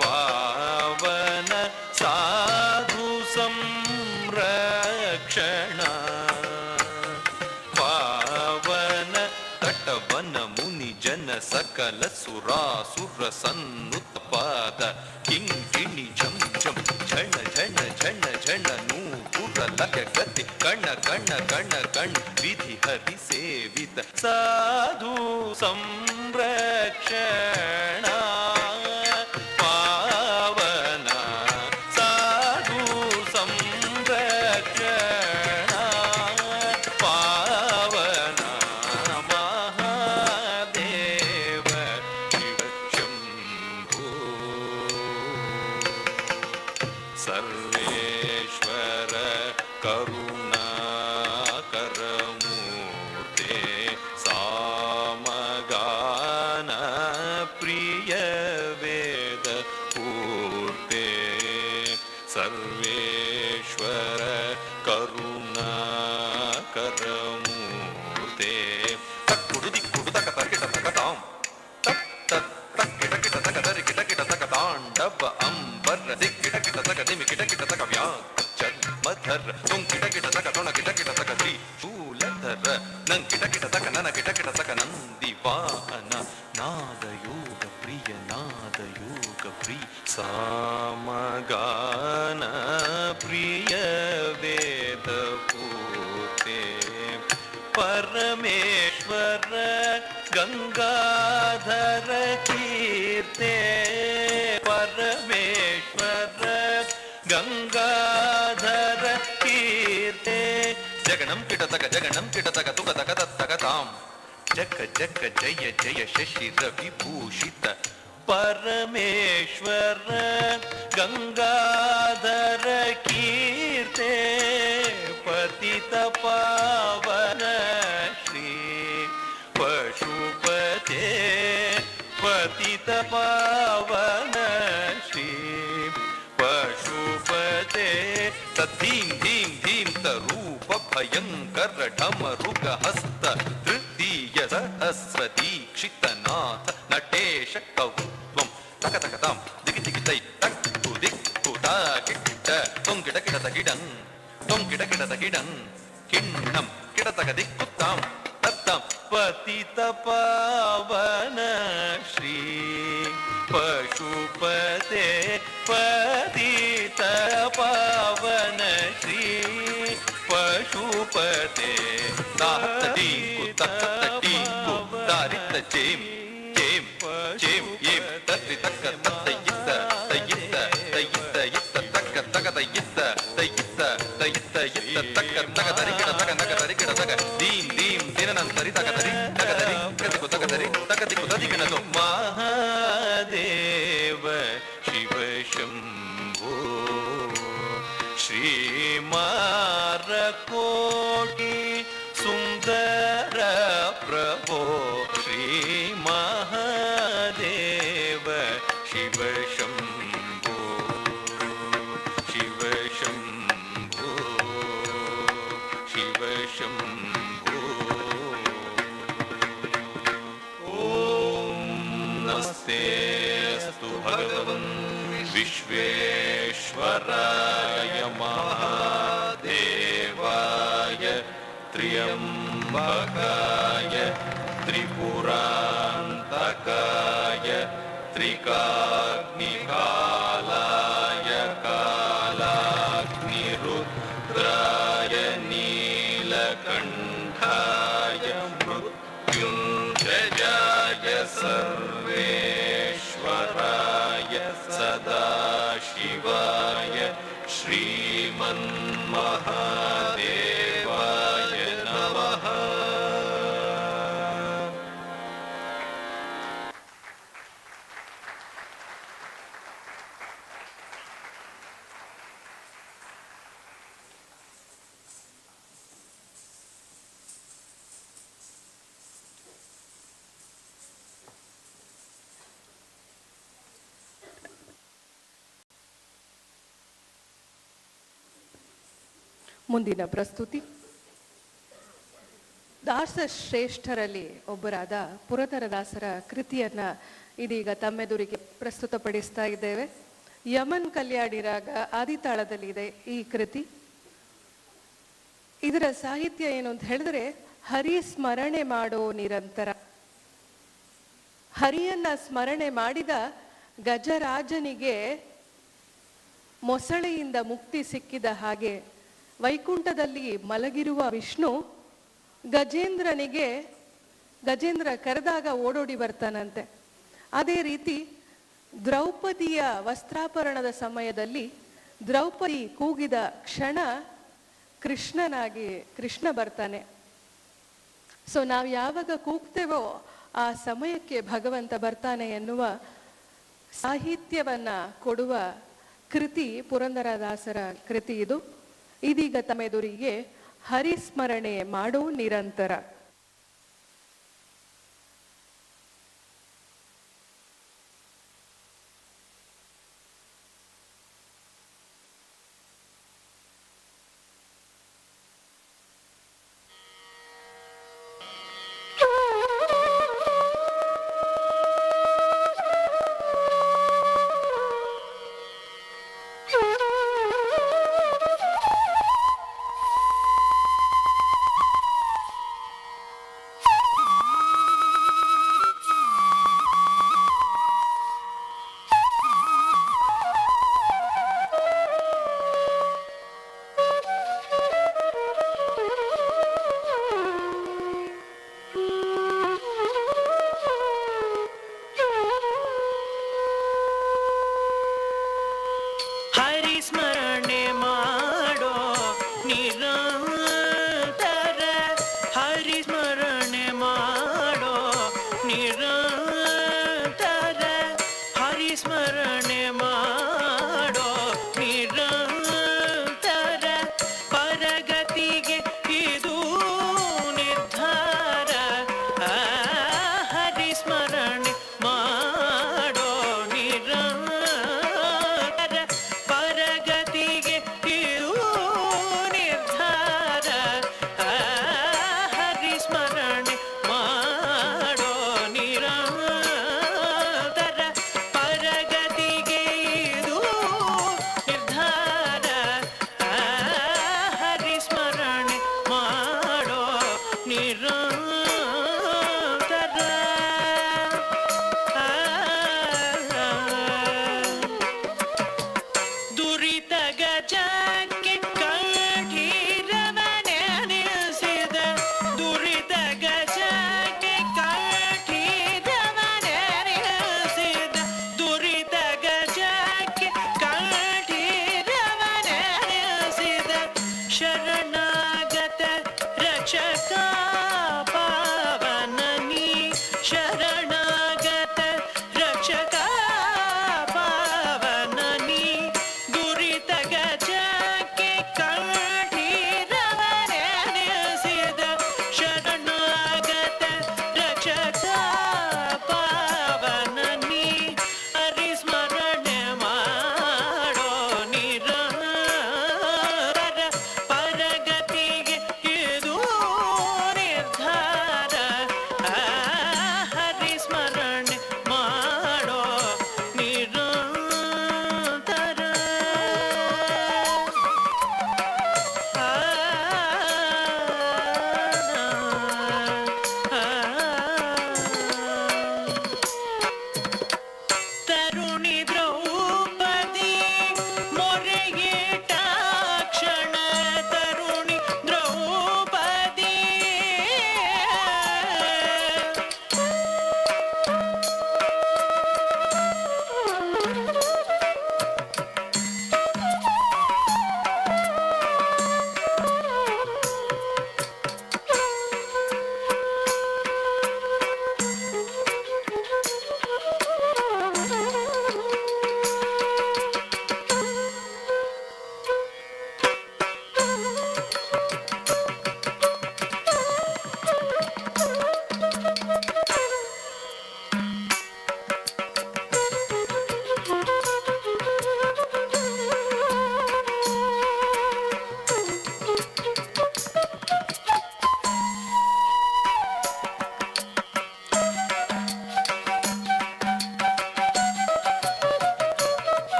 ಪಾವನ, ಸಾಧು ಸಂರಕ್ಷಣ ಪಾವನ, ತಟವನ ಮುನಿ ಜನ ಸಕಲ ಸುರಾಸುರ ಸನ್ನುತ್ಪಾದ, ಕಿಂಕಿಣಿ ಝಂ ಝಂ ಝಣ ಝಣ ಝಣ ಝಣ ನೂಪುರ ಲಗ ಗತಿ ಕಣ ಕಣ ಕಣ ಕಣ ವಿಧಿ ಹರಿ ಸೇವಿತ, ಸಾಧು ಸಂರಕ್ಷಣ ಪಾವನ, ಸಾಧು ಸಂರಕ್ಷಣ ಪಾವನ, ಮಹಾದೇವ ಶಿವ ಶಂಭೋ. ಸರ್ವೇಶ್ವರ ಕರುಣಾಕರ ಮೂರ್ತೆ, ಸಾಮಗಾನ ಪ್ರಿಯ ವೇದ ಪೂರ್ತೆ, ಸರ್ವೇಶ್ವರ ಕರುಣಾಕರ ಮೂರ್ತೆ. ತಕ್ಕುಡು ದಿಕ್ಕುಡು ತಕ ತರ್ಕಿಟ ತಕ ತಾಂ, ತಕ್ ತಕ್ ತಕ್ ಕಿಟ ಕಿಟ ತಕ ತರಿ ಕಿಟ ಕಿಟ ತಕ ತಾಂಡವ ಅಂಬರ ದಿಕ್ಕಿಟ ಕಿಟ ತಕ ದಿಮಿ ಕಿಟ ಕಿಟ ತಕ ವ್ಯಾಘ್ರ ತುಂ ಕಿಟ ಕಿಟ ತಕ ತೊಣ ಕಿಟ ಕಿಟ ತಕ ಶ್ರೀ ಶೂಲಧರ ನಂ ಕಿಟ ಕಿಟ ತಕ ನನ ಕಿಟ ಕಿಟ ತಕ ನಂದಿ ವಾಹನ, ನಾದಯೋಗ ಪ್ರಿಯ ನಾದಯೋಗ ಪ್ರಿಯ, ಸಾಮಗಾನ ಪ್ರಿಯ ವೇದ ಪೂರ್ತೆ, ಪರಮೇಶ್ವರ ಗಂಗಾಧರ ಕೀರ್ತೆ, ಪರಮೇಶ್ವರ ಗಂಗಾಧರ ಕೀರ್ತೆ, ಜಗಣಂ ಕಿಟತಕ ಜಗಣಂ ಕಿಟತಕ ತುಕ ತಕ ತತ್ತಕ ತಾಂ, ಜಗ ಜಗ ಜಯ ಜಯ ಶಶಿರ ವಿಭೂಷಿತ परमेश्वर गंगाधर कीर्ते पतित पावन श्री पशुपते पतित पावन श्री पशुपते तद्धीं धीं धीं तरूप भयंकर ढमरुग हस्त तृतीय सहस्र दीक्षितनाथ नटेश कौत्वं तक तक तां दिगि दिगि तै तक दिक् तुता किट तुं किट किट तगिडं तुं किट किट तगिडं किन्नं किट तक दिक्कुत्तां तत्तं पतित पावन श्री पशुपते पतित पावन श्री पशुपते ताहत्तीकु तत्तीकु तारित चेम चेम चेम येम तत्ति तक्क तत्तयित्त तयित्त तयित्त यित्त तक्क तक तयित्त तयित्त तयित्त यित्त तक्क तक तरिकिड तक नक तरिकिड तक दीं दीं दिननं तरि तक तरि कतिकु तक तरि तकतिकु तदिकिनतो महादेव शिव शंभो श्रीमारकोटि सुंदर प्रभो श्री महादेव शिव शंभो शिव शंभो शिव शंभो ओम नमस्ते अस्तु भगवन् विश्वेश्वराय महादेवाय त्र्यंबकाय त्रिपुरान्तकाय त्रिकाग्निकालाय कालाग्निरुद्राय नीलकण्ठाय मृत्युञ्जयाय सर्वेश्वराय सदाशिवाय श्रीमन्महादेवाय नमः। ಮುಂದಿನ ಪ್ರಸ್ತುತಿ ದಾಸ ಶ್ರೇಷ್ಠರಲ್ಲಿ ಒಬ್ಬರಾದ ಪುರಂದರದಾಸರ ಕೃತಿಯನ್ನ ಇದೀಗ ತಮ್ಮೆದುರಿಗೆ ಪ್ರಸ್ತುತಪಡಿಸ್ತಾ ಇದ್ದೇವೆ. ಯಮನ್ ಕಲ್ಯಾಣಿ ರಾಗ ಆದಿತಾಳದಲ್ಲಿದೆ ಈ ಕೃತಿ. ಇದರ ಸಾಹಿತ್ಯ ಏನು ಅಂತ ಹೇಳಿದ್ರೆ, ಹರಿ ಸ್ಮರಣೆ ಮಾಡೋ ನಿರಂತರ. ಹರಿಯನ್ನ ಸ್ಮರಣೆ ಮಾಡಿದ ಗಜರಾಜನಿಗೆ ಮೊಸಳೆಯಿಂದ ಮುಕ್ತಿ ಸಿಕ್ಕಿದ ಹಾಗೆ ವೈಕುಂಠದಲ್ಲಿ ಮಲಗಿರುವ ವಿಷ್ಣು ಗಜೇಂದ್ರ ಕರೆದಾಗ ಓಡೋಡಿ ಬರ್ತಾನಂತೆ. ಅದೇ ರೀತಿ ದ್ರೌಪದಿಯ ವಸ್ತ್ರಾಪರಣದ ಸಮಯದಲ್ಲಿ ದ್ರೌಪದಿ ಕೂಗಿದ ಕ್ಷಣ ಕೃಷ್ಣ ಬರ್ತಾನೆ. ಸೊ ನಾವು ಯಾವಾಗ ಕೂಗ್ತೇವೋ ಆ ಸಮಯಕ್ಕೆ ಭಗವಂತ ಬರ್ತಾನೆ ಎನ್ನುವ ಸಾಹಿತ್ಯವನ್ನ ಕೊಡುವ ಕೃತಿ ಪುರಂದರದಾಸರ ಕೃತಿ ಇದು. ಇದೀಗ ತಮ್ಮೆದುರಿಗೆ ಹರಿಸ್ಮರಣೆ ಮಾಡೋ ನಿರಂತರ.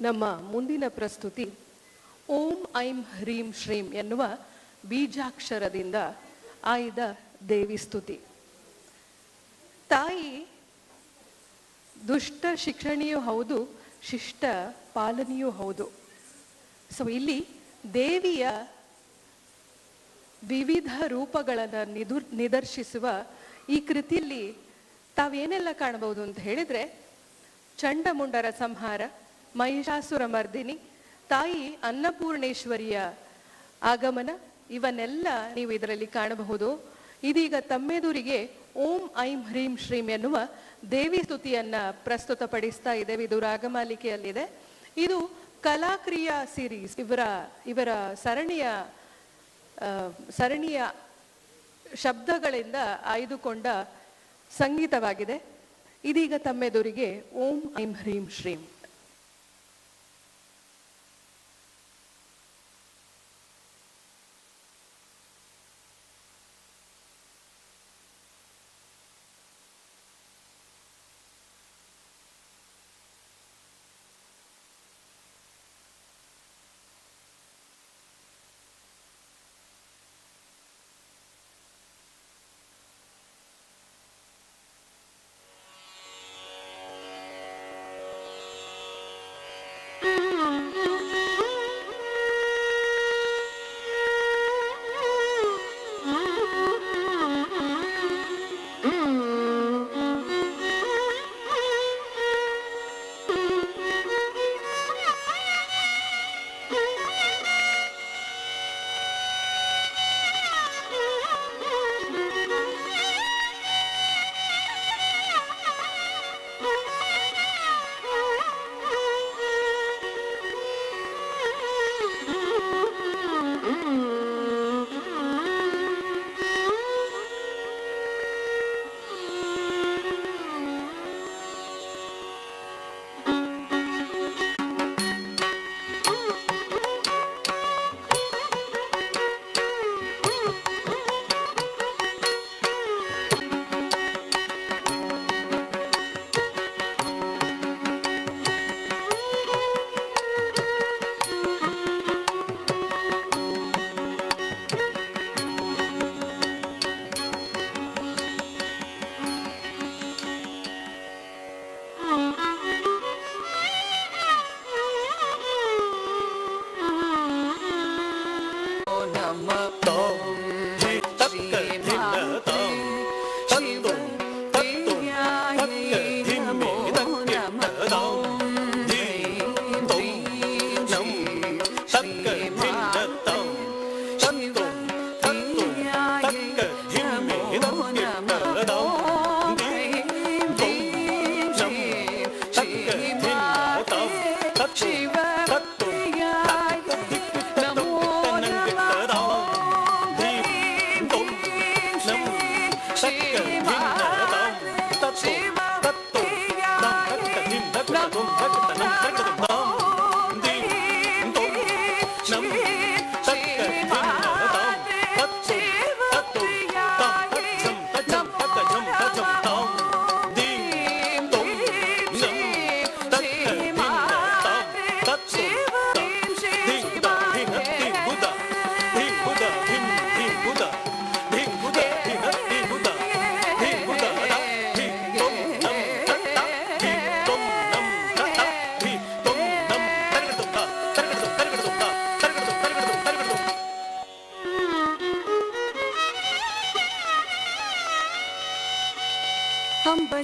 ನಮ್ಮ ಮುಂದಿನ ಪ್ರಸ್ತುತಿ ಓಂ ಐಂ ಹ್ರೀಂ ಶ್ರೀಂ ಎನ್ನುವ ಬೀಜಾಕ್ಷರದಿಂದ ಆಯ್ದ ದೇವಿ ಸ್ತುತಿ. ತಾಯಿ ದುಷ್ಟ ಶಿಕ್ಷಣಿಯೂ ಹೌದು, ಶಿಷ್ಟ ಪಾಲನೆಯೂ ಹೌದು. ಸೊ ಇಲ್ಲಿ ದೇವಿಯ ವಿವಿಧ ರೂಪಗಳನ್ನು ನಿದರ್ಶಿಸುವ ಈ ಕೃತಿಯಲ್ಲಿ ತಾವೇನೆಲ್ಲ ಕಾಣಬಹುದು ಅಂತ ಹೇಳಿದ್ರೆ, ಚಂಡಮುಂಡರ ಸಂಹಾರ, ಮಹಿಷಾಸುರ ಮರ್ದಿನಿ, ತಾಯಿ ಅನ್ನಪೂರ್ಣೇಶ್ವರಿಯ ಆಗಮನ, ಇವನ್ನೆಲ್ಲ ನೀವು ಇದರಲ್ಲಿ ಕಾಣಬಹುದು. ಇದೀಗ ತಮ್ಮೆದುರಿಗೆ ಓಂ ಐಂ ಹ್ರೀಂ ಶ್ರೀಂ ಎನ್ನುವ ದೇವಿ ಸ್ತುತಿಯನ್ನ ಪ್ರಸ್ತುತಪಡಿಸ್ತಾ ಇದ್ದೇವೆ. ಇದು ರಾಗಮಾಲಿಕೆಯಲ್ಲಿದೆ. ಇದು ಕಲಾಕ್ರಿಯಾ ಸೀರೀಸ್ ಇವರ ಸರಣಿಯ ಶಬ್ದಗಳಿಂದ ಆಯ್ದುಕೊಂಡ ಸಂಗೀತವಾಗಿದೆ. ಇದೀಗ ತಮ್ಮೆದುರಿಗೆ ಓಂ ಐಂ ಹ್ರೀಂ ಶ್ರೀಂ.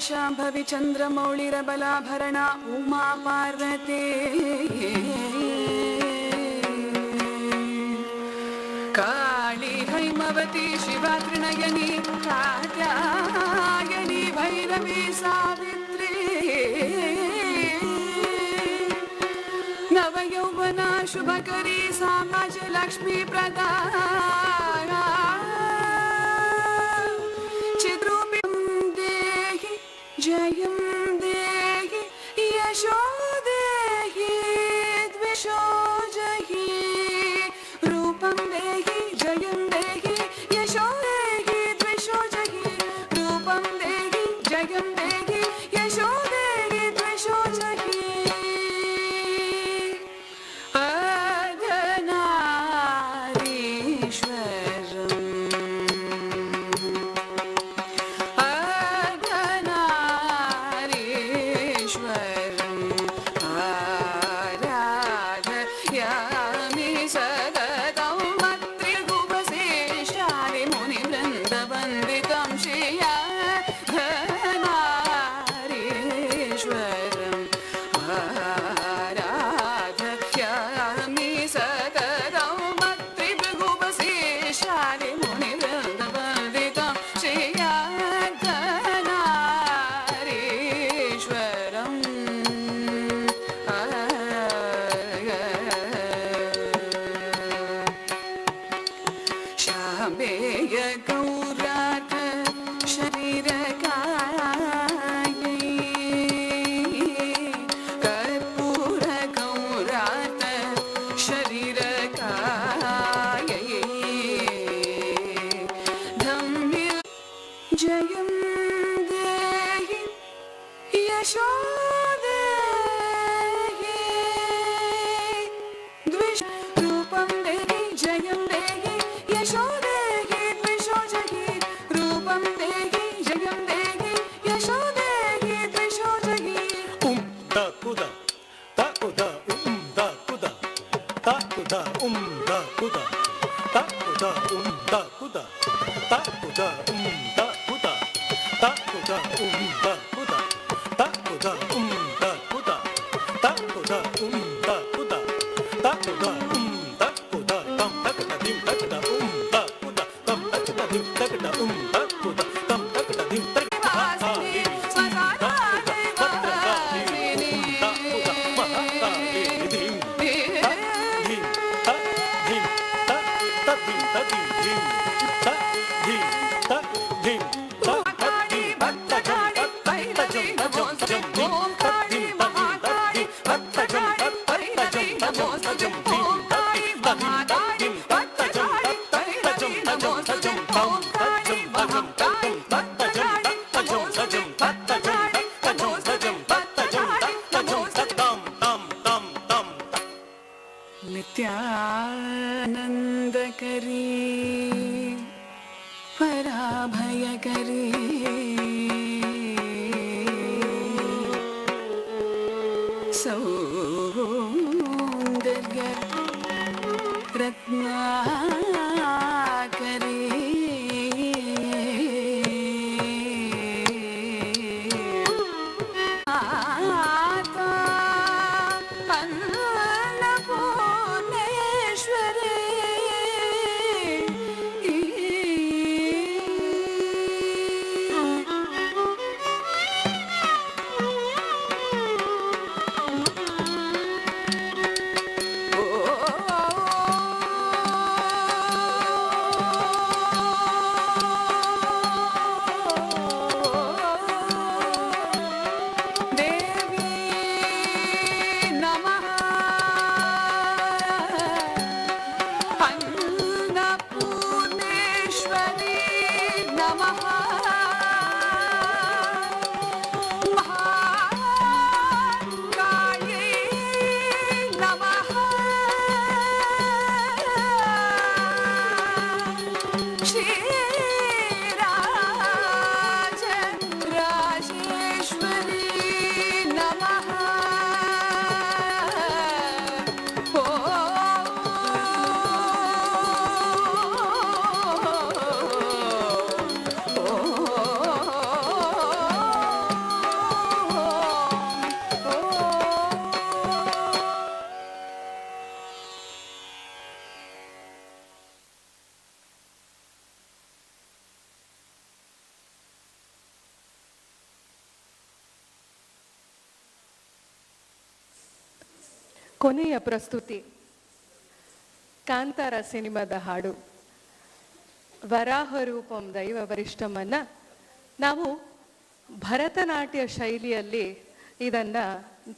शाम्भवि चन्द्रमौळिरबलाभरण उमा पार्वते काली हैमवती शिवा त्रिनयनी कात्यायनी भैरवी सावित्री नवयौवना शुभकरी सामाज लक्ष्मी प्रदा जयं देहि यशो देहि द्विषो जहि रूपं देहि जयं देहि यशो देहि द्विषो जहि रूपं देहि जयं देहि यशो देहि द्विषो जहि kuda da kuda ta kuda da kuda ta kuda da kuda ta kuda da kuda ta kuda da kuda ta kuda da kuda ta kuda da kuda tam takda dim takda da kuda tam takda dim takda da kuda tam takda dim takda नित्यानन्दकरी पराभयकरी सौन्दर्य रत्नाकरी माता अन्नपूर्णेश्वरी ಕೊನೆಯ ಪ್ರಸ್ತುತಿ ಕಾಂತಾರ ಸಿನಿಮಾದ ಹಾಡು ವರಾಹ ರೂಪಂ ದೈವ ವರಿಷ್ಠಮನ್ನ ನಾವು ಭರತನಾಟ್ಯ ಶೈಲಿಯಲ್ಲಿ ಇದನ್ನ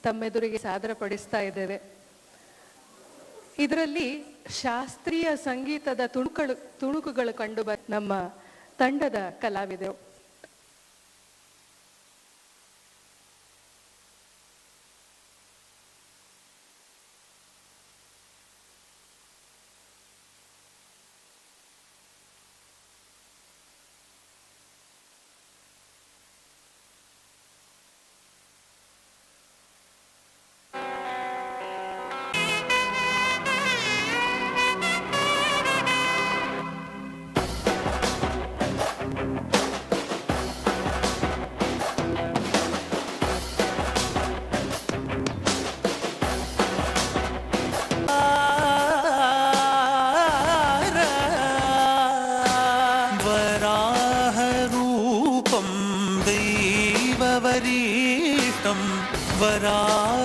ತಮ್ಮೆದುರಿಗೆ ಸಾದರಪಡಿಸ್ತಾ ಇದ್ದೇವೆ. ಇದರಲ್ಲಿ ಶಾಸ್ತ್ರೀಯ ಸಂಗೀತದ ತುಣುಕುಗಳು ಕಂಡು ನಮ್ಮ ತಂಡದ ಕಲಾವಿದರು.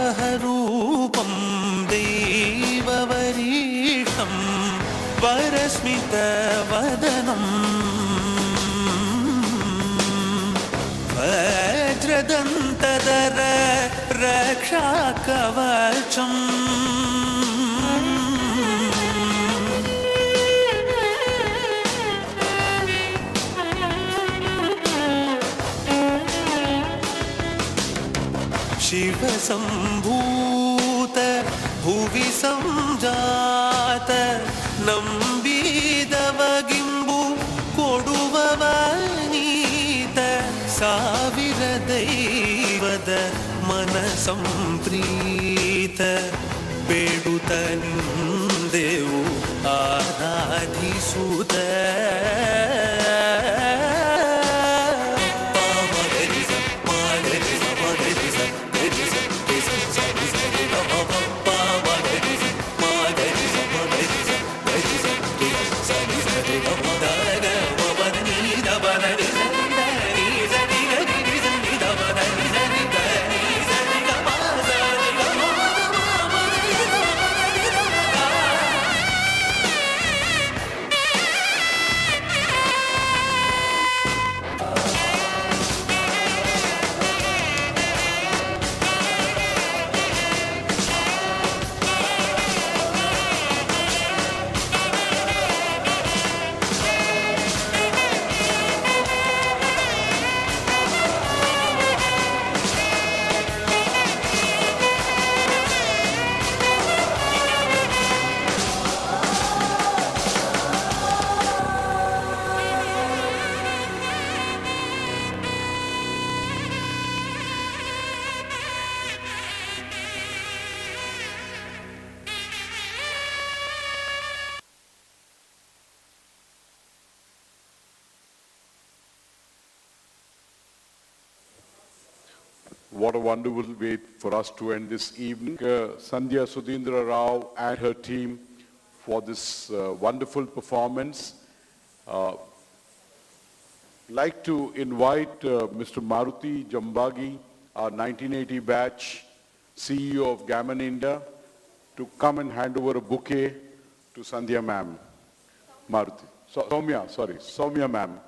वराहरूपं देववरीशं वरस्मितवदनं वज्रदन्तदर रक्षाकवचम् शिवसम्भूत भुवि संजात ನಂಬಿದವಗಿಂಬು ಕೊಡುವವನೀತ ಸಾವಿರ ದೈವದ ಮನ ಸಂಪ್ರೀತ ಬೇಡುತ್ತ देऊ आराधिसूत What a wonderful way for us to end this evening. Sandhya Sudhindra Rao and her team for this wonderful performance. Like to invite Mr. Maruti Jambagi, our 1980 batch, CEO of Gammon India, to come and hand over a bouquet to Sandhya ma'am. Maruti. Soumya ma'am.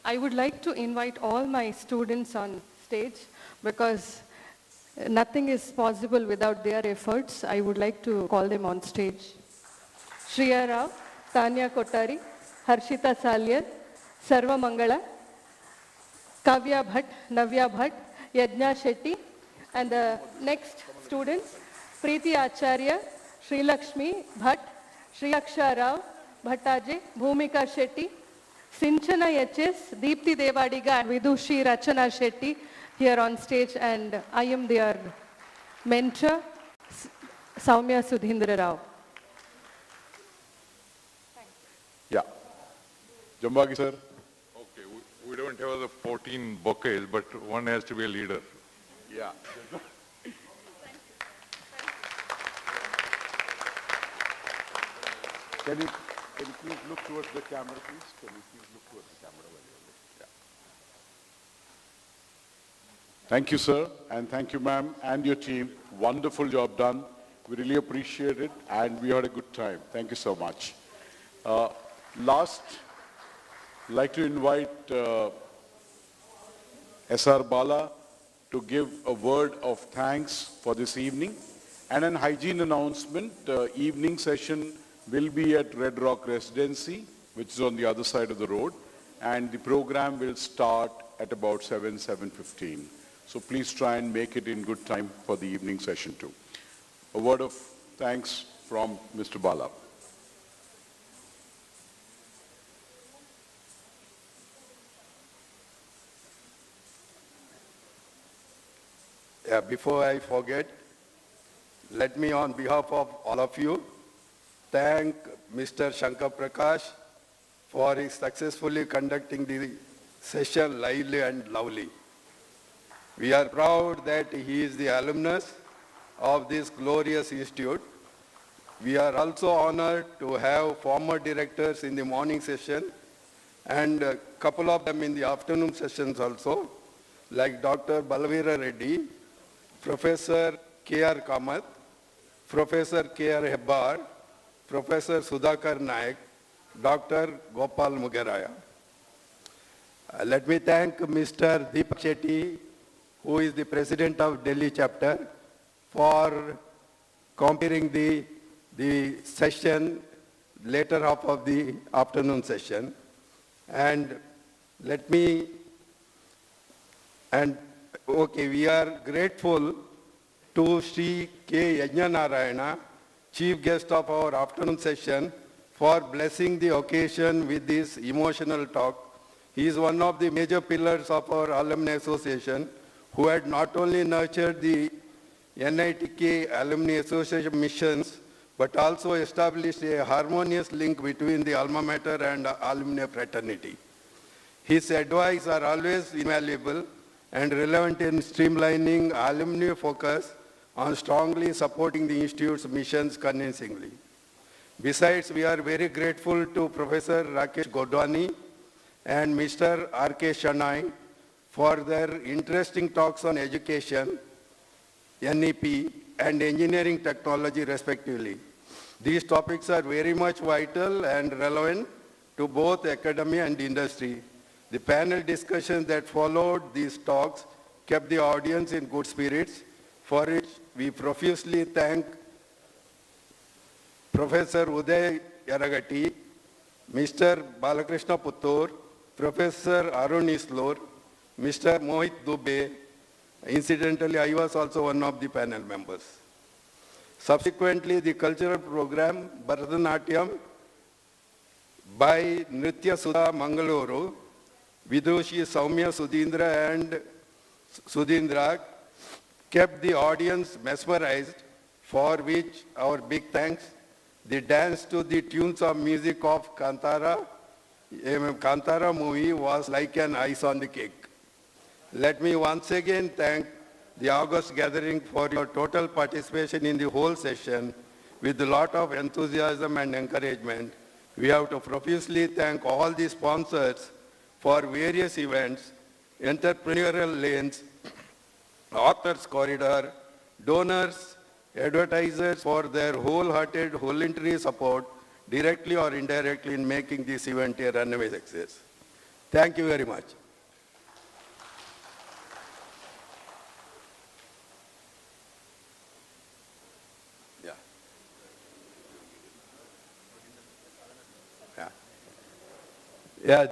I would like to invite all my students on stage because nothing is possible without their efforts. I would like to call them on stage. Shriya Rao, Tanya Kotari, Harshita Salyar, Sarva Mangala, Kavya Bhatt, Navya Bhatt, Yajna Shetty, and the next students, Preeti Acharya, Sri Lakshmi Bhatt, Sri Aksha Rao, Bhattaje, Bhumika Shetty, Sinchana HS, Deepthi Devadiga and Vidushi Rachana Shetty here on stage, and I am their mentor, Soumya Sudhindra Rao. Yeah. Jambagi sir. Okay, we don't have the 14 bouquets, but one has to be a leader. Yeah. Can you please look towards the camera, please? Can you please look towards the camera when you're looking? Yeah. Thank you, sir, and thank you, ma'am, and your team. Wonderful job done. We really appreciate it, and we had a good time. Thank you so much. Last, I'd like to invite S.R. Bala to give a word of thanks for this evening. And an hygiene announcement, evening session will be at Red Rock Residency, which is on the other side of the road, and the program will start at about 7:15. So please try and make it in good time for the evening session too. A word of thanks from Mr. Bala. Yeah, before I forget, let me on behalf of all of you thank Mr. Shankar Prakash for his successfully conducting the session lively and lovely. We are proud that he is the alumnus of this glorious institute. We are also honored to have former directors in the morning session and a couple of them in the afternoon sessions also, like Dr. Balavira Reddy, Professor K.R. Kamath, Professor K.R. Hebbar, Professor Sudhakar Naik, Dr. Gopal Mugaraya. Let me thank Mr. Deepak Shetty, who is the President of Delhi chapter, for comparing the session, later half of the afternoon session. And we are grateful to Sri K. Yajnanarayana, chief guest of our afternoon session, for blessing the occasion with this emotional talk. He is one of the major pillars of our Alumni Association, who had not only nurtured the NITK Alumni Association missions, but also established a harmonious link between the alma mater and alumni fraternity. His advice are always invaluable and relevant in streamlining alumni focus on strongly supporting the Institute's missions convincingly. Besides, we are very grateful to Professor Rakesh Godwani and Mr. R.K. Shanai for their interesting talks on education, NEP, and engineering technology respectively. These topics are very much vital and relevant to both academia and industry. The panel discussions that followed these talks kept the audience in good spirits, for which we profusely thank Professor Uday Yaragati, Mr. Balakrishna Puttur, Professor Arun Islor, Mr. Mohit Dubey. Incidentally, I was also one of the panel members. Subsequently, the cultural program, Bharatanatyam, by Nritya Sudha Mangaluru, Vidushi Saumya Sudhindra, kept the audience mesmerized, for which our big thanks. The dance to the tunes of music of Kantara movie was like an ice on the cake. Let me once again thank the August gathering for your total participation in the whole session with a lot of enthusiasm and encouragement. We have to profusely thank all the sponsors for various events, entrepreneurial lanes, authors corridor, donors, advertisers for their wholehearted, voluntary support, directly or indirectly, in making this event a runaway success. Thank you very much. Yeah.